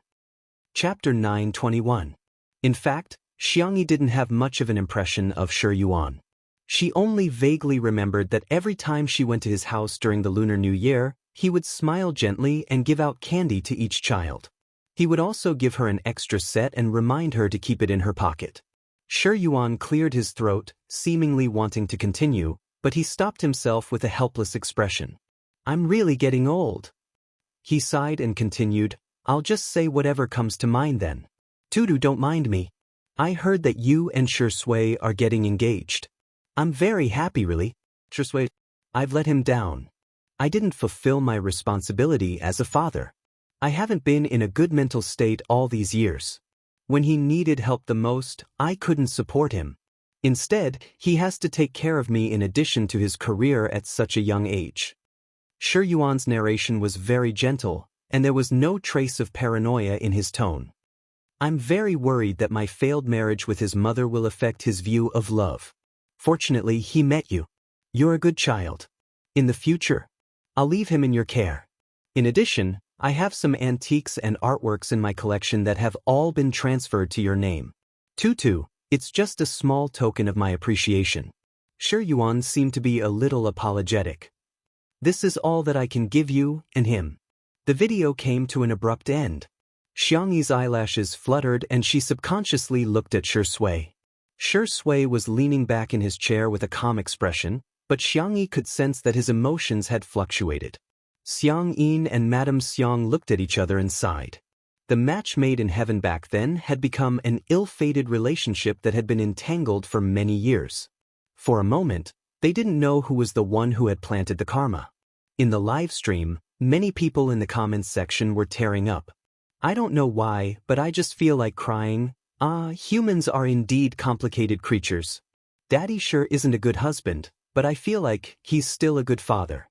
Chapter 9:21. In fact, Xiangyi didn't have much of an impression of Shi Yuan. She only vaguely remembered that every time she went to his house during the Lunar New Year, he would smile gently and give out candy to each child. He would also give her an extra set and remind her to keep it in her pocket. Shi Yuan cleared his throat, seemingly wanting to continue, but he stopped himself with a helpless expression. I'm really getting old. He sighed and continued, I'll just say whatever comes to mind then. Tutu, don't mind me. I heard that you and Shui are getting engaged. I'm very happy really. Shui, I've let him down. I didn't fulfill my responsibility as a father. I haven't been in a good mental state all these years. When he needed help the most, I couldn't support him. Instead, he has to take care of me in addition to his career at such a young age. Shi Yuan's narration was very gentle, and there was no trace of paranoia in his tone. I'm very worried that my failed marriage with his mother will affect his view of love. Fortunately, he met you. You're a good child. In the future, I'll leave him in your care. In addition, I have some antiques and artworks in my collection that have all been transferred to your name. Tutu, it's just a small token of my appreciation. Shi Yuan seemed to be a little apologetic. This is all that I can give you and him. The video came to an abrupt end. Xiangyi's eyelashes fluttered and she subconsciously looked at Shui. Shui was leaning back in his chair with a calm expression, but Xiangyi could sense that his emotions had fluctuated. Xiang Yin and Madame Xiang looked at each other and sighed. The match made in heaven back then had become an ill-fated relationship that had been entangled for many years. For a moment, They didn't know who was the one who had planted the karma. In the live stream, many people in the comments section were tearing up. I don't know why, but I just feel like crying. Humans are indeed complicated creatures. Daddy sure isn't a good husband, but I feel like he's still a good father.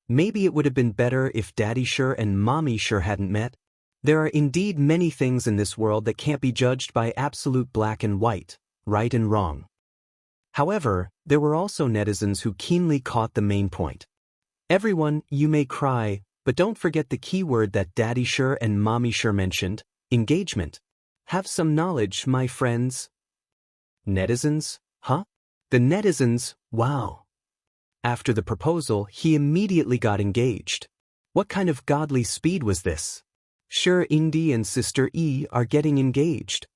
Maybe it would have been better if Daddy sure and Mommy sure hadn't met. There are indeed many things in this world that can't be judged by absolute black and white, right and wrong. However, there were also netizens who keenly caught the main point. Everyone, you may cry, but don't forget the key word that Daddy sure and Mommy sure mentioned, engagement. Have some knowledge, my friends. Netizens? Huh? The netizens, wow. After the proposal, he immediately got engaged. What kind of godly speed was this? Sure, Indy and Sister E are getting engaged.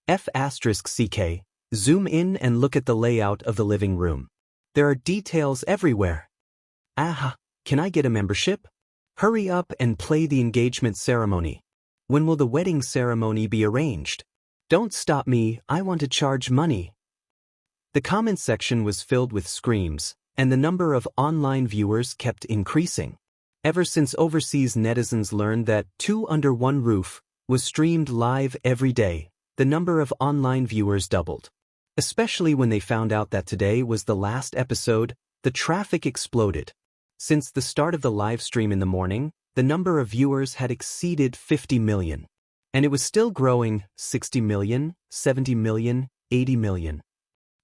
F***ck, zoom in and look at the layout of the living room. There are details everywhere. Aha, can I get a membership? Hurry up and play the engagement ceremony. When will the wedding ceremony be arranged? Don't stop me, I want to charge money. The comments section was filled with screams, and the number of online viewers kept increasing. Ever since overseas netizens learned that Two Under One Roof was streamed live every day, the number of online viewers doubled. Especially when they found out that today was the last episode, the traffic exploded. Since the start of the live stream in the morning, the number of viewers had exceeded 50 million. And it was still growing, 60 million, 70 million, 80 million.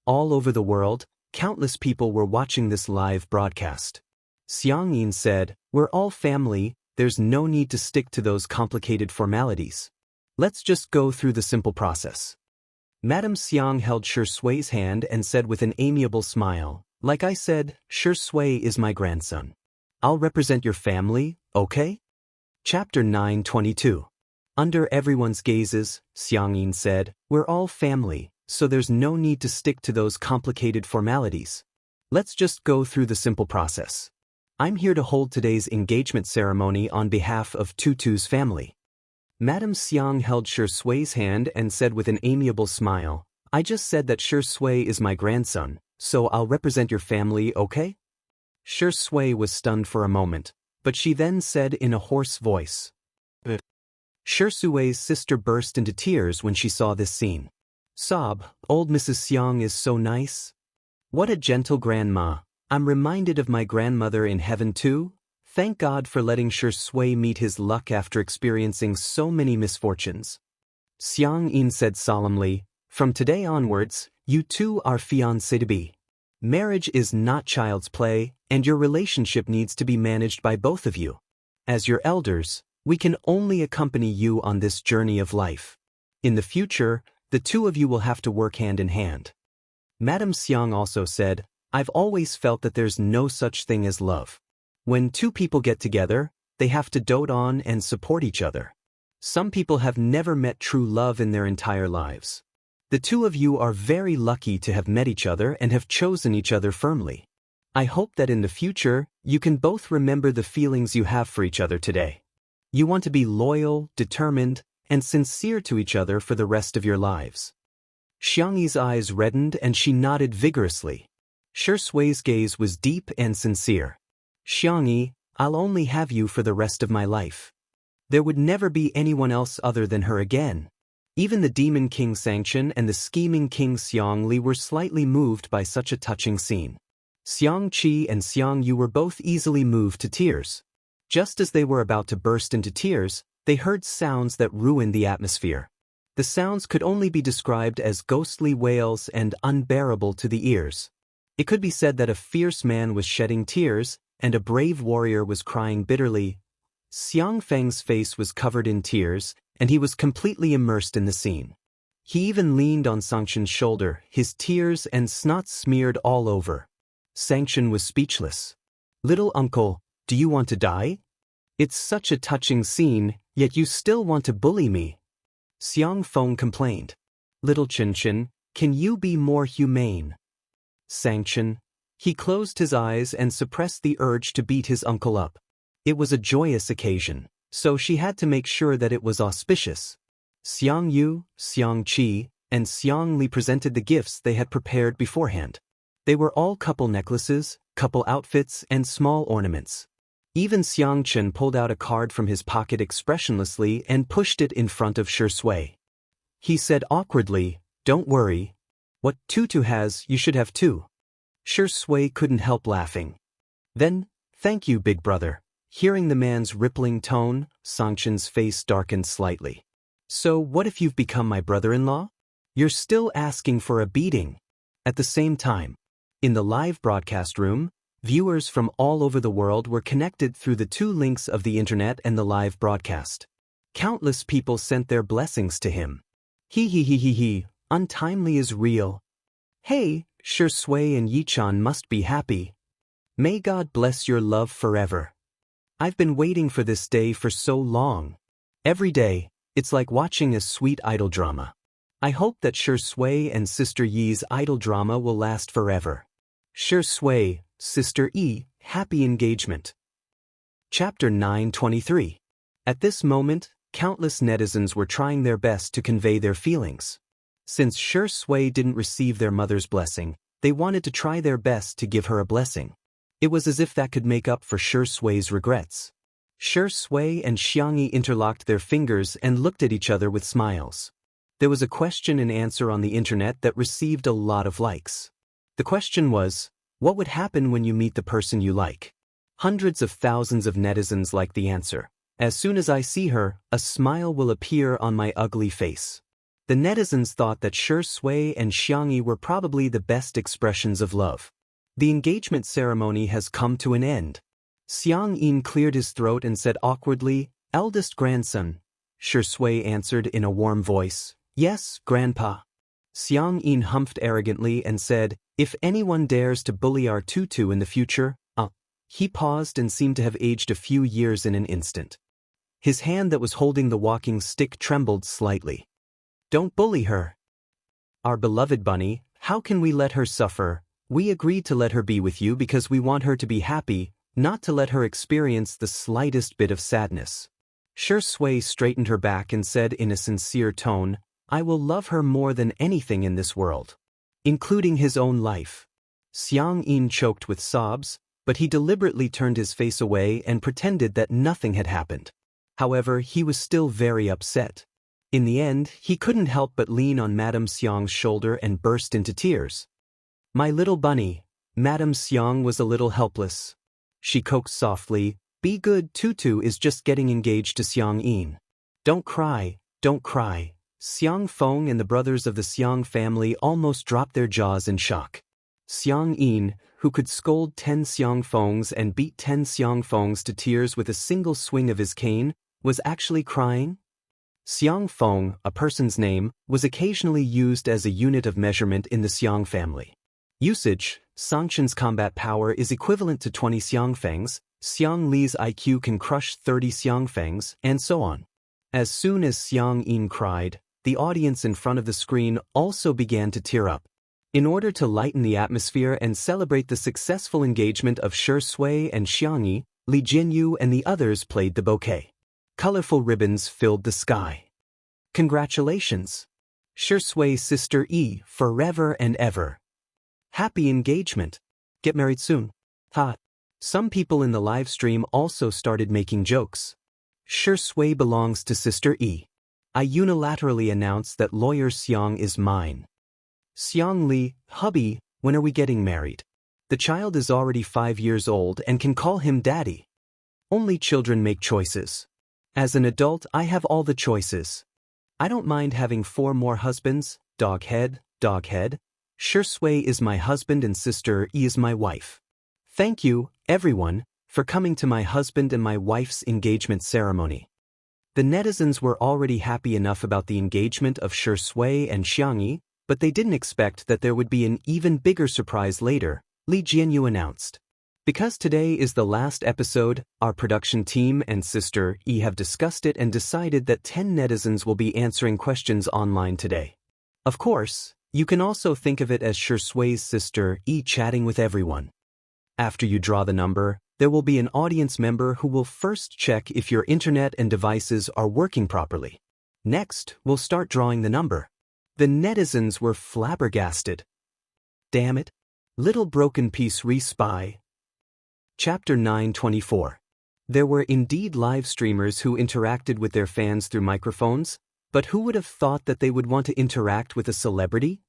All over the world, countless people were watching this live broadcast. Xianxia said, "We're all family, there's no need to stick to those complicated formalities. Let's just go through the simple process." Madame Xiang held Shi Sui's hand and said with an amiable smile, "Like I said, Shi Sui is my grandson. I'll represent your family, okay?" Chapter 9:22. Under everyone's gazes, Xianxia said, "We're all family, so there's no need to stick to those complicated formalities. Let's just go through the simple process. I'm here to hold today's engagement ceremony on behalf of Tutu's family." Madame Xiang held Shi Sui's hand and said with an amiable smile, "I just said that Shi Sui is my grandson, so I'll represent your family, okay?" Shi Sui was stunned for a moment, but she then said in a hoarse voice. Shi Sui's sister burst into tears when she saw this scene. Sob, old Mrs. Xiang is so nice. What a gentle grandma. I'm reminded of my grandmother in heaven too. Thank God for letting Shi Sui meet his luck after experiencing so many misfortunes. Xianxia said solemnly, "From today onwards, you two are fiancé-to-be. Marriage is not child's play, and your relationship needs to be managed by both of you. As your elders, we can only accompany you on this journey of life. In the future, the two of you will have to work hand in hand." Madame Xiang also said, "I've always felt that there's no such thing as love. When two people get together, they have to dote on and support each other. Some people have never met true love in their entire lives. The two of you are very lucky to have met each other and have chosen each other firmly. I hope that in the future, you can both remember the feelings you have for each other today. You want to be loyal, determined, and sincere to each other for the rest of your lives." Xiangyi's eyes reddened and she nodded vigorously. Shi Sui's gaze was deep and sincere. "Xiangyi, I'll only have you for the rest of my life. There would never be anyone else other than her again." Even the demon king Xianxia and the scheming king Xiangli were slightly moved by such a touching scene. Xiangqi and Xiangyu were both easily moved to tears. Just as they were about to burst into tears, they heard sounds that ruined the atmosphere. The sounds could only be described as ghostly wails and unbearable to the ears. It could be said that a fierce man was shedding tears, and a brave warrior was crying bitterly. Xiang Feng's face was covered in tears, and he was completely immersed in the scene. He even leaned on Xianxia's shoulder, his tears and snot smeared all over. Xianxia was speechless. "Little uncle, do you want to die? It's such a touching scene, yet you still want to bully me." Xiang Feng complained. "Little Qinchin, can you be more humane?" Xianxia. He closed his eyes and suppressed the urge to beat his uncle up. It was a joyous occasion, so she had to make sure that it was auspicious. Xiangyu, Xiangqi, and Xiangli presented the gifts they had prepared beforehand. They were all couple necklaces, couple outfits, and small ornaments. Even Xiangchen pulled out a card from his pocket expressionlessly and pushed it in front of Shui. He said awkwardly, "Don't worry. What Tutu has, you should have too." Shui couldn't help laughing. Then, "Thank you, big brother." Hearing the man's rippling tone, Xiangchen's face darkened slightly. "So what if you've become my brother-in-law? You're still asking for a beating." At the same time, in the live broadcast room, viewers from all over the world were connected through the two links of the internet and the live broadcast. Countless people sent their blessings to him. He, untimely is real. Hey, Shui and Yichan must be happy. May God bless your love forever. I've been waiting for this day for so long. Every day, it's like watching a sweet idol drama. I hope that Shui and Sister Yi's idol drama will last forever. Shui, Sister Yi, happy engagement. Chapter 923. At this moment, countless netizens were trying their best to convey their feelings. Since Shui didn't receive their mother's blessing, they wanted to try their best to give her a blessing. It was as if that could make up for Shui's regrets. Shui and Xianxia interlocked their fingers and looked at each other with smiles. There was a question and answer on the internet that received a lot of likes. The question was, what would happen when you meet the person you like? Hundreds of thousands of netizens liked the answer. As soon as I see her, a smile will appear on my ugly face. The netizens thought that Shui and Xianxia were probably the best expressions of love. The engagement ceremony has come to an end. Xianxia cleared his throat and said awkwardly, "Eldest grandson." Shui answered in a warm voice, "Yes, grandpa." Xianxia humphed arrogantly and said, "If anyone dares to bully our Tutu in the future, He paused and seemed to have aged a few years in an instant. His hand that was holding the walking stick trembled slightly. "Don't bully her. Our beloved bunny, how can we let her suffer? We agreed to let her be with you because we want her to be happy, not to let her experience the slightest bit of sadness." Shui straightened her back and said in a sincere tone, "I will love her more than anything in this world, including his own life." Xianxia choked with sobs, but he deliberately turned his face away and pretended that nothing had happened. However, he was still very upset. In the end, he couldn't help but lean on Madame Xiang's shoulder and burst into tears. "My little bunny." Madame Xiang was a little helpless. She coaxed softly, "Be good, Tutu is just getting engaged to Xiangyin. Don't cry, don't cry." Xiang Feng and the brothers of the Xiang family almost dropped their jaws in shock. Xiangyin, who could scold 10 Xiang Fengs and beat 10 Xiang Fengs to tears with a single swing of his cane, was actually crying? Xiang Feng, a person's name, was occasionally used as a unit of measurement in the Xiang family. Usage: Xiangchen's combat power is equivalent to 20 Xiangfangs, Xiang Li's IQ can crush 30 Xiangfangs, and so on. As soon as Xiangyin cried, the audience in front of the screen also began to tear up. In order to lighten the atmosphere and celebrate the successful engagement of Shui and Xianxia, Li Jinyu and the others played the bouquet. Colorful ribbons filled the sky. "Congratulations! Shui's sister Yi, forever and ever. Happy engagement. Get married soon. Ha." Some people in the live stream also started making jokes. "Shui belongs to Sister Yi. I unilaterally announce that lawyer Xiang is mine. Xiang Li, hubby, when are we getting married? The child is already 5 years old and can call him daddy. Only children make choices. As an adult, I have all the choices. I don't mind having 4 more husbands, dog head, dog head. Shui is my husband and Sister Yi is my wife. Thank you, everyone, for coming to my husband and my wife's engagement ceremony." The netizens were already happy enough about the engagement of Shui and Xianxia, but they didn't expect that there would be an even bigger surprise later, Li Jinyu announced. "Because today is the last episode, our production team and Sister Yi have discussed it and decided that 10 netizens will be answering questions online today. Of course, you can also think of it as Shui's sister Yi chatting with everyone. After you draw the number, there will be an audience member who will first check if your internet and devices are working properly. Next, we'll start drawing the number." The netizens were flabbergasted. "Damn it. Little broken piece re-spy. Chapter 924. There were indeed live streamers who interacted with their fans through microphones, but who would have thought that they would want to interact with a celebrity?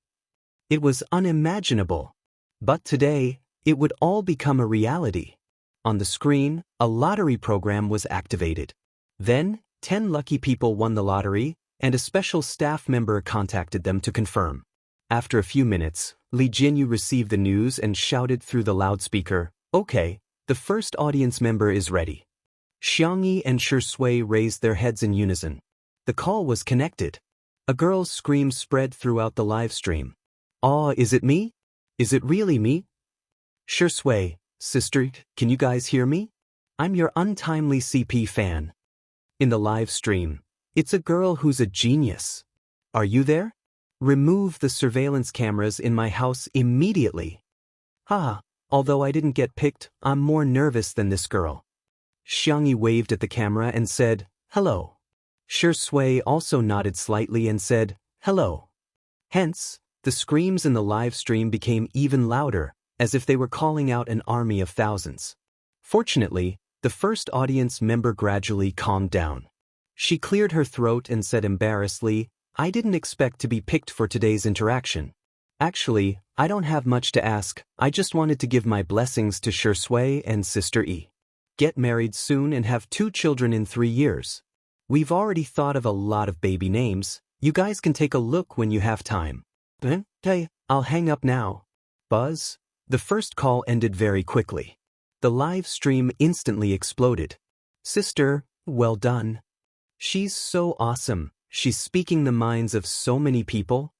It was unimaginable. But today, it would all become a reality. On the screen, a lottery program was activated. Then, 10 lucky people won the lottery, and a special staff member contacted them to confirm. After a few minutes, Li Jinyu received the news and shouted through the loudspeaker, "Okay, the first audience member is ready." Xianxia and Shui raised their heads in unison. The call was connected. A girl's scream spread throughout the live stream. "Aw, is it me? Is it really me? Shui, sister, can you guys hear me? I'm your untimely CP fan." In the live stream, "It's a girl who's a genius. Are you there? Remove the surveillance cameras in my house immediately." "Haha, although I didn't get picked, I'm more nervous than this girl." Xianxia waved at the camera and said, "Hello." Shui also nodded slightly and said, "Hello." Hence, the screams in the live stream became even louder, as if they were calling out an army of thousands. Fortunately, the first audience member gradually calmed down. She cleared her throat and said embarrassedly, "I didn't expect to be picked for today's interaction. Actually, I don't have much to ask. I just wanted to give my blessings to Shui and Sister E. Get married soon and have 2 children in 3 years. We've already thought of a lot of baby names. You guys can take a look when you have time." "Hey, I'll hang up now." Buzz. The first call ended very quickly. The live stream instantly exploded. "Sister, well done. She's so awesome. She's speaking the minds of so many people."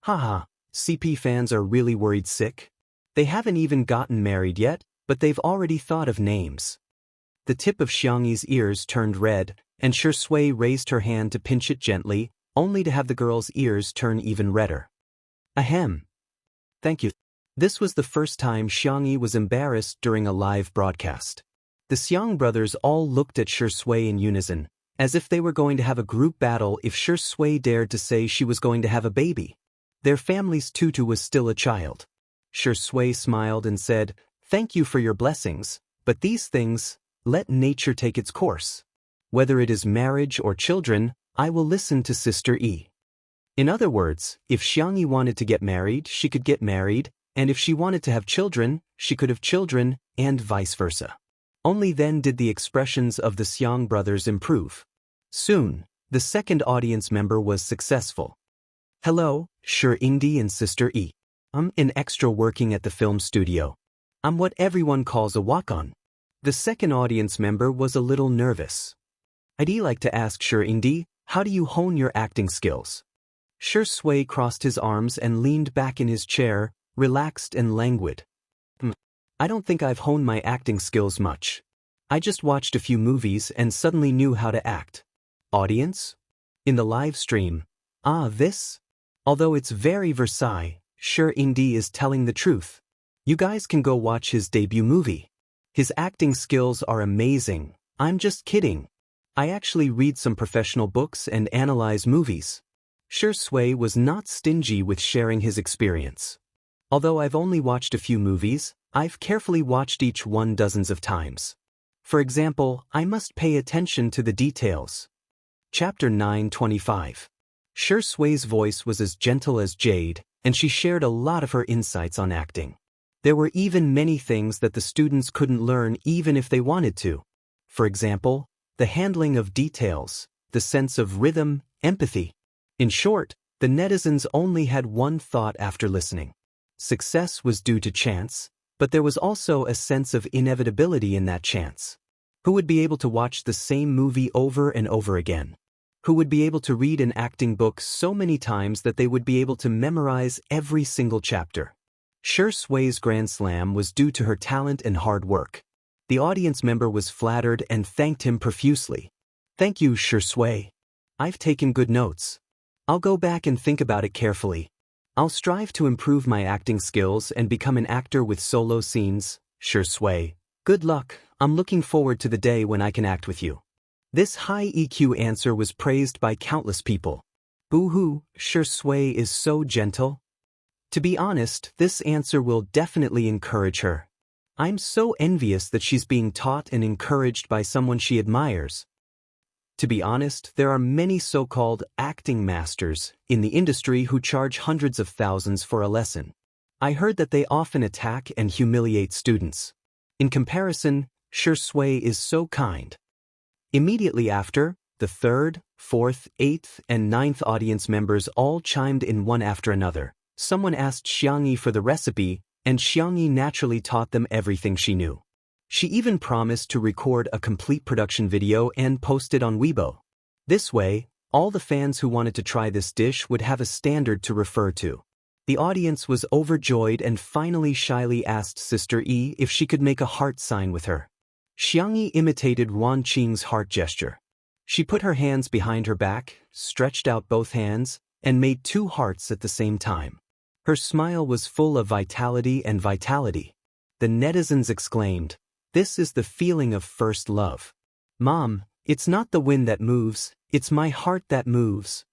Haha, CP fans are really worried sick. They haven't even gotten married yet, but they've already thought of names. The tip of Xiangyi's ears turned red, and Shui raised her hand to pinch it gently, only to have the girl's ears turn even redder. Ahem. Thank you. This was the first time Xiangyi was embarrassed during a live broadcast. The Xiang brothers all looked at Shui in unison, as if they were going to have a group battle if Shui dared to say she was going to have a baby. Their family's tutu was still a child. Shui smiled and said, "Thank you for your blessings, but these things, let nature take its course. Whether it is marriage or children, I will listen to Sister E." In other words, if Xiangyi wanted to get married, she could get married, and if she wanted to have children, she could have children, and vice versa. Only then did the expressions of the Xiang brothers improve. Soon, the second audience member was successful. "Hello, Xiangyi and Sister E. I'm an extra working at the film studio. I'm what everyone calls a walk-on." The second audience member was a little nervous. "I'd like to ask Xiangyi, how do you hone your acting skills?" Shui crossed his arms and leaned back in his chair, relaxed and languid. "I don't think I've honed my acting skills much. I just watched a few movies and suddenly knew how to act." Audience? In the live stream, this? Although it's very Versailles, Xiangyi is telling the truth. You guys can go watch his debut movie. His acting skills are amazing. I'm just kidding. I actually read some professional books and analyze movies. Shui was not stingy with sharing his experience. Although I've only watched a few movies, I've carefully watched each one dozens of times. For example, I must pay attention to the details. Chapter 925. Shui's voice was as gentle as jade, and she shared a lot of her insights on acting. There were even many things that the students couldn't learn even if they wanted to. For example, the handling of details, the sense of rhythm, empathy. In short, the netizens only had one thought after listening. Success was due to chance, but there was also a sense of inevitability in that chance. Who would be able to watch the same movie over and over again? Who would be able to read an acting book so many times that they would be able to memorize every single chapter? Shui's Grand Slam was due to her talent and hard work. The audience member was flattered and thanked him profusely. "Thank you, Shui. I've taken good notes. I'll go back and think about it carefully. I'll strive to improve my acting skills and become an actor with solo scenes." Shui, "Good luck. I'm looking forward to the day when I can act with you." This high EQ answer was praised by countless people. "Boo-hoo, Shui is so gentle." To be honest, this answer will definitely encourage her. I'm so envious that she's being taught and encouraged by someone she admires. To be honest, there are many so-called acting masters in the industry who charge hundreds of thousands for a lesson. I heard that they often attack and humiliate students. In comparison, Xiangshui is so kind. Immediately after, the third, fourth, eighth, and ninth audience members all chimed in one after another. Someone asked Xiangyi for the recipe, and Xiangyi naturally taught them everything she knew. She even promised to record a complete production video and post it on Weibo. This way, all the fans who wanted to try this dish would have a standard to refer to. The audience was overjoyed and finally shyly asked Sister Yi if she could make a heart sign with her. Xiangyi imitated Wan Qing's heart gesture. She put her hands behind her back, stretched out both hands, and made 2 hearts at the same time. Her smile was full of vitality and vitality. The netizens exclaimed, "This is the feeling of first love. Mom, it's not the wind that moves, it's my heart that moves."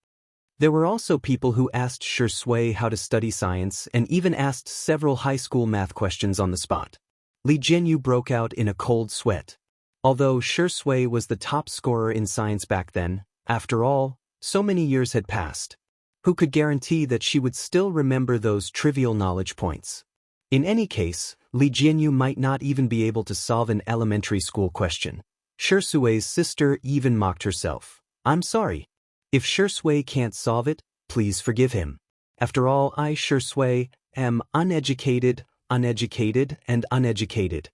There were also people who asked Xiangshui how to study science and even asked several high school math questions on the spot. Li Jianyu broke out in a cold sweat. Although Xiangshui was the top scorer in science back then, after all, so many years had passed. Who could guarantee that she would still remember those trivial knowledge points? In any case, Li Jianyu might not even be able to solve an elementary school question. Xiangshui's sister even mocked herself. "I'm sorry. If Xiangshui can't solve it, please forgive him. After all, I, Xiangshui, am uneducated, and uneducated."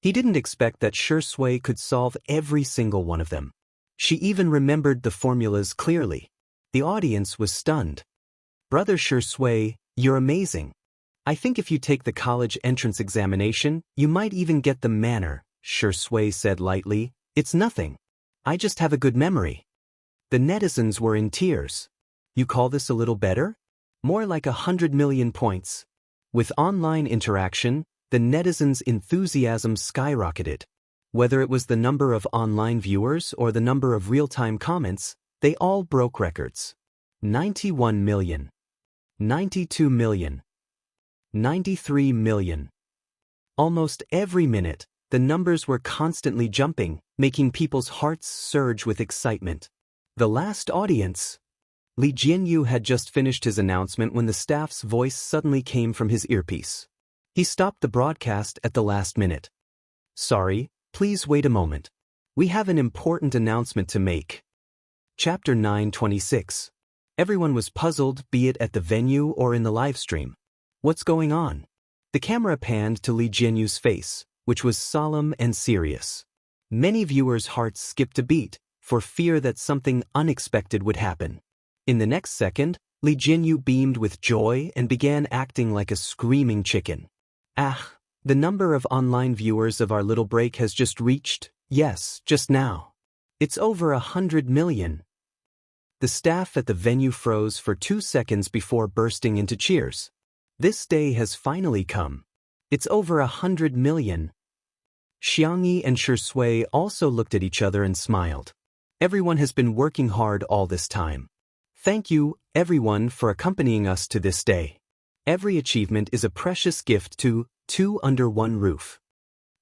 He didn't expect that Xiangshui could solve every single one of them. She even remembered the formulas clearly. The audience was stunned. "Brother Xiangshui, you're amazing. I think if you take the college entrance examination, you might even get the manner," Xiangshui said lightly. "It's nothing. I just have a good memory." The netizens were in tears. "You call this a little better? More like 100 million points." With online interaction, the netizens' enthusiasm skyrocketed. Whether it was the number of online viewers or the number of real-time comments, they all broke records. 91 million. 92 million. 93 million. Almost every minute, the numbers were constantly jumping, making people's hearts surge with excitement. The last audience. Li Jianyu had just finished his announcement when the staff's voice suddenly came from his earpiece. He stopped the broadcast at the last minute. "Sorry, please wait a moment. We have an important announcement to make." Chapter 926. Everyone was puzzled, be it at the venue or in the live stream. What's going on? The camera panned to Li Jianyu's face, which was solemn and serious. Many viewers' hearts skipped a beat, for fear that something unexpected would happen. In the next second, Li Jianyu beamed with joy and began acting like a screaming chicken. "Ah, the number of online viewers of our little break has just reached, yes, just now. It's over 100 million. The staff at the venue froze for 2 seconds before bursting into cheers. "This day has finally come. It's over 100 million. Xiangyi and Xiangshui also looked at each other and smiled. Everyone has been working hard all this time. Thank you, everyone, for accompanying us to this day. Every achievement is a precious gift to two under one roof."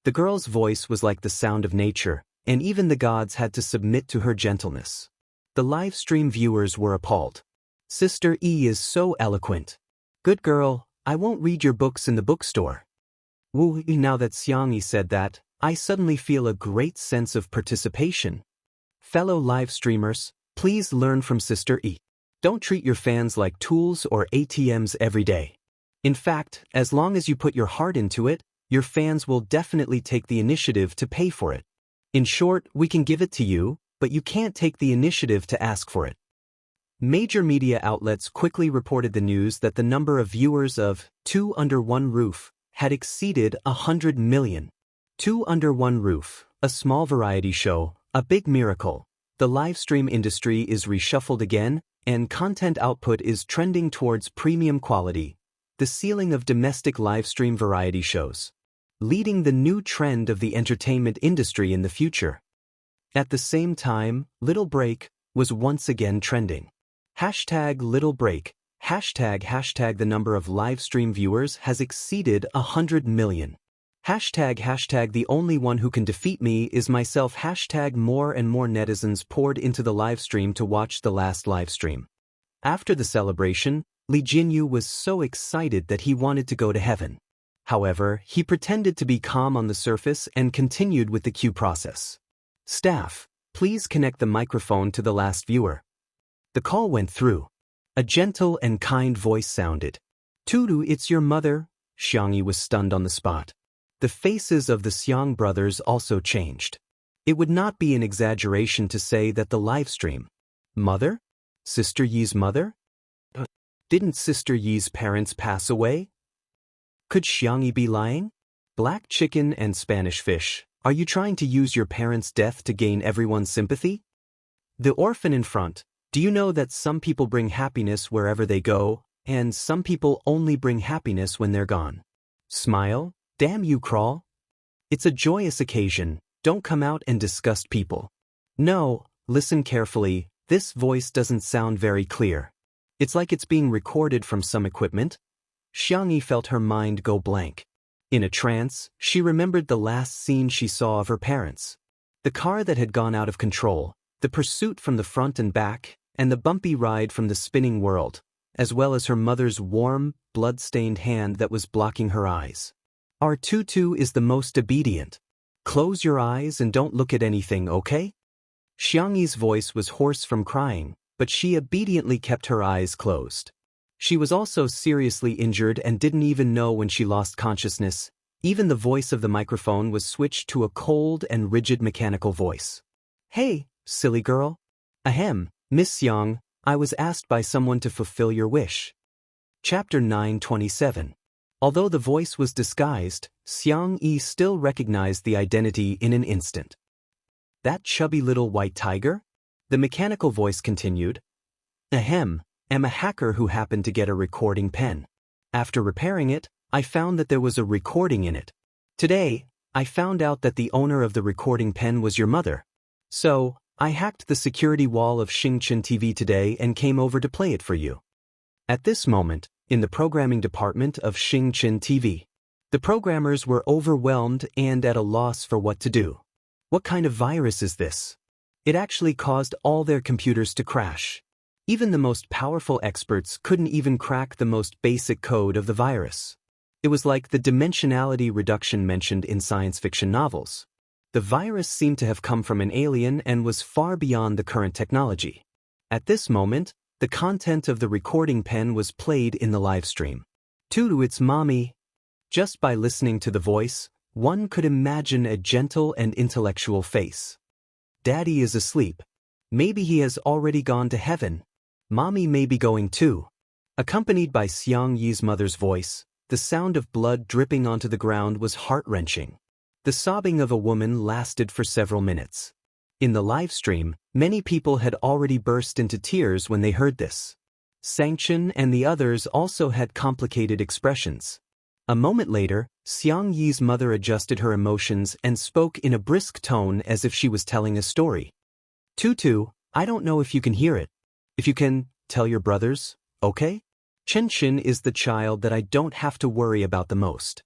The girl's voice was like the sound of nature, and even the gods had to submit to her gentleness. The live stream viewers were appalled. "Sister E is so eloquent. Good girl, I won't read your books in the bookstore." Wu, now that Xiangyi said that, I suddenly feel a great sense of participation. Fellow live streamers, please learn from Sister E. Don't treat your fans like tools or ATMs every day. In fact, as long as you put your heart into it, your fans will definitely take the initiative to pay for it. In short, we can give it to you, but you can't take the initiative to ask for it. Major media outlets quickly reported the news that the number of viewers of Two Under One Roof had exceeded 100 million. Two Under One Roof, a small variety show, a big miracle. The livestream industry is reshuffled again, and content output is trending towards premium quality. The ceiling of domestic livestream variety shows, leading the new trend of the entertainment industry in the future. At the same time, Little Break was once again trending. Hashtag Little Break, Hashtag the number of live stream viewers has exceeded 100 million. Hashtag the only one who can defeat me is myself. Hashtag more and more netizens poured into the live stream to watch the last live stream. After the celebration, Li Jinyu was so excited that he wanted to go to heaven. However, he pretended to be calm on the surface and continued with the queue process. Staff, please connect the microphone to the last viewer. The call went through. A gentle and kind voice sounded. Tudu, it's your mother. Xianxia was stunned on the spot. The faces of the Xiang brothers also changed. It would not be an exaggeration to say that the livestream. Mother? Sister Yi's mother? Didn't Sister Yi's parents pass away? Could Xianxia be lying? Black chicken and Spanish fish, are you trying to use your parents' death to gain everyone's sympathy? The orphan in front, do you know that some people bring happiness wherever they go, and some people only bring happiness when they're gone? Smile? Damn you, Crawl. It's a joyous occasion, don't come out and disgust people. No, listen carefully, this voice doesn't sound very clear. It's like it's being recorded from some equipment. Xianxia felt her mind go blank. In a trance, she remembered the last scene she saw of her parents. The car that had gone out of control, the pursuit from the front and back, and the bumpy ride from the spinning world, as well as her mother's warm, blood-stained hand that was blocking her eyes. Our Tutu is the most obedient. Close your eyes and don't look at anything, okay? Xiangxi's voice was hoarse from crying, but she obediently kept her eyes closed. She was also seriously injured and didn't even know when she lost consciousness. Even the voice of the microphone was switched to a cold and rigid mechanical voice. Hey, silly girl. Ahem, Miss Xiang, I was asked by someone to fulfill your wish. Chapter 927. Although the voice was disguised, Xiangxia still recognized the identity in an instant. That chubby little white tiger? The mechanical voice continued. Ahem, am a hacker who happened to get a recording pen. After repairing it, I found that there was a recording in it. Today, I found out that the owner of the recording pen was your mother. So, I hacked the security wall of Xingchen TV today and came over to play it for you. At this moment, in the programming department of Xingchen TV, the programmers were overwhelmed and at a loss for what to do. What kind of virus is this? It actually caused all their computers to crash. Even the most powerful experts couldn't even crack the most basic code of the virus. It was like the dimensionality reduction mentioned in science fiction novels. The virus seemed to have come from an alien and was far beyond the current technology. At this moment, the content of the recording pen was played in the live stream. To its mommy. Just by listening to the voice, one could imagine a gentle and intellectual face. Daddy is asleep. Maybe he has already gone to heaven. Mommy may be going too. Accompanied by Xiangxi's mother's voice, the sound of blood dripping onto the ground was heart-wrenching. The sobbing of a woman lasted for several minutes. In the live stream, many people had already burst into tears when they heard this. Xianxia and the others also had complicated expressions. A moment later, Xiangxi's mother adjusted her emotions and spoke in a brisk tone as if she was telling a story. Tutu, I don't know if you can hear it. If you can, tell your brothers, okay? Qianxin is the child that I don't have to worry about the most.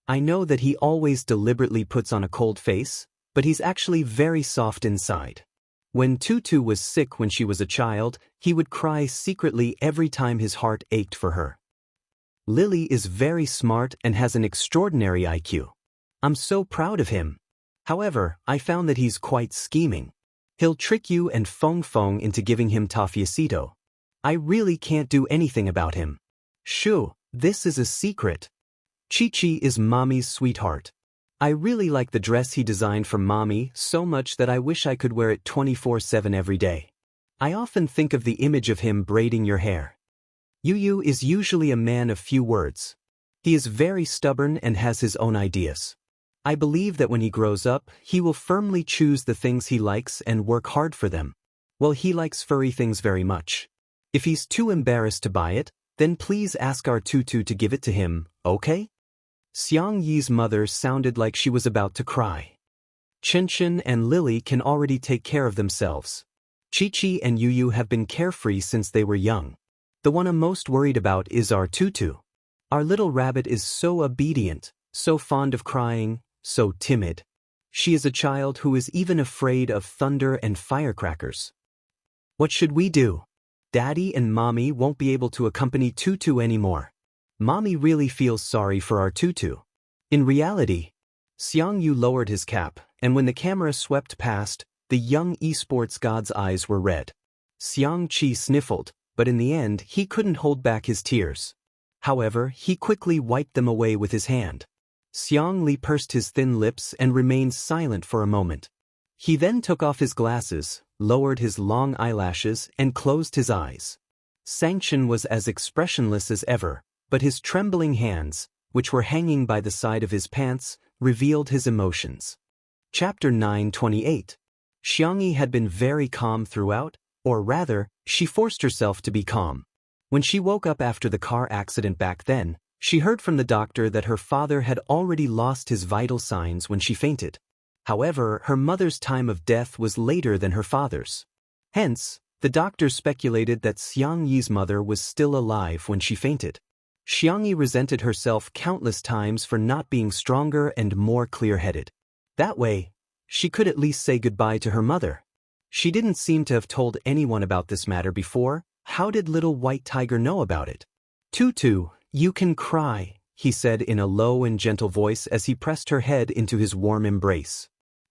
I know that he always deliberately puts on a cold face, but he's actually very soft inside. When Tutu was sick when she was a child, he would cry secretly every time his heart ached for her. Lily is very smart and has an extraordinary IQ. I'm so proud of him. However, I found that he's quite scheming. He'll trick you and Feng into giving him Tafiacito. I really can't do anything about him. Shoo, this is a secret. Chi-Chi is Mommy's sweetheart. I really like the dress he designed for Mommy so much that I wish I could wear it 24/7 every day. I often think of the image of him braiding your hair. Yu is usually a man of few words. He is very stubborn and has his own ideas. I believe that when he grows up, he will firmly choose the things he likes and work hard for them. Well, he likes furry things very much. If he's too embarrassed to buy it, then please ask our Tutu to give it to him, okay? Xiangxi's mother sounded like she was about to cry. Qianxin and Lily can already take care of themselves. Chi-Chi and Yu have been carefree since they were young. The one I'm most worried about is our Tutu. Our little rabbit is so obedient, so fond of crying, so timid. She is a child who is even afraid of thunder and firecrackers. What should we do? Daddy and Mommy won't be able to accompany Tutu anymore. Mommy really feels sorry for our Tutu. In reality, Xiangyu lowered his cap, and when the camera swept past, the young esports god's eyes were red. Xiangqi sniffled, but in the end he couldn't hold back his tears. However, he quickly wiped them away with his hand. Xiangli pursed his thin lips and remained silent for a moment. He then took off his glasses, lowered his long eyelashes, and closed his eyes. Xianxia was as expressionless as ever, but his trembling hands, which were hanging by the side of his pants, revealed his emotions. Chapter 9:28. Xiangyi had been very calm throughout, or rather, she forced herself to be calm. When she woke up after the car accident back then, she heard from the doctor that her father had already lost his vital signs when she fainted. However, her mother's time of death was later than her father's. Hence, the doctor speculated that Xiangyi's mother was still alive when she fainted. Xiangyi resented herself countless times for not being stronger and more clear-headed. That way, she could at least say goodbye to her mother. She didn't seem to have told anyone about this matter before. How did little white tiger know about it? Tutu, you can cry, he said in a low and gentle voice as he pressed her head into his warm embrace.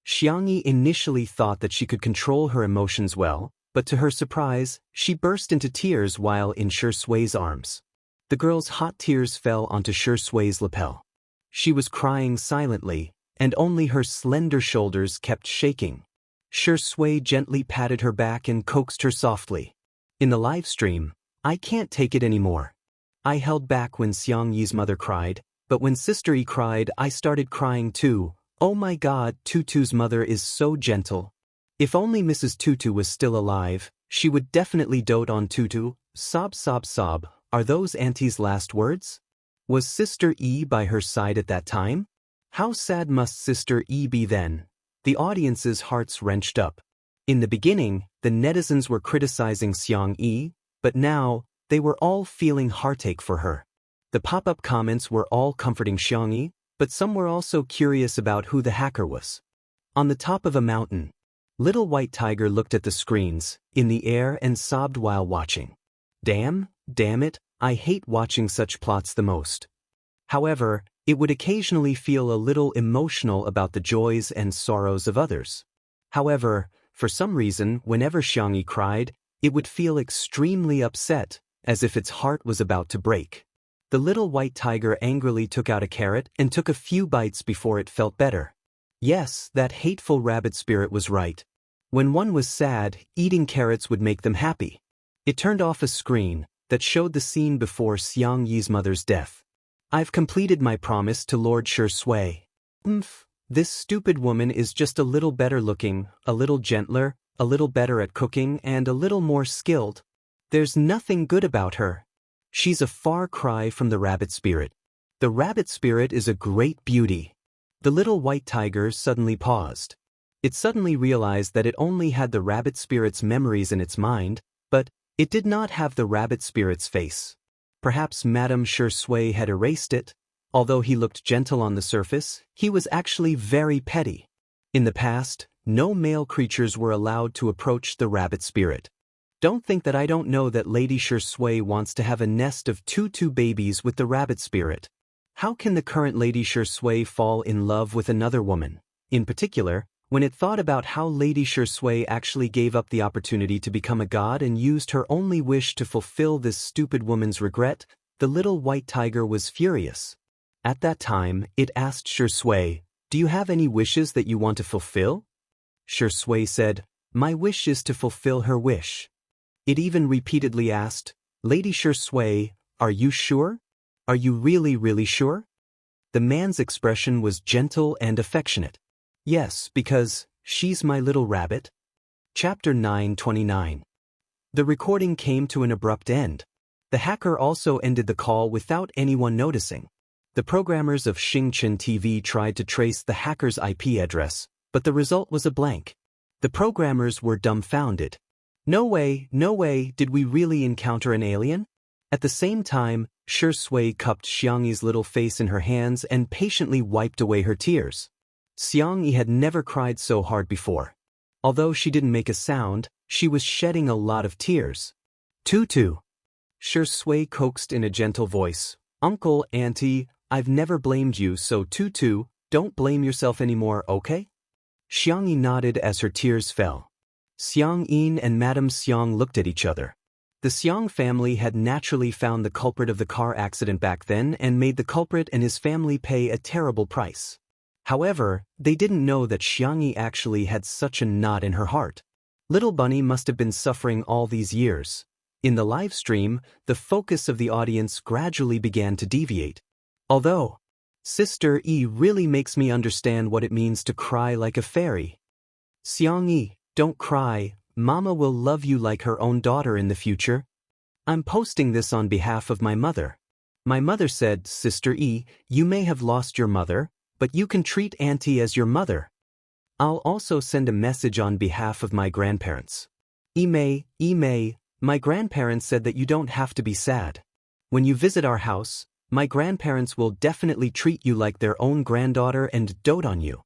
Xiangyi initially thought that she could control her emotions well, but to her surprise, she burst into tears while in Shui's arms. The girl's hot tears fell onto Shui's lapel. She was crying silently, and only her slender shoulders kept shaking. Shui gently patted her back and coaxed her softly. In the live stream, I can't take it anymore. I held back when Xiangyi's mother cried, but when Sister Yi cried, I started crying too. Oh my God, Tutu's mother is so gentle. If only Mrs. Tutu was still alive, she would definitely dote on Tutu. Sob, sob, sob. Are those Auntie's last words? Was Sister Yi by her side at that time? How sad must Sister Yi be then? The audience's hearts wrenched up. In the beginning, the netizens were criticizing Xiangyi, but now, they were all feeling heartache for her. The pop-up comments were all comforting Xiangyi, but some were also curious about who the hacker was. On the top of a mountain, little white tiger looked at the screens, in the air and sobbed while watching. Damn it, I hate watching such plots the most. However, it would occasionally feel a little emotional about the joys and sorrows of others. However, for some reason, whenever Xiangyi cried, it would feel extremely upset, as if its heart was about to break. The little white tiger angrily took out a carrot and took a few bites before it felt better. Yes, that hateful rabbit spirit was right. When one was sad, eating carrots would make them happy. It turned off a screen that showed the scene before Xiangyi's mother's death. I've completed my promise to Lord Shui. This stupid woman is just a little better looking, a little gentler, a little better at cooking, and a little more skilled. There's nothing good about her. She's a far cry from the rabbit spirit. The rabbit spirit is a great beauty. The little white tiger suddenly paused. It suddenly realized that it only had the rabbit spirit's memories in its mind, but it did not have the rabbit spirit's face. Perhaps Madame Shui had erased it. Although he looked gentle on the surface, he was actually very petty. In the past, no male creatures were allowed to approach the rabbit spirit. Don't think that I don't know that Lady Shui wants to have a nest of two babies with the rabbit spirit. How can the current Lady Shui fall in love with another woman? In particular, when it thought about how Lady Shui actually gave up the opportunity to become a god and used her only wish to fulfill this stupid woman's regret, the little white tiger was furious. At that time, it asked Shui, "Do you have any wishes that you want to fulfill?" Shui said, "My wish is to fulfill her wish." It even repeatedly asked, "Lady Shui, are you sure? Are you really sure?" The man's expression was gentle and affectionate. Yes, because she's my little rabbit. Chapter 9:29. The recording came to an abrupt end. The hacker also ended the call without anyone noticing. The programmers of Xingchen TV tried to trace the hacker's IP address, but the result was a blank. The programmers were dumbfounded. No way, did we really encounter an alien? At the same time, Shui cupped Xiangyi's little face in her hands and patiently wiped away her tears. Xiangyi had never cried so hard before. Although she didn't make a sound, she was shedding a lot of tears. Tutu. Shui coaxed in a gentle voice. Uncle, Auntie, I've never blamed you, so Tutu, don't blame yourself anymore, okay? Xiangyi nodded as her tears fell. Xiang Yin and Madame Xiang looked at each other. The Xiang family had naturally found the culprit of the car accident back then and made the culprit and his family pay a terrible price. However, they didn't know that Xiangyi actually had such a knot in her heart. Little Bunny must have been suffering all these years. In the live stream, the focus of the audience gradually began to deviate. Although, Sister E really makes me understand what it means to cry like a fairy. Xiangyi, don't cry, Mama will love you like her own daughter in the future. I'm posting this on behalf of my mother. My mother said, Sister E, you may have lost your mother, but you can treat Auntie as your mother. I'll also send a message on behalf of my grandparents. Imei, my grandparents said that you don't have to be sad. When you visit our house, my grandparents will definitely treat you like their own granddaughter and dote on you.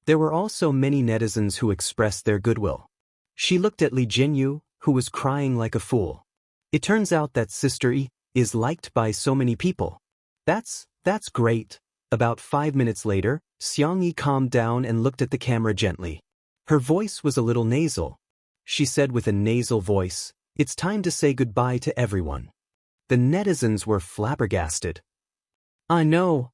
There were also many netizens who expressed their goodwill. She looked at Li Jinyu, who was crying like a fool. It turns out that Sister E is liked by so many people. That's great. About 5 minutes later, Xiangyi calmed down and looked at the camera gently. Her voice was a little nasal. She said with a nasal voice, it's time to say goodbye to everyone. The netizens were flabbergasted. I know.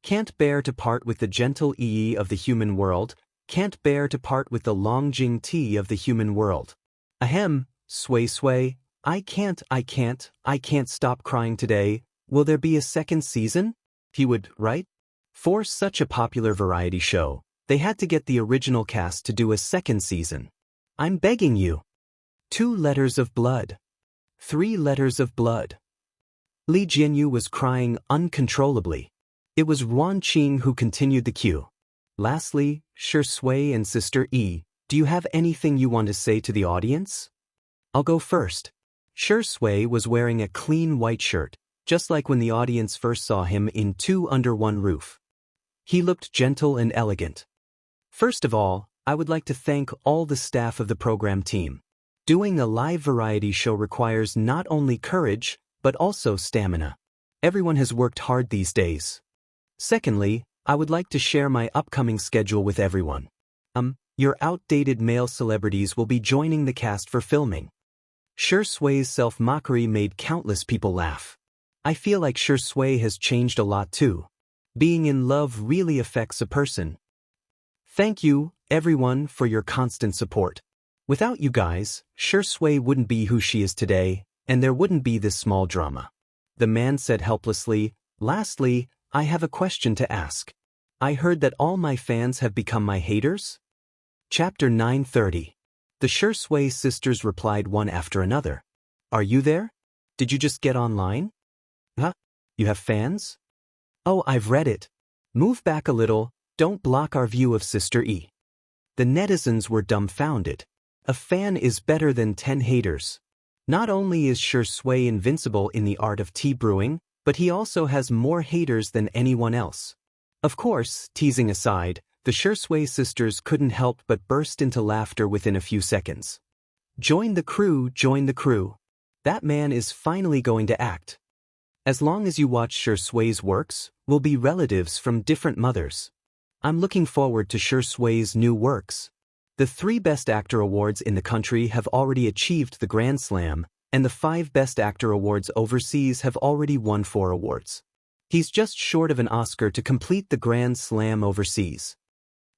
Can't bear to part with the gentle Yi of the human world, can't bear to part with the Longjing Ti of the human world. Ahem, Sui, I can't stop crying today. Will there be a second season? He would, right? For such a popular variety show, they had to get the original cast to do a second season. I'm begging you. 2 letters of blood. 3 letters of blood. Li Jinyu was crying uncontrollably. It was Ruan Qing who continued the cue. Lastly, Shui and Sister E, do you have anything you want to say to the audience? I'll go first. Shui was wearing a clean white shirt, just like when the audience first saw him in Two Under One Roof. He looked gentle and elegant. First of all, I would like to thank all the staff of the program team. Doing a live variety show requires not only courage, but also stamina. Everyone has worked hard these days. Secondly, I would like to share my upcoming schedule with everyone. Your outdated male celebrities will be joining the cast for filming. Shui's self-mockery made countless people laugh. I feel like Shui has changed a lot too. Being in love really affects a person. Thank you, everyone, for your constant support. Without you guys, Shui wouldn't be who she is today, and there wouldn't be this small drama. The man said helplessly, lastly, I have a question to ask. I heard that all my fans have become my haters? Chapter 930. The Shui sisters replied one after another. Are you there? Did you just get online? Huh? You have fans? Oh, I've read it. Move back a little, don't block our view of Sister E. The netizens were dumbfounded. A fan is better than 10 haters. Not only is Shui invincible in the art of tea brewing, but he also has more haters than anyone else. Of course, teasing aside, the Shui sisters couldn't help but burst into laughter within a few seconds. Join the crew, join the crew. That man is finally going to act. As long as you watch Shui's works, we'll be relatives from different mothers. I'm looking forward to Shui's new works. The 3 Best Actor awards in the country have already achieved the Grand Slam, and the 5 Best Actor awards overseas have already won 4 awards. He's just short of an Oscar to complete the Grand Slam overseas.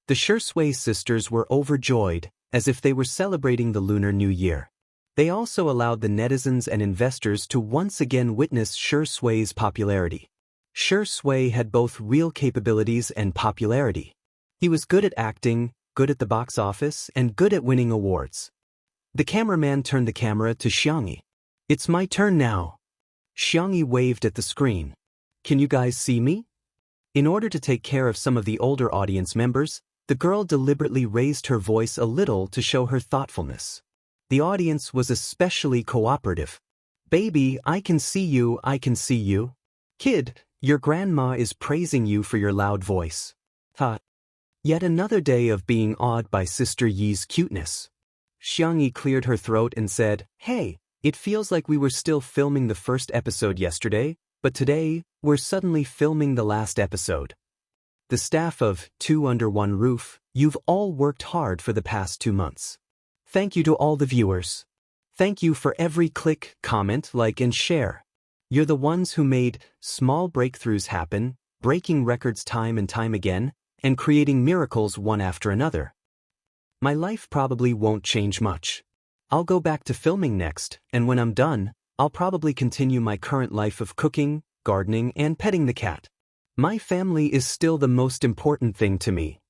The Shui sisters were overjoyed, as if they were celebrating the Lunar New Year. They also allowed the netizens and investors to once again witness Shui's popularity. Shui had both real capabilities and popularity. He was good at acting, good at the box office, and good at winning awards. The cameraman turned the camera to Xiangyi. It's my turn now. Xiangyi waved at the screen. Can you guys see me? In order to take care of some of the older audience members, the girl deliberately raised her voice a little to show her thoughtfulness. The audience was especially cooperative. Baby, I can see you, I can see you. Kid, your grandma is praising you for your loud voice. Ha. Yet another day of being awed by Sister Yi's cuteness. Xiangyi cleared her throat and said, Hey, it feels like we were still filming the first episode yesterday, but today, we're suddenly filming the last episode. The staff of Two Under One Roof, you've all worked hard for the past 2 months. Thank you to all the viewers. Thank you for every click, comment, like, and share. You're the ones who made small breakthroughs happen, breaking records time and time again, and creating miracles one after another. My life probably won't change much. I'll go back to filming next, and when I'm done, I'll probably continue my current life of cooking, gardening, and petting the cat. My family is still the most important thing to me.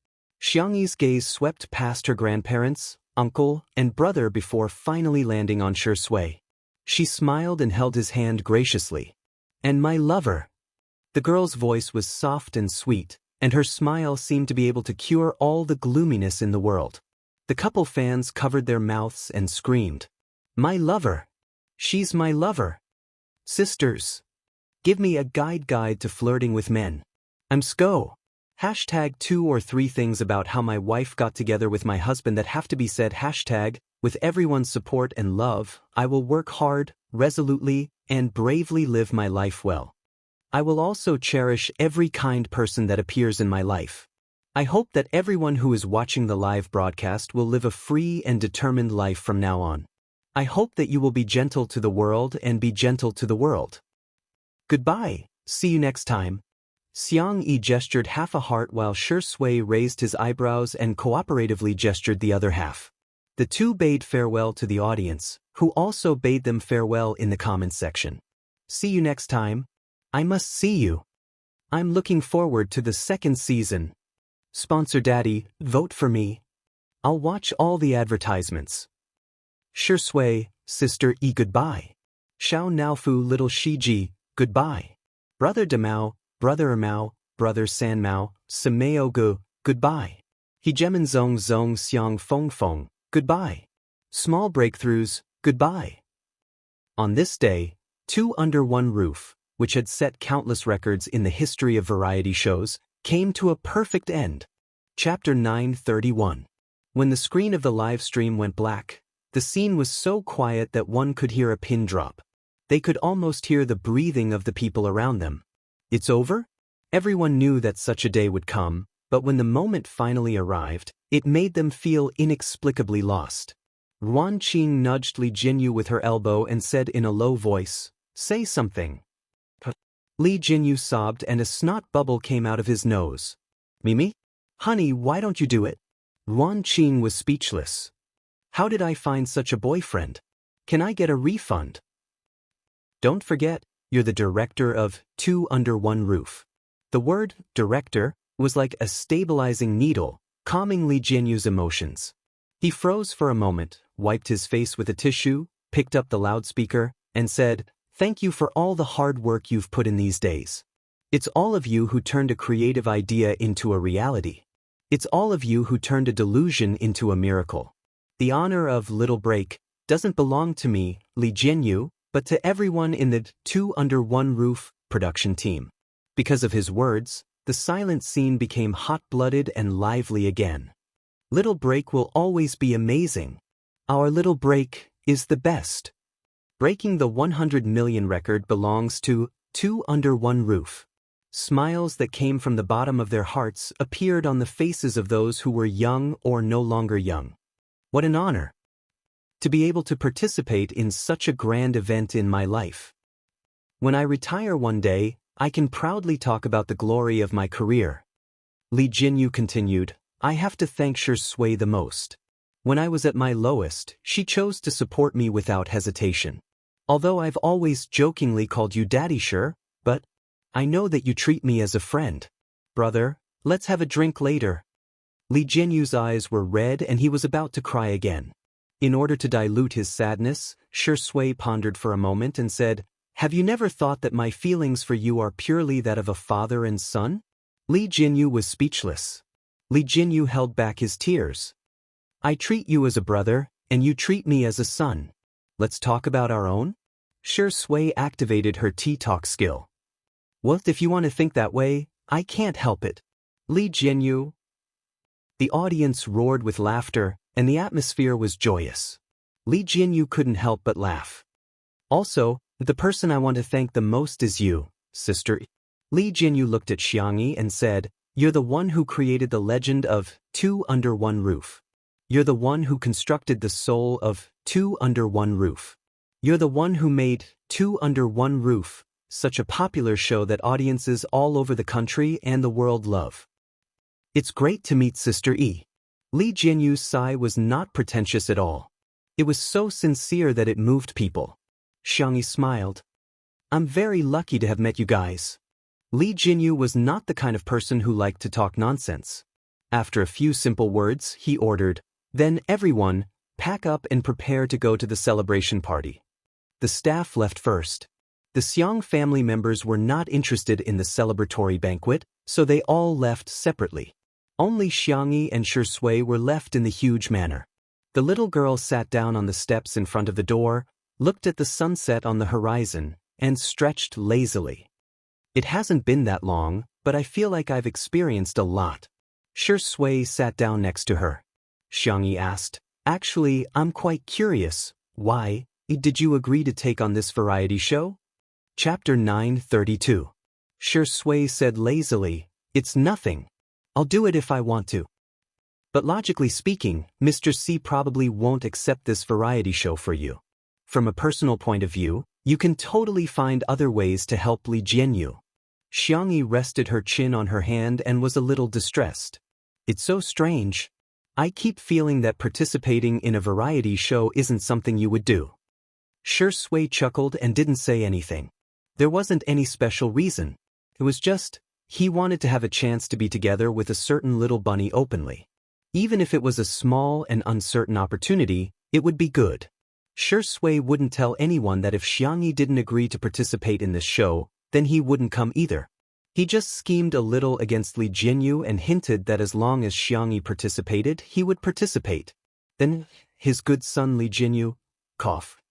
Xiangyi's gaze swept past her grandparents, uncle, and brother before finally landing on Shui. She smiled and held his hand graciously. And my lover. The girl's voice was soft and sweet, and her smile seemed to be able to cure all the gloominess in the world. The couple fans covered their mouths and screamed, My lover! She's my lover! Sisters! Give me a guide to flirting with men. I'm Sko. Hashtag 2 or 3 things about how my wife got together with my husband that have to be said. Hashtag, with everyone's support and love, I will work hard, resolutely, and bravely live my life well. I will also cherish every kind person that appears in my life. I hope that everyone who is watching the live broadcast will live a free and determined life from now on. I hope that you will be gentle to the world and be gentle to the world. Goodbye, see you next time. Xiangyi gestured half a heart while Shui raised his eyebrows and cooperatively gestured the other half. The two bade farewell to the audience, who also bade them farewell in the comments section. See you next time. I must see you. I'm looking forward to the second season. Sponsor Daddy, vote for me. I'll watch all the advertisements. Shui, Sister E, goodbye. Xiao Naofu, Little Shiji, goodbye. Brother Demao, Brother Mao, Brother San Mao, Simeogu, goodbye. Hegemen Zong Zong Xiang Feng Feng, goodbye. Small breakthroughs, goodbye. On this day, Two Under One Roof, which had set countless records in the history of variety shows, came to a perfect end. Chapter 931. When the screen of the live stream went black, the scene was so quiet that one could hear a pin drop. They could almost hear the breathing of the people around them. It's over? Everyone knew that such a day would come, but when the moment finally arrived, it made them feel inexplicably lost. Ruan Qing nudged Li Jinyu with her elbow and said in a low voice, Say something. Li Jinyu sobbed and a snot bubble came out of his nose. Mimi? Honey, why don't you do it? Ruan Qing was speechless. How did I find such a boyfriend? Can I get a refund? Don't forget, you're the director of Two Under One Roof. The word, director, was like a stabilizing needle, calming Li Jinyu's emotions. He froze for a moment, wiped his face with a tissue, picked up the loudspeaker, and said, Thank you for all the hard work you've put in these days. It's all of you who turned a creative idea into a reality. It's all of you who turned a delusion into a miracle. The honor of Little Break doesn't belong to me, Li Jinyu, but to everyone in the Two Under One Roof production team. Because of his words, the silent scene became hot-blooded and lively again. Little Break will always be amazing. Our Little Break is the best. Breaking the 100 million record belongs to Two Under One Roof. Smiles that came from the bottom of their hearts appeared on the faces of those who were young or no longer young. What an honor! To be able to participate in such a grand event in my life. When I retire one day, I can proudly talk about the glory of my career. Li Jinyu continued, I have to thank Shui the most. When I was at my lowest, she chose to support me without hesitation. Although I've always jokingly called you Daddy Sure, but I know that you treat me as a friend. Brother, let's have a drink later. Li Jinyu's eyes were red and he was about to cry again. In order to dilute his sadness, Shui pondered for a moment and said, Have you never thought that my feelings for you are purely that of a father and son? Li Jinyu was speechless. Li Jinyu held back his tears. I treat you as a brother, and you treat me as a son. Let's talk about our own? Sure Sui activated her tea-talk skill. Well, if you want to think that way, I can't help it. Li Jianyu. The audience roared with laughter, and the atmosphere was joyous. Li Jianyu couldn't help but laugh. Also, the person I want to thank the most is you, sister. Li Jianyu looked at Xianxia and said, "You're the one who created the legend of Two Under One Roof. You're the one who constructed the soul of Two Under One Roof. You're the one who made Two Under One Roof such a popular show that audiences all over the country and the world love." It's great to meet Sister E. Li Jianyu's sigh was not pretentious at all. It was so sincere that it moved people. Xianxia smiled. I'm very lucky to have met you guys. Li Jianyu was not the kind of person who liked to talk nonsense. After a few simple words, he ordered, "Then everyone, pack up and prepare to go to the celebration party." The staff left first. The Xiang family members were not interested in the celebratory banquet, so they all left separately. Only Xianxia and Sure Sui were left in the huge manor. The little girl sat down on the steps in front of the door, looked at the sunset on the horizon, and stretched lazily. It hasn't been that long, but I feel like I've experienced a lot. Sure Sui sat down next to her. Xianxia asked, "Actually, I'm quite curious. Why did you agree to take on this variety show?" Chapter 932. Sure Sui said lazily, "It's nothing. I'll do it if I want to. But logically speaking, Mr. C probably won't accept this variety show for you. From a personal point of view, you can totally find other ways to help Li Jianyu." Xianxia rested her chin on her hand and was a little distressed. "It's so strange. I keep feeling that participating in a variety show isn't something you would do." Sure Sui chuckled and didn't say anything. There wasn't any special reason. It was just, he wanted to have a chance to be together with a certain little bunny openly. Even if it was a small and uncertain opportunity, it would be good. Sure Sui wouldn't tell anyone that if Xianxia didn't agree to participate in this show, then he wouldn't come either. He just schemed a little against Li Jianyu and hinted that as long as Xianxia participated, he would participate. Then, his good son Li Jianyu,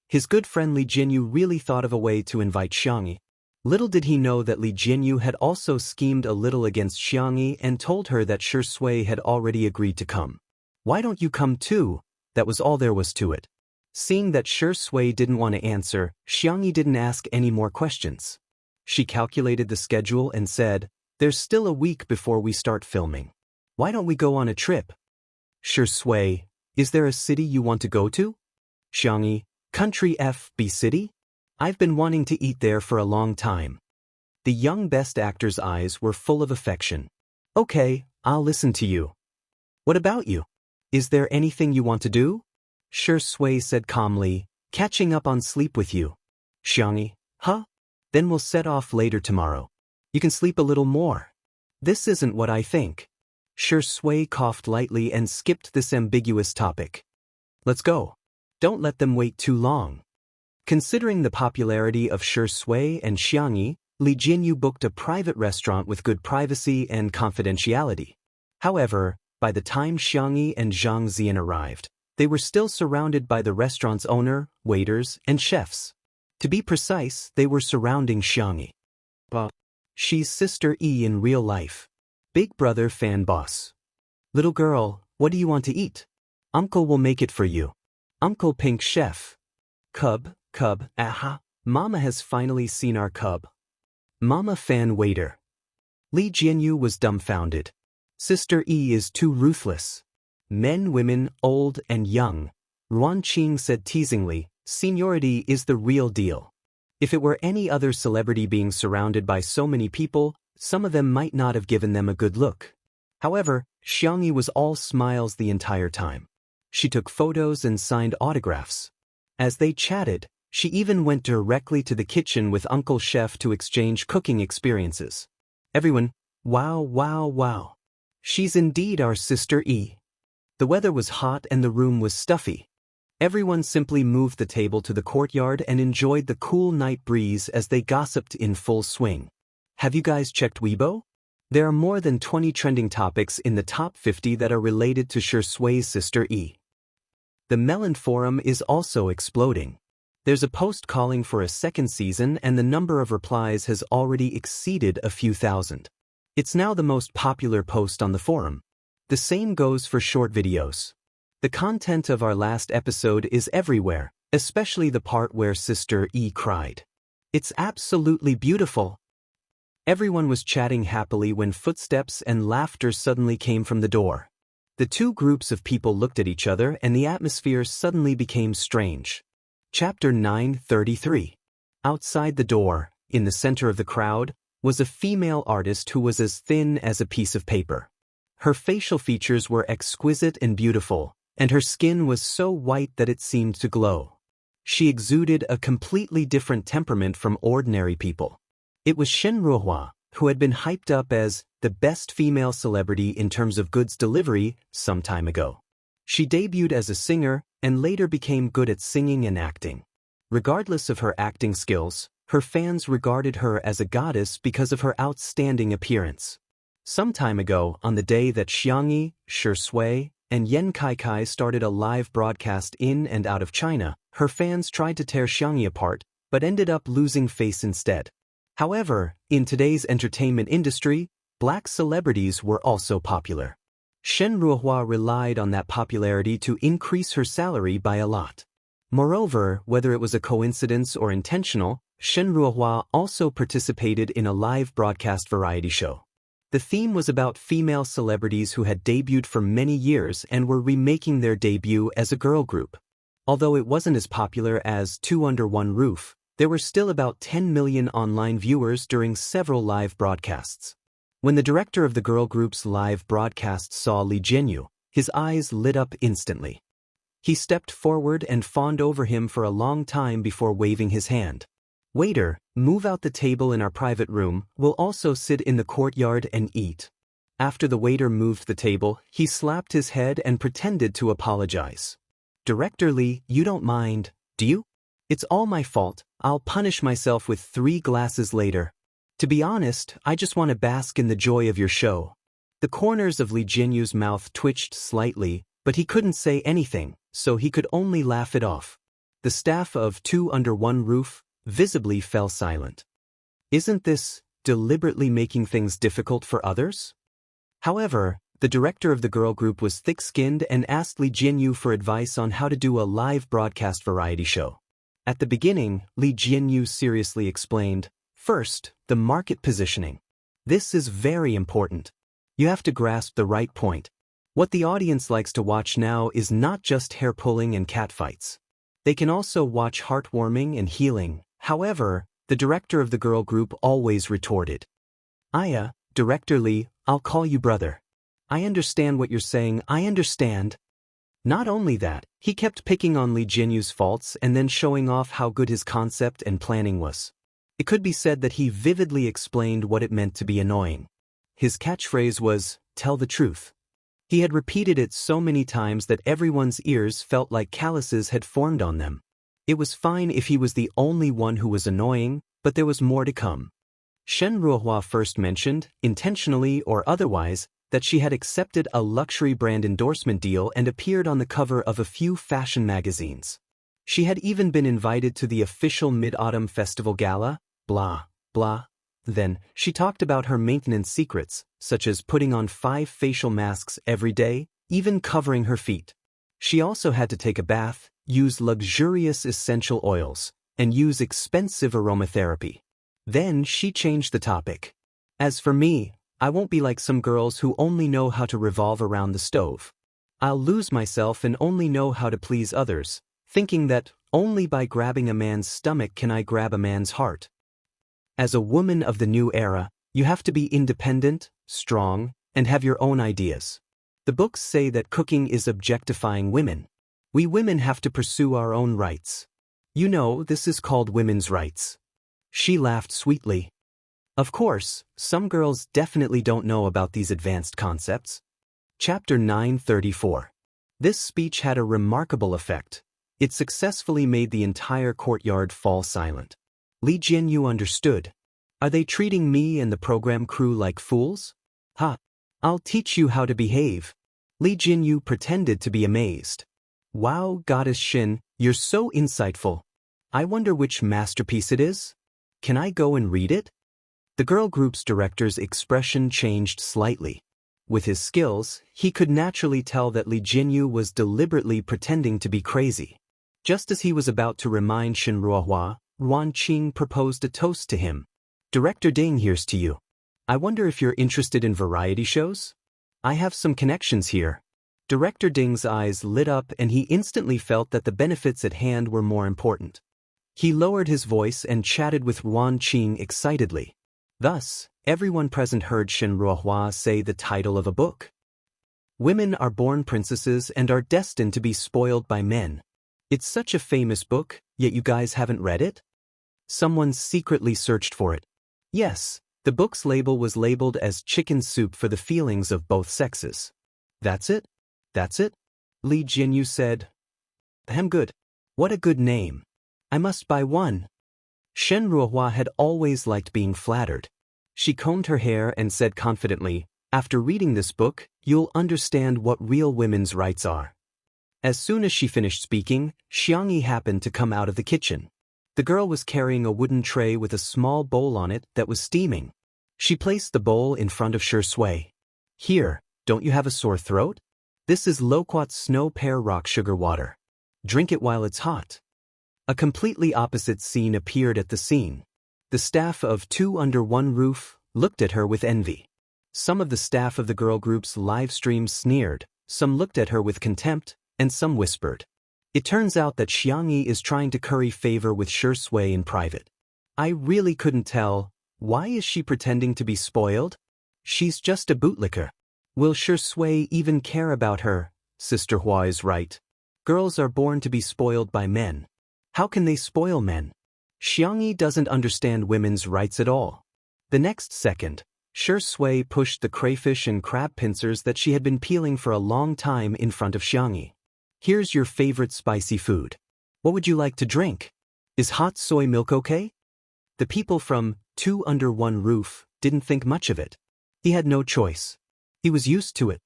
his good friend Li Jianyu really thought of a way to invite Xianxia. Little did he know that Li Jianyu had also schemed a little against Xianxia and told her that Sure Sui had already agreed to come. "Why don't you come too?" That was all there was to it. Seeing that Sure Sui didn't want to answer, Xianxia didn't ask any more questions. She calculated the schedule and said, "There's still a week before we start filming. Why don't we go on a trip?" Sure Sui, "Is there a city you want to go to?" Xianxia, "Country FB City? I've been wanting to eat there for a long time." The young best actor's eyes were full of affection. "Okay, I'll listen to you. What about you? Is there anything you want to do?" Sure Sui said calmly, "Catching up on sleep with you." Xianxia, "Huh? Then we'll set off later tomorrow. You can sleep a little more." "This isn't what I think." Sure Sui coughed lightly and skipped this ambiguous topic. "Let's go. Don't let them wait too long." Considering the popularity of Sure Sui and Xianxia, Li Jianyu booked a private restaurant with good privacy and confidentiality. However, by the time Xianxia and Zhang Zian arrived, they were still surrounded by the restaurant's owner, waiters, and chefs. To be precise, they were surrounding Xianxia. She's Sister E in real life. Big brother fan boss. "Little girl, what do you want to eat? Uncle will make it for you. Uncle Pink Chef." Cub, aha. Mama has finally seen our cub. Mama fan waiter. Li Jianyu was dumbfounded. Sister E is too ruthless. Men, women, old and young. Ruan Qing said teasingly, "Seniority is the real deal." If it were any other celebrity being surrounded by so many people, some of them might not have given them a good look. However, Xianxia was all smiles the entire time. She took photos and signed autographs. As they chatted, she even went directly to the kitchen with Uncle Chef to exchange cooking experiences. Everyone, "Wow, wow, wow. She's indeed our Sister E." The weather was hot and the room was stuffy. Everyone simply moved the table to the courtyard and enjoyed the cool night breeze as they gossiped in full swing. Have you guys checked Weibo? There are more than 20 trending topics in the top 50 that are related to Sure Sui's Sister E. The Melon Forum is also exploding. There's a post calling for a second season and the number of replies has already exceeded a few thousand. It's now the most popular post on the forum. The same goes for short videos. The content of our last episode is everywhere, especially the part where Sister E cried. It's absolutely beautiful. Everyone was chatting happily when footsteps and laughter suddenly came from the door. The two groups of people looked at each other and the atmosphere suddenly became strange. Chapter 933. Outside the door, in the center of the crowd, was a female artist who was as thin as a piece of paper. Her facial features were exquisite and beautiful, and her skin was so white that it seemed to glow. She exuded a completely different temperament from ordinary people. It was Shen Ruohua, who had been hyped up as the best female celebrity in terms of goods delivery some time ago. She debuted as a singer and later became good at singing and acting. Regardless of her acting skills, her fans regarded her as a goddess because of her outstanding appearance. Some time ago, on the day that Xianxia, Shui, and Yan Kai started a live broadcast in and out of China, her fans tried to tear Xianxia apart, but ended up losing face instead. However, in today's entertainment industry, black celebrities were also popular. Shen Ruohua relied on that popularity to increase her salary by a lot. Moreover, whether it was a coincidence or intentional, Shen Ruohua also participated in a live broadcast variety show. The theme was about female celebrities who had debuted for many years and were remaking their debut as a girl group. Although it wasn't as popular as Two Under One Roof, there were still about 10 million online viewers during several live broadcasts. When the director of the girl group's live broadcast saw Li Jianyu, his eyes lit up instantly. He stepped forward and fawned over him for a long time before waving his hand. "Waiter, move out the table in our private room, we'll also sit in the courtyard and eat." After the waiter moved the table, he slapped his head and pretended to apologize. "Director Li, you don't mind, do you? It's all my fault, I'll punish myself with 3 glasses later. To be honest, I just want to bask in the joy of your show." The corners of Li Jianyu's mouth twitched slightly, but he couldn't say anything, so he could only laugh it off. The staff of Two Under One Roof visibly fell silent. Isn't this deliberately making things difficult for others? However, the director of the girl group was thick-skinned and asked Li Jianyu for advice on how to do a live broadcast variety show. At the beginning, Li Jianyu seriously explained, "First, the market positioning. This is very important. You have to grasp the right point. What the audience likes to watch now is not just hair-pulling and catfights. They can also watch heartwarming and healing." However, the director of the girl group always retorted, "Aya, Director Li, I'll call you brother. I understand what you're saying, I understand." Not only that, he kept picking on Li Jianyu's faults and then showing off how good his concept and planning was. It could be said that he vividly explained what it meant to be annoying. His catchphrase was, "Tell the truth." He had repeated it so many times that everyone's ears felt like calluses had formed on them. It was fine if he was the only one who was annoying, but there was more to come. Shen Ruohua first mentioned, intentionally or otherwise, that she had accepted a luxury brand endorsement deal and appeared on the cover of a few fashion magazines. She had even been invited to the official Mid-Autumn Festival Gala, blah, blah. Then, she talked about her maintenance secrets, such as putting on 5 facial masks every day, even covering her feet. She also had to take a bath, use luxurious essential oils, and use expensive aromatherapy. Then she changed the topic. "As for me, I won't be like some girls who only know how to revolve around the stove. I'll lose myself and only know how to please others, thinking that only by grabbing a man's stomach can I grab a man's heart. As a woman of the new era, you have to be independent, strong, and have your own ideas. The books say that cooking is objectifying women. We women have to pursue our own rights. You know, this is called women's rights." She laughed sweetly. Of course, some girls definitely don't know about these advanced concepts. Chapter 934. This speech had a remarkable effect. It successfully made the entire courtyard fall silent. Li Jianyu understood. Are they treating me and the program crew like fools? Ha! I'll teach you how to behave. Li Jianyu pretended to be amazed. Wow, Goddess Shin, you're so insightful. I wonder which masterpiece it is? Can I go and read it? The girl group's director's expression changed slightly. With his skills, he could naturally tell that Li Jinyu was deliberately pretending to be crazy. Just as he was about to remind Shenruohua, Ruan Qing proposed a toast to him. Director Ding, here's to you. I wonder if you're interested in variety shows? I have some connections here. Director Ding's eyes lit up and he instantly felt that the benefits at hand were more important. He lowered his voice and chatted with Ruan Qing excitedly. Thus, everyone present heard Shenruohua say the title of a book. Women are born princesses and are destined to be spoiled by men. It's such a famous book, yet you guys haven't read it? Someone secretly searched for it. Yes, the book's label was labeled as chicken soup for the feelings of both sexes. That's it? That's it? Li Jinyu said. Good. What a good name. I must buy one. Shenruohua had always liked being flattered. She combed her hair and said confidently, after reading this book, you'll understand what real women's rights are. As soon as she finished speaking, Xianxia happened to come out of the kitchen. The girl was carrying a wooden tray with a small bowl on it that was steaming. She placed the bowl in front of Shui. Here, don't you have a sore throat? This is loquat snow pear rock sugar water. Drink it while it's hot. A completely opposite scene appeared at the scene. The staff of Two Under One Roof looked at her with envy. Some of the staff of the girl group's live stream sneered, some looked at her with contempt, and some whispered. It turns out that Xianxia is trying to curry favor with Shui in private. I really couldn't tell. Why is she pretending to be spoiled? She's just a bootlicker. Will Shui even care about her? Sister Hua is right. Girls are born to be spoiled by men. How can they spoil men? Xianxia doesn't understand women's rights at all. The next second, Shui pushed the crayfish and crab pincers that she had been peeling for a long time in front of Xianxia. Here's your favorite spicy food. What would you like to drink? Is hot soy milk okay? The people from Two Under One Roof didn't think much of it. He had no choice. He was used to it.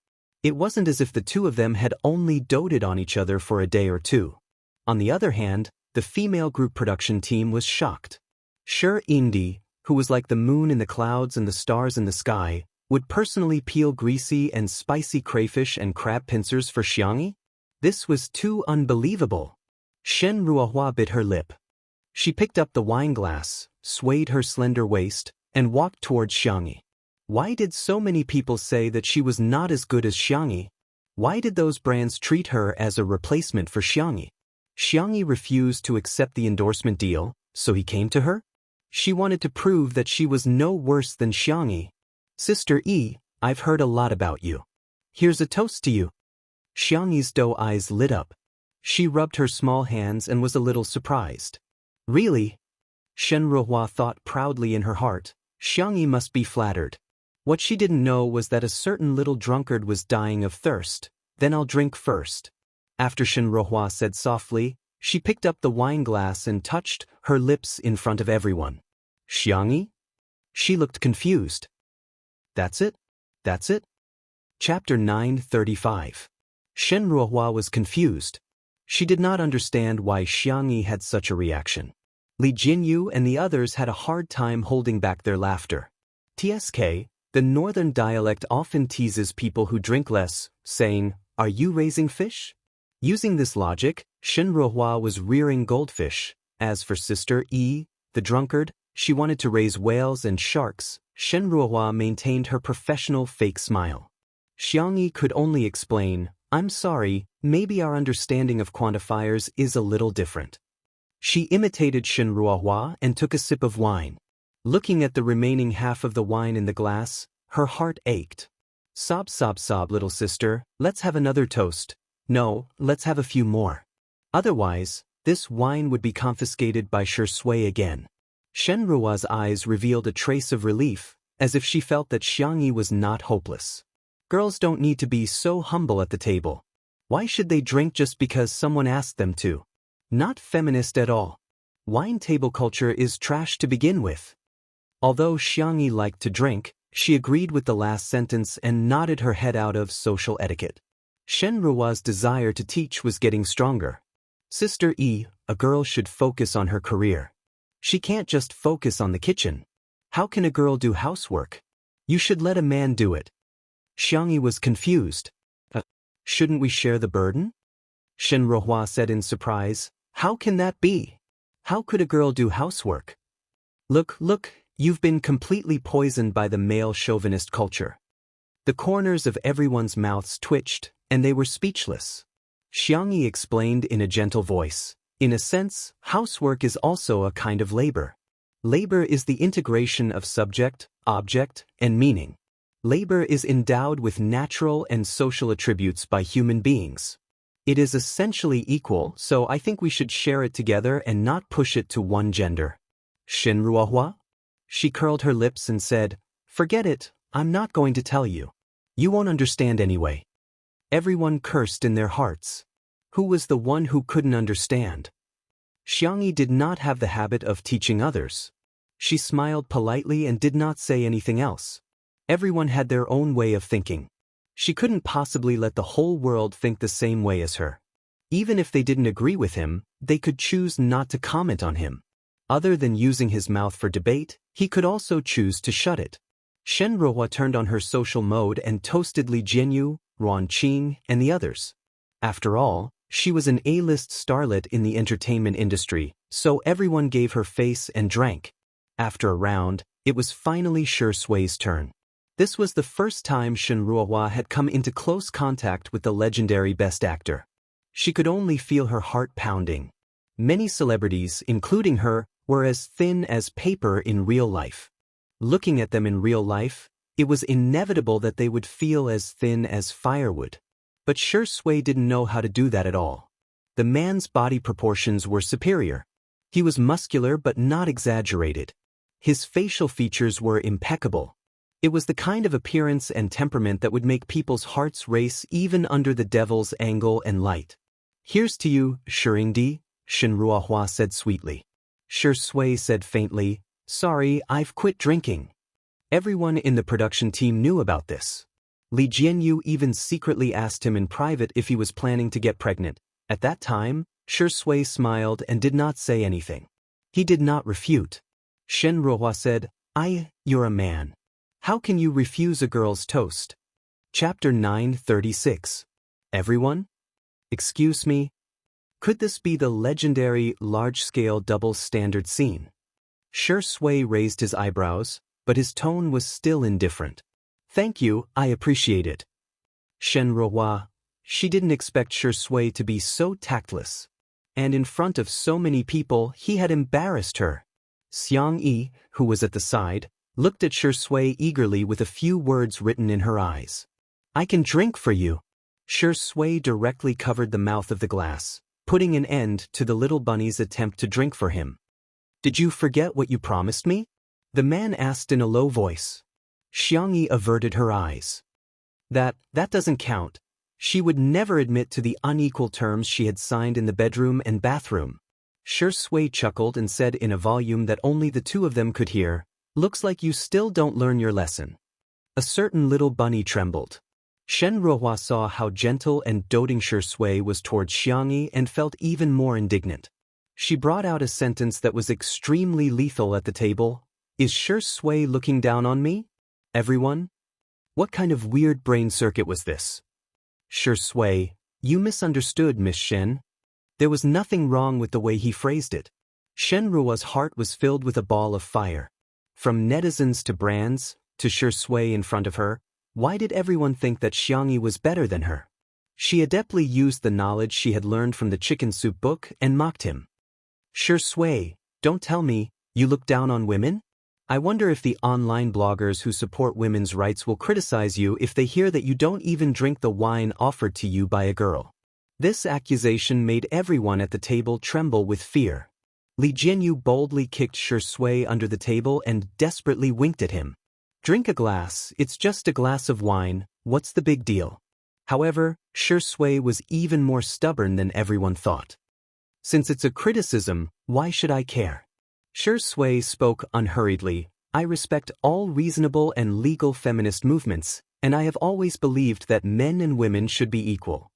It wasn't as if the two of them had only doted on each other for a day or two. On the other hand, the female group production team was shocked. Indi, who was like the moon in the clouds and the stars in the sky, would personally peel greasy and spicy crayfish and crab pincers for Xianxia? This was too unbelievable. Shenruohua bit her lip. She picked up the wine glass, swayed her slender waist, and walked towards Xianxia. Why did so many people say that she was not as good as Xianxia? Why did those brands treat her as a replacement for Xianxia? Xianxia refused to accept the endorsement deal, so he came to her? She wanted to prove that she was no worse than Xianxia. Sister E, I've heard a lot about you. Here's a toast to you. Xiangyi's doe eyes lit up. She rubbed her small hands and was a little surprised. Really? Shenruohua thought proudly in her heart, Xianxia must be flattered. What she didn't know was that a certain little drunkard was dying of thirst. Then I'll drink first. After Shenruohua said softly, she picked up the wine glass and touched her lips in front of everyone. Xianxia? She looked confused. That's it? That's it? Chapter 935. Shenruohua was confused. She did not understand why Xianxia had such a reaction. Li Jinyu and the others had a hard time holding back their laughter. TSK, the northern dialect often teases people who drink less, saying, "Are you raising fish?" Using this logic, Shenruohua was rearing goldfish. As for Sister E, the drunkard, she wanted to raise whales and sharks. Shenruohua maintained her professional fake smile. Xianxia could only explain, "I'm sorry, maybe our understanding of quantifiers is a little different." She imitated Shenruohua and took a sip of wine. Looking at the remaining half of the wine in the glass, her heart ached. Sob, sob, sob, little sister, let's have another toast. No, let's have a few more. Otherwise, this wine would be confiscated by Shui again. Shenruohua's eyes revealed a trace of relief, as if she felt that Xianxia was not hopeless. Girls don't need to be so humble at the table. Why should they drink just because someone asked them to? Not feminist at all. Wine table culture is trash to begin with. Although Xianxia liked to drink, she agreed with the last sentence and nodded her head out of social etiquette. Shenruohua's desire to teach was getting stronger. Sister E, a girl should focus on her career. She can't just focus on the kitchen. How can a girl do housework? You should let a man do it. Xianxia was confused. Shouldn't we share the burden? Shen Ruohua said in surprise. How can that be? How could a girl do housework? Look, you've been completely poisoned by the male chauvinist culture. The corners of everyone's mouths twitched, and they were speechless. Xianxia explained in a gentle voice. In a sense, housework is also a kind of labor. Labor is the integration of subject, object, and meaning. Labor is endowed with natural and social attributes by human beings. It is essentially equal, so I think we should share it together and not push it to one gender. Shen Ruohua? She curled her lips and said, Forget it, I'm not going to tell you. You won't understand anyway. Everyone cursed in their hearts. Who was the one who couldn't understand? Xianxia did not have the habit of teaching others. She smiled politely and did not say anything else. Everyone had their own way of thinking. She couldn't possibly let the whole world think the same way as her. Even if they didn't agree with him, they could choose not to comment on him. Other than using his mouth for debate, he could also choose to shut it. Shen Ruohua turned on her social mode and toasted Li Jianyu, Ruan Qing, and the others. After all, she was an A-list starlet in the entertainment industry, so everyone gave her face and drank. After a round, it was finally Shi Sui's turn. This was the first time Shen Ruohua had come into close contact with the legendary best actor. She could only feel her heart pounding. Many celebrities, including her, were as thin as paper in real life. Looking at them in real life, it was inevitable that they would feel as thin as firewood. But Shi Sui didn't know how to do that at all. The man's body proportions were superior. He was muscular but not exaggerated. His facial features were impeccable. It was the kind of appearance and temperament that would make people's hearts race even under the devil's angle and light. Here's to you, Shirindi, Shen Ruohua said sweetly. Shi Sui said faintly, Sorry, I've quit drinking. Everyone in the production team knew about this. Li Jianyu even secretly asked him in private if he was planning to get pregnant. At that time, Shi Sui smiled and did not say anything. He did not refute. Shen Ruohua said, You're a man. How can you refuse a girl's toast? Chapter 936. Everyone? Excuse me? Could this be the legendary large-scale double-standard scene? Shi Sui raised his eyebrows, but his tone was still indifferent. Thank you, I appreciate it. Shen Ruohua. She didn't expect Shi Sui to be so tactless. And in front of so many people, he had embarrassed her. Xianxia, who was at the side, looked at Shi Sui eagerly with a few words written in her eyes. I can drink for you. Shi Sui directly covered the mouth of the glass, putting an end to the little bunny's attempt to drink for him. Did you forget what you promised me? The man asked in a low voice. Xianxia averted her eyes. That doesn't count. She would never admit to the unequal terms she had signed in the bedroom and bathroom. Shi Sui chuckled and said in a volume that only the two of them could hear, Looks like you still don't learn your lesson. A certain little bunny trembled. Shen Ruohua saw how gentle and doting Shi Sui was towards Xianxia and felt even more indignant. She brought out a sentence that was extremely lethal at the table. Is Shi Sui looking down on me? Everyone? What kind of weird brain circuit was this? Shi Sui, you misunderstood, Miss Shen. There was nothing wrong with the way he phrased it. Shen Ruohua's heart was filled with a ball of fire. From netizens to brands, to Shi Sui in front of her, why did everyone think that Xianxia was better than her? She adeptly used the knowledge she had learned from the chicken soup book and mocked him. Shi Sui, don't tell me, you look down on women? I wonder if the online bloggers who support women's rights will criticize you if they hear that you don't even drink the wine offered to you by a girl. This accusation made everyone at the table tremble with fear. Li Jianyu boldly kicked Shi Sui under the table and desperately winked at him. Drink a glass, it's just a glass of wine, what's the big deal? However, Shi Sui was even more stubborn than everyone thought. Since it's a criticism, why should I care? Shi Sui spoke unhurriedly. I respect all reasonable and legal feminist movements, and I have always believed that men and women should be equal.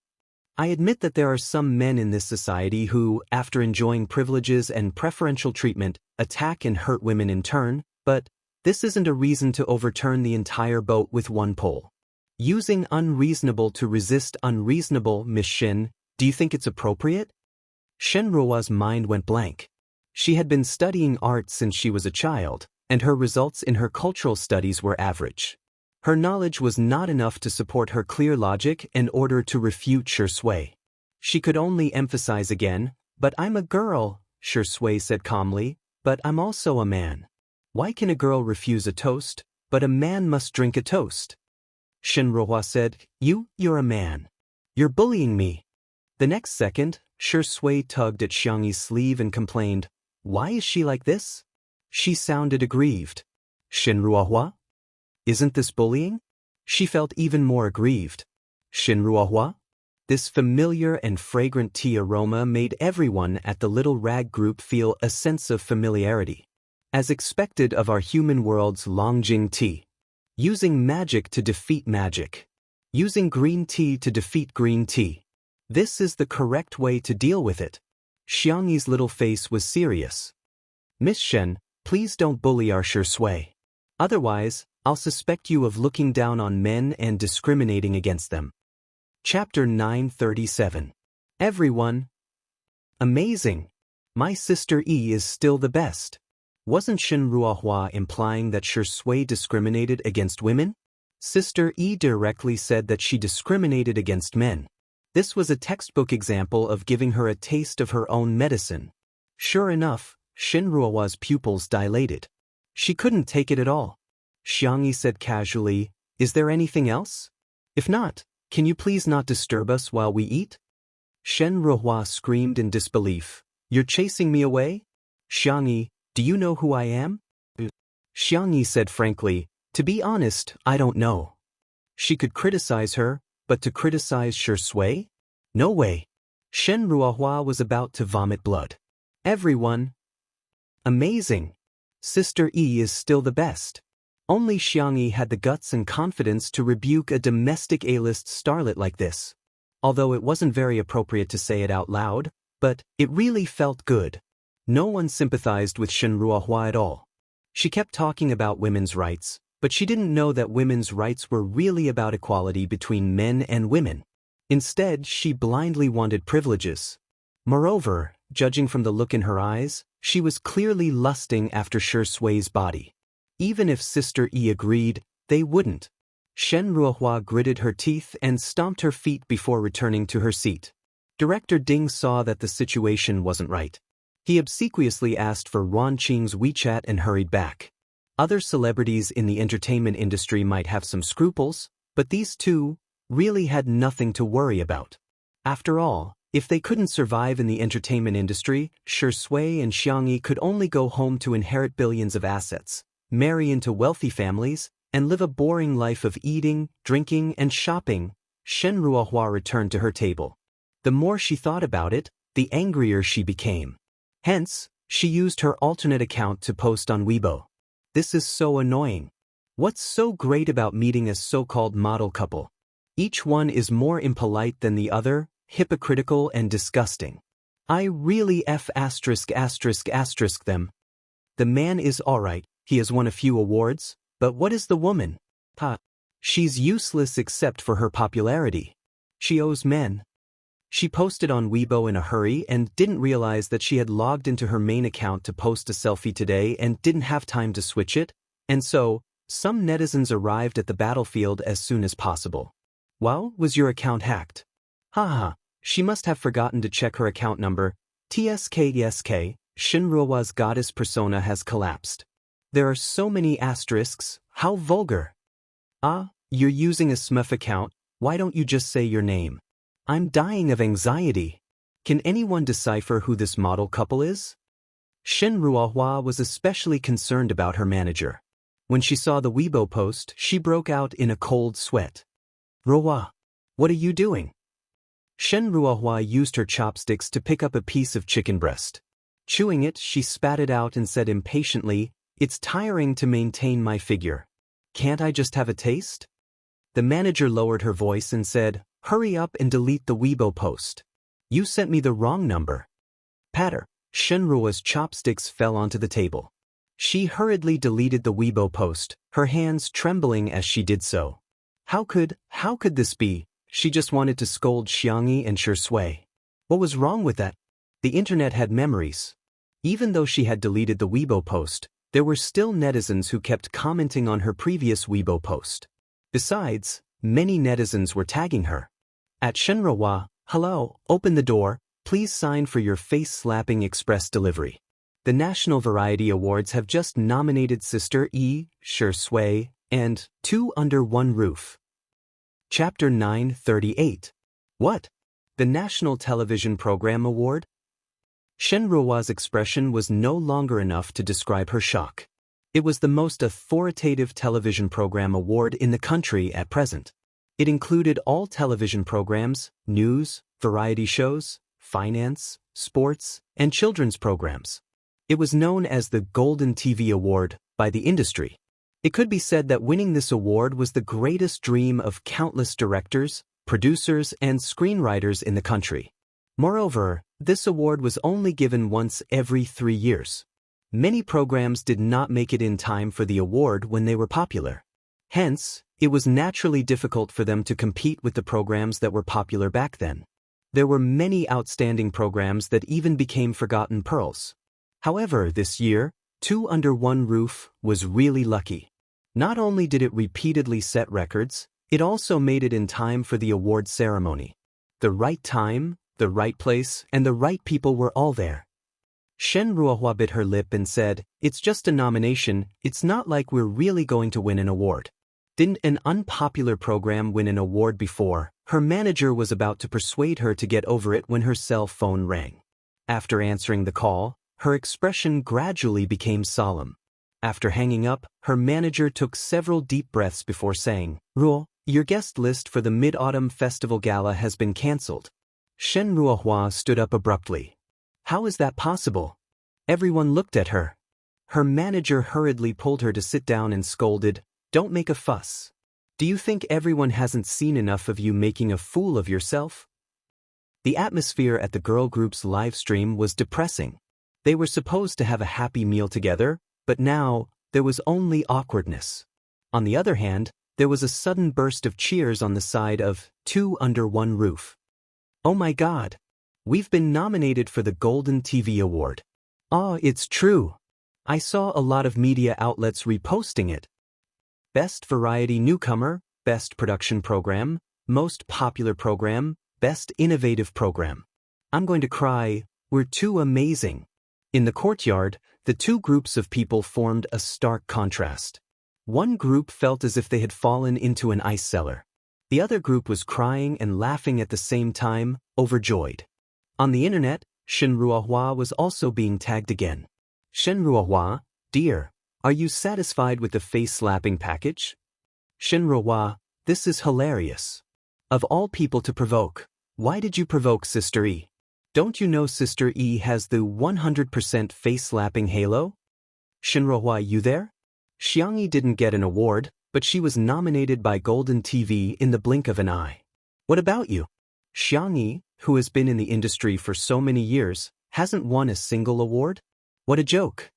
I admit that there are some men in this society who, after enjoying privileges and preferential treatment, attack and hurt women in turn, but this isn't a reason to overturn the entire boat with one pole. Using unreasonable to resist unreasonable, Miss Shen, do you think it's appropriate? Shen Ruo's mind went blank. She had been studying art since she was a child, and her results in her cultural studies were average. Her knowledge was not enough to support her clear logic in order to refute Shui. She could only emphasize again, "But I'm a girl," Shui said calmly, "but I'm also a man. Why can a girl refuse a toast, but a man must drink a toast?" Shen Ruohua said, You're a man. You're bullying me." The next second, Shui tugged at Xianxi's sleeve and complained, "Why is she like this?" She sounded aggrieved. "Shen Ruohua? Isn't this bullying?" She felt even more aggrieved. "Shen Ruohua?" This familiar and fragrant tea aroma made everyone at the little rag group feel a sense of familiarity. As expected of our human world's Longjing tea. Using magic to defeat magic. Using green tea to defeat green tea. This is the correct way to deal with it. Xiangyi's little face was serious. "Miss Shen, please don't bully our Shui. Otherwise, I'll suspect you of looking down on men and discriminating against them." Chapter 937. Everyone. Amazing. My sister E is still the best. Wasn't Shen Ruohua implying that Shui discriminated against women? Sister E directly said that she discriminated against men. This was a textbook example of giving her a taste of her own medicine. Sure enough, Shen Ruohua's pupils dilated. She couldn't take it at all. Xiangyi said casually, "Is there anything else? If not, can you please not disturb us while we eat?" Shen Ruohua screamed in disbelief. "You're chasing me away? Xiangyi, do you know who I am?" Xiangyi said frankly, "To be honest, I don't know." She could criticize her, but to criticize Shui? No way. Shen Ruohua was about to vomit blood. Everyone. Amazing. Sister E is still the best. Only Xiangyi had the guts and confidence to rebuke a domestic A-list starlet like this. Although it wasn't very appropriate to say it out loud, but it really felt good. No one sympathized with Shen Ruohua at all. She kept talking about women's rights, but she didn't know that women's rights were really about equality between men and women. Instead, she blindly wanted privileges. Moreover, judging from the look in her eyes, she was clearly lusting after Shui's body. Even if Sister E agreed, they wouldn't. Shen Ruohua gritted her teeth and stomped her feet before returning to her seat. Director Ding saw that the situation wasn't right. He obsequiously asked for Ron Qing's WeChat and hurried back. Other celebrities in the entertainment industry might have some scruples, but these two really had nothing to worry about. After all, if they couldn't survive in the entertainment industry, Shui and Xiangyi could only go home to inherit billions of assets, marry into wealthy families, and live a boring life of eating, drinking, and shopping. Shen Ruohua returned to her table. The more she thought about it, the angrier she became. Hence, she used her alternate account to post on Weibo. This is so annoying. What's so great about meeting a so-called model couple? Each one is more impolite than the other, hypocritical and disgusting. I really **** them. The man is alright, he has won a few awards, but what is the woman? She's useless except for her popularity. She owes men. She posted on Weibo in a hurry and didn't realize that she had logged into her main account to post a selfie today and didn't have time to switch it, and so, some netizens arrived at the battlefield as soon as possible. Wow, was your account hacked? Haha, she must have forgotten to check her account number. TSK, Shen Ruohua's goddess persona has collapsed. There are so many asterisks, how vulgar. You're using a SMF account, why don't you just say your name? I'm dying of anxiety. Can anyone decipher who this model couple is? Shen Ruohua was especially concerned about her manager. When she saw the Weibo post, she broke out in a cold sweat. Ruohua, what are you doing? Shen Ruohua used her chopsticks to pick up a piece of chicken breast. Chewing it, she spat it out and said impatiently, "It's tiring to maintain my figure. Can't I just have a taste?" The manager lowered her voice and said, Hurry up and delete the Weibo post. You sent me the wrong number. Patter. Shenruo's chopsticks fell onto the table. She hurriedly deleted the Weibo post, her hands trembling as she did so. How could this be? She just wanted to scold Xianxia and Shui. What was wrong with that? The internet had memories. Even though she had deleted the Weibo post, there were still netizens who kept commenting on her previous Weibo post. Besides, many netizens were tagging her. At Shenruo, hello, open the door, please sign for your face-slapping express delivery. The National Variety Awards have just nominated Sister E, Shui, and Two Under One Roof. Chapter 938. What? The National Television Program Award? Shenruo's expression was no longer enough to describe her shock. It was the most authoritative television program award in the country at present. It included all television programs, news, variety shows, finance, sports, and children's programs. It was known as the Golden TV Award by the industry. It could be said that winning this award was the greatest dream of countless directors, producers, and screenwriters in the country. Moreover, this award was only given once every 3 years. Many programs did not make it in time for the award when they were popular. Hence, it was naturally difficult for them to compete with the programs that were popular back then. There were many outstanding programs that even became forgotten pearls. However, this year, Two Under One Roof was really lucky. Not only did it repeatedly set records, it also made it in time for the award ceremony. The right time, the right place, and the right people were all there. Shenruo bit her lip and said, "It's just a nomination, it's not like we're really going to win an award." Didn't an unpopular program win an award before? Her manager was about to persuade her to get over it when her cell phone rang. After answering the call, her expression gradually became solemn. After hanging up, her manager took several deep breaths before saying, "Ruo, your guest list for the Mid-Autumn Festival Gala has been cancelled." Shenruo stood up abruptly. How is that possible? Everyone looked at her. Her manager hurriedly pulled her to sit down and scolded, "Don't make a fuss. Do you think everyone hasn't seen enough of you making a fool of yourself?" The atmosphere at the girl group's live stream was depressing. They were supposed to have a happy meal together, but now, there was only awkwardness. On the other hand, there was a sudden burst of cheers on the side of Two Under One Roof. "Oh my God! We've been nominated for the Golden TV Award. Ah, it's true. I saw a lot of media outlets reposting it. Best Variety Newcomer, Best Production Program, Most Popular Program, Best Innovative Program. I'm going to cry, we're too amazing." In the courtyard, the two groups of people formed a stark contrast. One group felt as if they had fallen into an ice cellar. The other group was crying and laughing at the same time, overjoyed. On the internet, Shenruo was also being tagged again. "Shenruo, dear, are you satisfied with the face-slapping package? Shenruo, this is hilarious. Of all people to provoke, why did you provoke Sister E? Don't you know Sister E has the 100% face-slapping halo? Shenruo, you there? Xianxia didn't get an award, but she was nominated by Golden TV in the blink of an eye. What about you? Xianxia, who has been in the industry for so many years, hasn't won a single award? What a joke.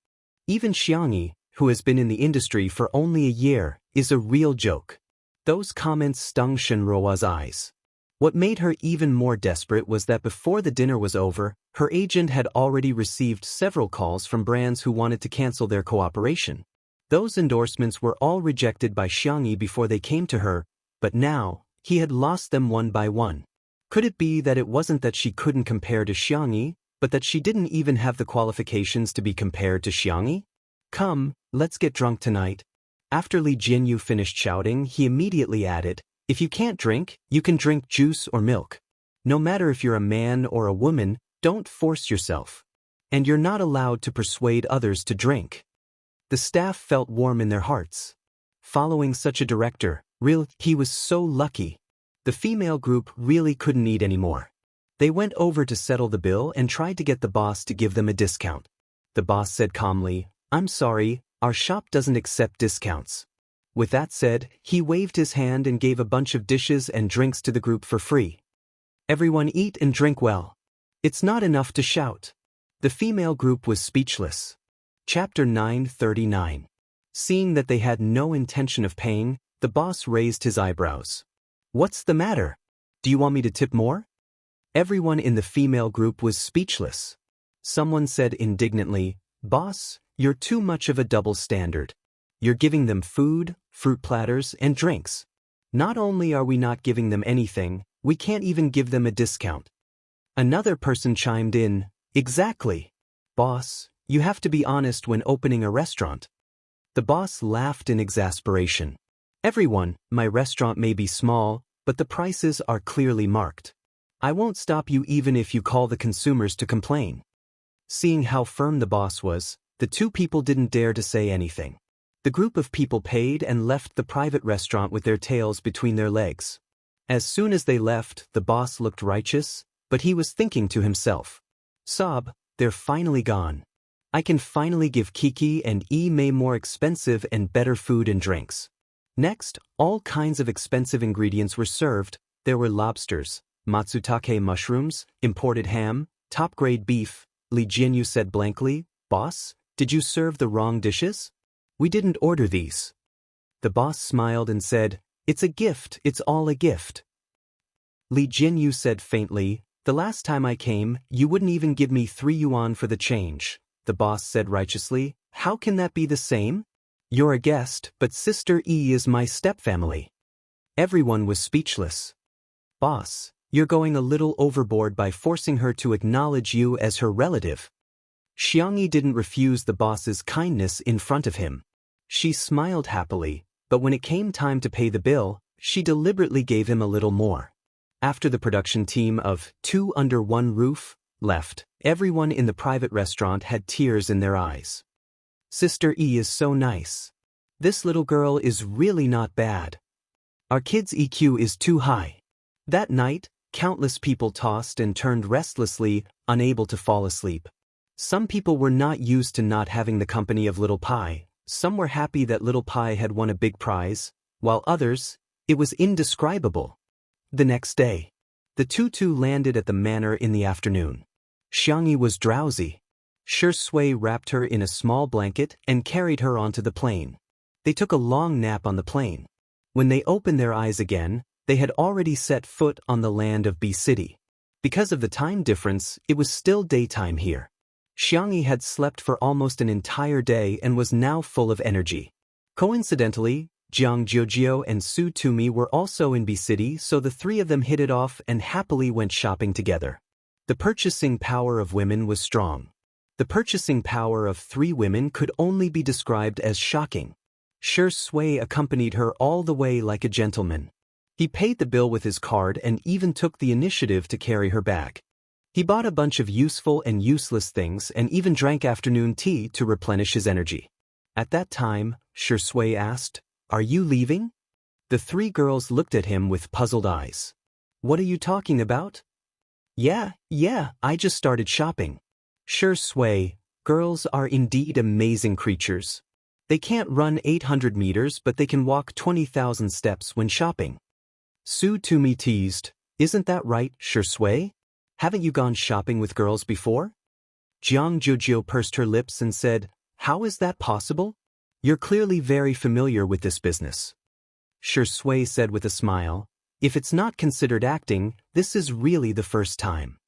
Even Xianxia, who has been in the industry for only a year, is a real joke." Those comments stung Shenruo's eyes. What made her even more desperate was that before the dinner was over, her agent had already received several calls from brands who wanted to cancel their cooperation. Those endorsements were all rejected by Xianxia before they came to her, but now, he had lost them one by one. Could it be that it wasn't that she couldn't compare to Xianxia, but that she didn't even have the qualifications to be compared to Xianxia? "Come, let's get drunk tonight." After Li Jinyu finished shouting, he immediately added, "If you can't drink, you can drink juice or milk. No matter if you're a man or a woman, don't force yourself. And you're not allowed to persuade others to drink." The staff felt warm in their hearts. Following such a director, he was so lucky. The female group really couldn't eat anymore. They went over to settle the bill and tried to get the boss to give them a discount. The boss said calmly, "I'm sorry, our shop doesn't accept discounts." With that said, he waved his hand and gave a bunch of dishes and drinks to the group for free. Everyone eat and drink well. It's not enough to shout. The female group was speechless. Chapter 939. Seeing that they had no intention of paying, the boss raised his eyebrows. What's the matter? Do you want me to tip more? Everyone in the female group was speechless. Someone said indignantly, Boss, you're too much of a double standard. You're giving them food, fruit platters, and drinks. Not only are we not giving them anything, we can't even give them a discount. Another person chimed in, Exactly. Boss, you have to be honest when opening a restaurant. The boss laughed in exasperation. Everyone, my restaurant may be small, but the prices are clearly marked. I won't stop you even if you call the consumers to complain. Seeing how firm the boss was, the two people didn't dare to say anything. The group of people paid and left the private restaurant with their tails between their legs. As soon as they left, the boss looked righteous, but he was thinking to himself, Sob, they're finally gone. I can finally give Kiki and May more expensive and better food and drinks. Next, all kinds of expensive ingredients were served. There were lobsters, matsutake mushrooms, imported ham, top-grade beef. Li Jinyu said blankly, Boss, did you serve the wrong dishes? We didn't order these. The boss smiled and said, It's a gift, it's all a gift. Li Jinyu said faintly, The last time I came, you wouldn't even give me 3 yuan for the change. The boss said righteously, How can that be the same? You're a guest, but Sister E is my stepfamily. Everyone was speechless. Boss, you're going a little overboard by forcing her to acknowledge you as her relative. Xianxia didn't refuse the boss's kindness in front of him. She smiled happily, but when it came time to pay the bill, she deliberately gave him a little more. After the production team of Two Under One Roof left, everyone in the private restaurant had tears in their eyes. Sister E is so nice. This little girl is really not bad. Our kid's EQ is too high. That night, countless people tossed and turned restlessly, unable to fall asleep. Some people were not used to not having the company of Little Pie, some were happy that Little Pie had won a big prize, while others, it was indescribable. The next day, the tutu landed at the manor in the afternoon. Xianxia was drowsy. Shui wrapped her in a small blanket and carried her onto the plane. They took a long nap on the plane. When they opened their eyes again, they had already set foot on the land of B City. Because of the time difference, it was still daytime here. Xianxia had slept for almost an entire day and was now full of energy. Coincidentally, Jiang Jiujiu and Su Tumi were also in B City, so the three of them hit it off and happily went shopping together. The purchasing power of women was strong. The purchasing power of 3 women could only be described as shocking. Shui accompanied her all the way like a gentleman. He paid the bill with his card and even took the initiative to carry her back. He bought a bunch of useful and useless things and even drank afternoon tea to replenish his energy. At that time, Shui asked, Are you leaving? The 3 girls looked at him with puzzled eyes. What are you talking about? Yeah, I just started shopping. Shui, girls are indeed amazing creatures. They can't run 800 meters, but they can walk 20,000 steps when shopping. Su Tumi teased, Isn't that right, Shui? Haven't you gone shopping with girls before? Jiang Jiujiu pursed her lips and said, How is that possible? You're clearly very familiar with this business. Shui said with a smile, If it's not considered acting, this is really the first time.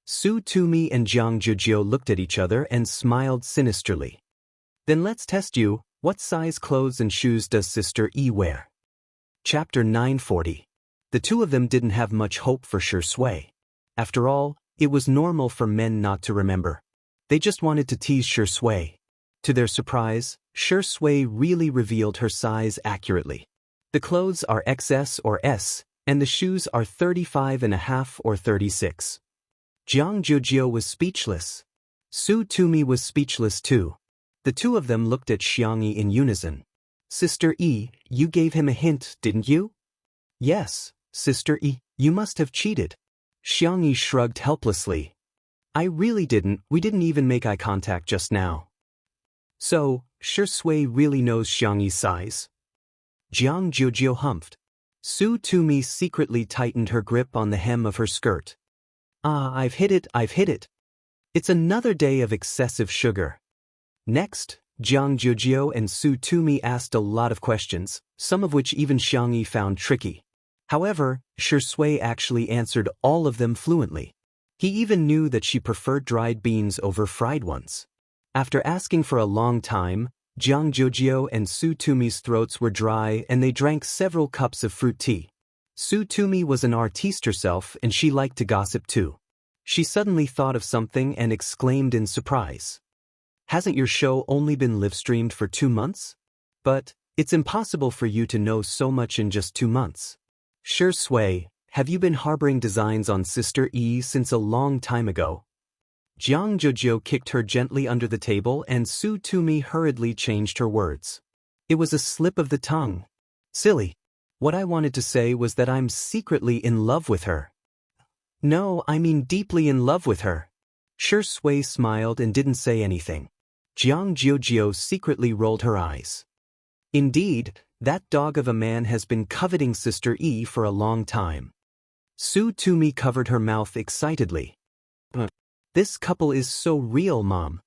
Su Tumi and Jiang Jiujiu looked at each other and smiled sinisterly. Then let's test you. What size clothes and shoes does Sister E wear? Chapter 940. The 2 of them didn't have much hope for Shui. After all, it was normal for men not to remember. They just wanted to tease Shui. To their surprise, Shui really revealed her size accurately. The clothes are XS or S, and the shoes are 35.5 or 36. Jiang Jiujiu was speechless. Su Tumi was speechless too. The 2 of them looked at Xianxia in unison. Sister E, you gave him a hint, didn't you? Yes, Sister E, you must have cheated. Xianxia shrugged helplessly. I really didn't, we didn't even make eye contact just now. So, Shui really knows Xianxia's size? Jiang Jiujiu humphed. Su Tumi secretly tightened her grip on the hem of her skirt. Ah, I've hit it. It's another day of excessive sugar. Next, Jiang Jiujiu and Su Tumi asked a lot of questions, some of which even Xiangyi found tricky. However, Shui actually answered all of them fluently. He even knew that she preferred dried beans over fried ones. After asking for a long time, Jiang Jiujiu and Su Tumi's throats were dry and they drank several cups of fruit tea. Su Tumi was an artiste herself and she liked to gossip too. She suddenly thought of something and exclaimed in surprise. Hasn't your show only been live-streamed for 2 months? But it's impossible for you to know so much in just 2 months. Shui, have you been harboring designs on Sister E since a long time ago? Jiang Jiujiu kicked her gently under the table and Su Tumi hurriedly changed her words. It was a slip of the tongue. Silly. What I wanted to say was that I'm secretly in love with her. No, I mean deeply in love with her. Shui smiled and didn't say anything. Jiang Jiujiu secretly rolled her eyes. Indeed, that dog of a man has been coveting Sister E for a long time. Su Tumi covered her mouth excitedly. This couple is so real, Mom.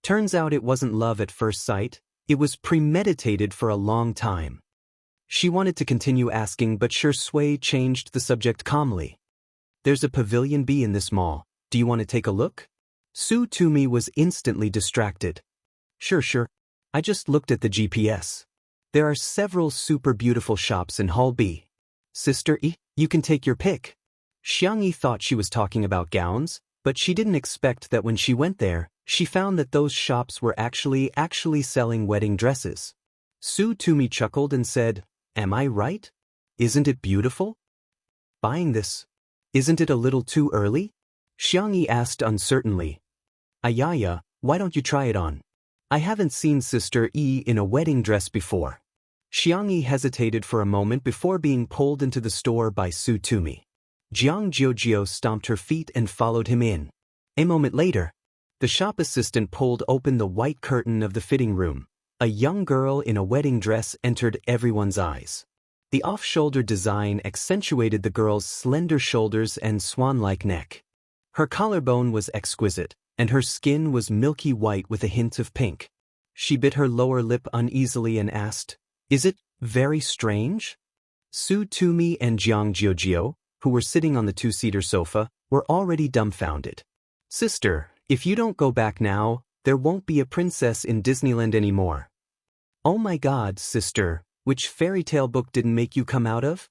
Turns out it wasn't love at first sight, it was premeditated for a long time. She wanted to continue asking but Shui changed the subject calmly. There's a pavilion B in this mall, do you want to take a look? Su Tumi was instantly distracted. Sure. I just looked at the GPS. There are several super beautiful shops in Hall B. Sister E, you can take your pick. Xiangyi thought she was talking about gowns, but she didn't expect that when she went there, she found that those shops were actually selling wedding dresses. Su Tumi chuckled and said, Am I right? Isn't it beautiful? Buying this. Isn't it a little too early? Xiangyi asked uncertainly. Ayaya, why don't you try it on? I haven't seen Sister E in a wedding dress before. Xiangyi hesitated for a moment before being pulled into the store by Su Tumi. Jiang Jiujiu stomped her feet and followed him in. A moment later, the shop assistant pulled open the white curtain of the fitting room. A young girl in a wedding dress entered everyone's eyes. The off-shoulder design accentuated the girl's slender shoulders and swan-like neck. Her collarbone was exquisite, and her skin was milky white with a hint of pink. She bit her lower lip uneasily and asked, Is it very strange? Su Tumi and Jiang Jiujiu, who were sitting on the 2-seater sofa, were already dumbfounded. Sister, if you don't go back now, there won't be a princess in Disneyland anymore. Oh my God, sister, which fairy tale book didn't make you come out of?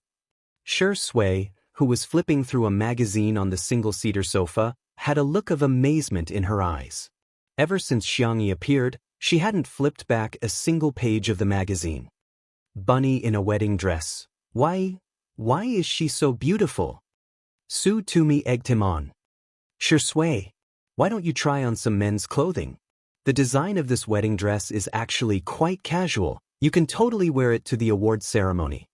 Shui, who was flipping through a magazine on the single-seater sofa, had a look of amazement in her eyes. Ever since Xiangyi appeared, she hadn't flipped back a single page of the magazine. Bunny in a wedding dress. Why is she so beautiful? Su Tumi egged him on. Shui, why don't you try on some men's clothing? The design of this wedding dress is actually quite casual. You can totally wear it to the awards ceremony.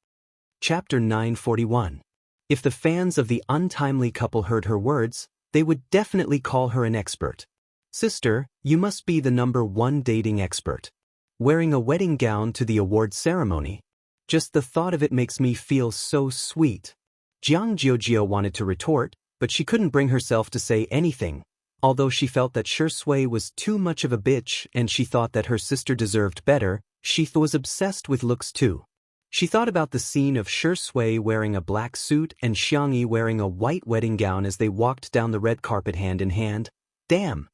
Chapter 941. If the fans of the untimely couple heard her words, they would definitely call her an expert. Sister, you must be the #1 dating expert. Wearing a wedding gown to the awards ceremony? Just the thought of it makes me feel so sweet. Jiang Jiujiu wanted to retort, but she couldn't bring herself to say anything. Although she felt that Shui was too much of a bitch and she thought that her sister deserved better, she was obsessed with looks too. She thought about the scene of Shui wearing a black suit and Xiangyi wearing a white wedding gown as they walked down the red carpet hand in hand. Damn.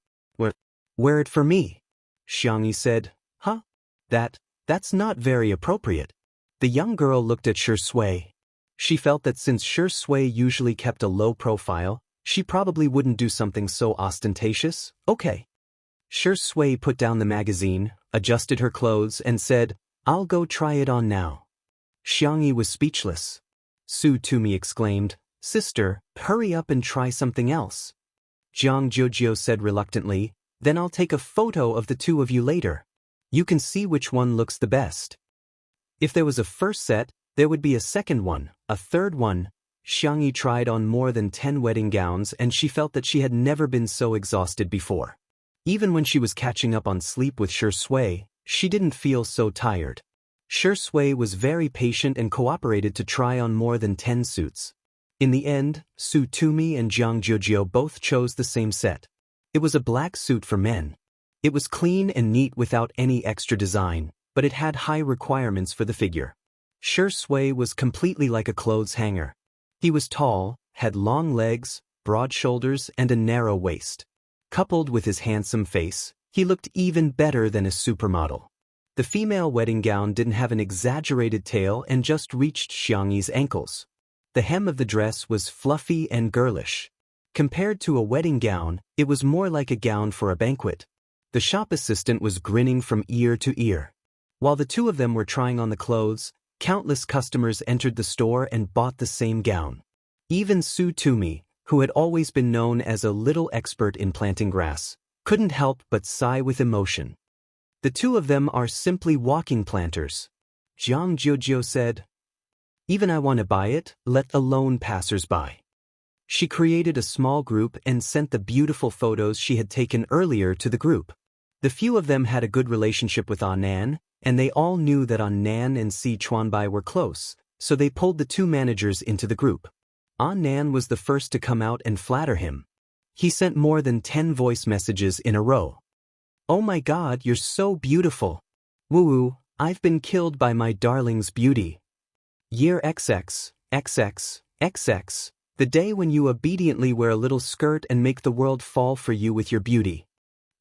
Wear it for me. Xiangyi said. Huh? That's not very appropriate. The young girl looked at Shui. She felt that since Shui usually kept a low profile, she probably wouldn't do something so ostentatious. Okay. Shui put down the magazine, adjusted her clothes, and said, I'll go try it on now. Xiangyi was speechless. Su Tumi exclaimed, Sister, hurry up and try something else. Jiang Jiujiu said reluctantly, Then I'll take a photo of the two of you later. You can see which one looks the best. If there was a first set, there would be a second one, a third one. Xiangyi tried on more than 10 wedding gowns and she felt that she had never been so exhausted before. Even when she was catching up on sleep with Shui, she didn't feel so tired. Shui was very patient and cooperated to try on more than 10 suits. In the end, Su Tumi and Jiang Jiujio both chose the same set. It was a black suit for men. It was clean and neat without any extra design, but it had high requirements for the figure. Shui was completely like a clothes hanger. He was tall, had long legs, broad shoulders, and a narrow waist. Coupled with his handsome face, he looked even better than a supermodel. The female wedding gown didn't have an exaggerated tail and just reached Xiangyi's ankles. The hem of the dress was fluffy and girlish. Compared to a wedding gown, it was more like a gown for a banquet. The shop assistant was grinning from ear to ear. While the two of them were trying on the clothes, countless customers entered the store and bought the same gown. Even Su Tumi, who had always been known as a little expert in planting grass, couldn't help but sigh with emotion. The two of them are simply walking planters. Jiang Jiujio said. Even I want to buy it, let alone passers-by. She created a small group and sent the beautiful photos she had taken earlier to the group. The few of them had a good relationship with Nan, and they all knew that Nan and Si Chuanbai were close, so they pulled the two managers into the group. Nan was the first to come out and flatter him. He sent more than 10 voice messages in a row. Oh my God, you're so beautiful. Woo-woo, I've been killed by my darling's beauty. Year XX, XX, XX, the day when you obediently wear a little skirt and make the world fall for you with your beauty.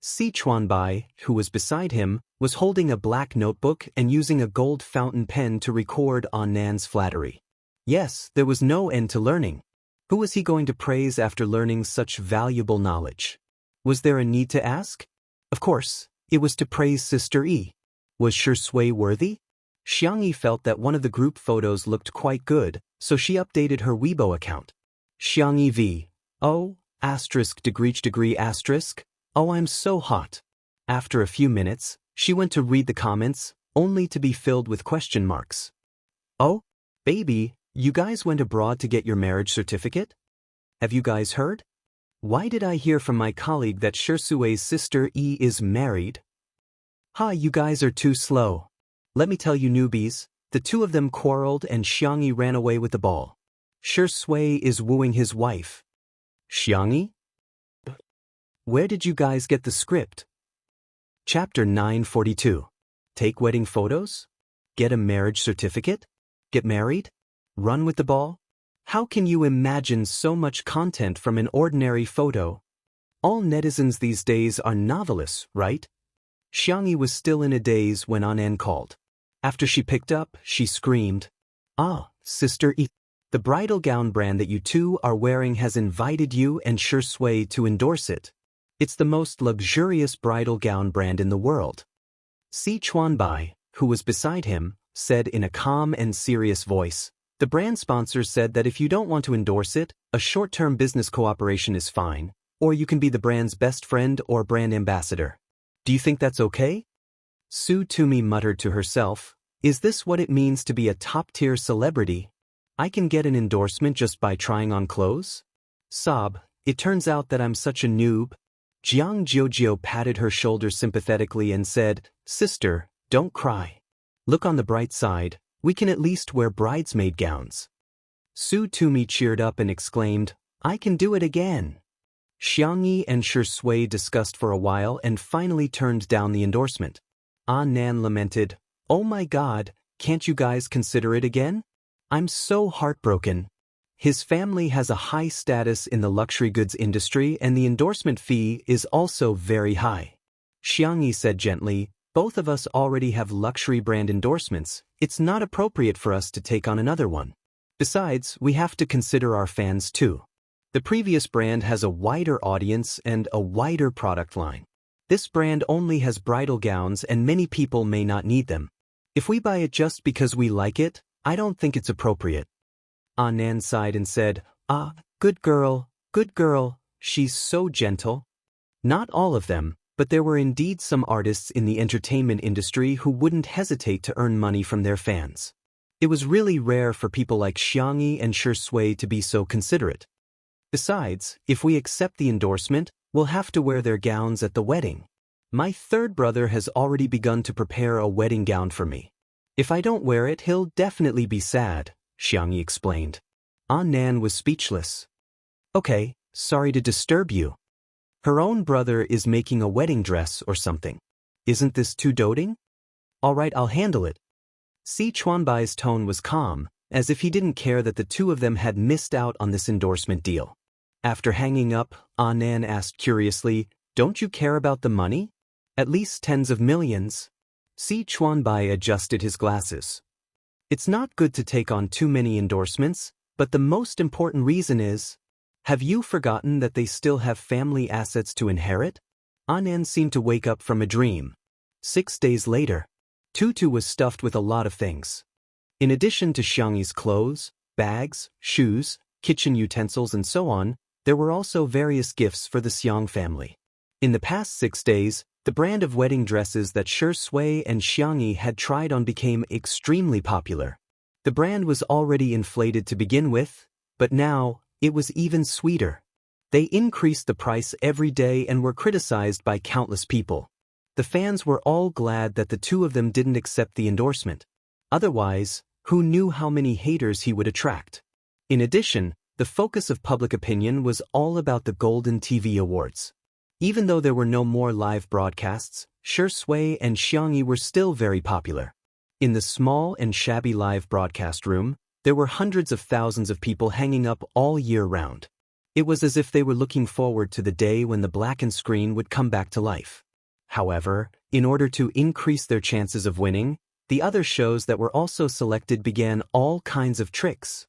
Si Chuanbai, who was beside him, was holding a black notebook and using a gold fountain pen to record Nan's flattery. Yes, there was no end to learning. Who was he going to praise after learning such valuable knowledge? Was there a need to ask? Of course, it was to praise Sister E. Was Shui worthy? Xiangyi felt that one of the group photos looked quite good, so she updated her Weibo account. Xiangyi V. Oh, degree asterisk. Oh, I'm so hot. After a few minutes, she went to read the comments, only to be filled with question marks. Oh, baby, you guys went abroad to get your marriage certificate? Have you guys heard? Why did I hear from my colleague that Shui's sister E is married? Ha, you guys are too slow. Let me tell you newbies, the two of them quarreled and Xiangyi ran away with the ball. Shui is wooing his wife. Xiangyi? Where did you guys get the script? Chapter 942. Take wedding photos? Get a marriage certificate? Get married? Run with the ball? How can you imagine so much content from an ordinary photo? All netizens these days are novelists, right? Xiangyi was still in a daze when Nan called. After she picked up, she screamed, Ah, Sister E. The bridal gown brand that you two are wearing has invited you and Shui to endorse it. It's the most luxurious bridal gown brand in the world. Si Chuanbai, who was beside him, said in a calm and serious voice, the brand sponsor said that if you don't want to endorse it, a short-term business cooperation is fine, or you can be the brand's best friend or brand ambassador. Do you think that's okay? Su Tumi muttered to herself, is this what it means to be a top-tier celebrity? I can get an endorsement just by trying on clothes? Sob, it turns out that I'm such a noob. Jiang Jiujio patted her shoulder sympathetically and said, Sister, don't cry. Look on the bright side, we can at least wear bridesmaid gowns. Su Tumi cheered up and exclaimed, I can do it again. Xiangyi and Shui discussed for a while and finally turned down the endorsement. Nan lamented, Oh my God, can't you guys consider it again? I'm so heartbroken. His family has a high status in the luxury goods industry and the endorsement fee is also very high. Xiangyi said gently, both of us already have luxury brand endorsements, it's not appropriate for us to take on another one. Besides, we have to consider our fans too. The previous brand has a wider audience and a wider product line. This brand only has bridal gowns and many people may not need them. If we buy it just because we like it, I don't think it's appropriate. Nan sighed and said, Ah, good girl, she's so gentle. Not all of them, but there were indeed some artists in the entertainment industry who wouldn't hesitate to earn money from their fans. It was really rare for people like Xiangyi and Shui to be so considerate. Besides, if we accept the endorsement, we'll have to wear their gowns at the wedding. My third brother has already begun to prepare a wedding gown for me. If I don't wear it, he'll definitely be sad, Xiangyi explained. Nan was speechless. Okay, sorry to disturb you. Her own brother is making a wedding dress or something. Isn't this too doting? All right, I'll handle it. Si Chuanbai's tone was calm, as if he didn't care that the two of them had missed out on this endorsement deal. After hanging up, Nan asked curiously, "Don't you care about the money? At least tens of millions." Si Chuanbai adjusted his glasses. It's not good to take on too many endorsements, but the most important reason is, have you forgotten that they still have family assets to inherit? Nan seemed to wake up from a dream. 6 days later, Tutu was stuffed with a lot of things. In addition to Xiangyi's clothes, bags, shoes, kitchen utensils and so on, there were also various gifts for the Xiang family. In the past 6 days, the brand of wedding dresses that Shui and Xiangyi had tried on became extremely popular. The brand was already inflated to begin with, but now, it was even sweeter. They increased the price every day and were criticized by countless people. The fans were all glad that the two of them didn't accept the endorsement. Otherwise, who knew how many haters he would attract? In addition, the focus of public opinion was all about the Golden TV Awards. Even though there were no more live broadcasts, Shui and Xiangyi were still very popular. In the small and shabby live broadcast room, there were hundreds of thousands of people hanging up all year round. It was as if they were looking forward to the day when the blackened screen would come back to life. However, in order to increase their chances of winning, the other shows that were also selected began all kinds of tricks.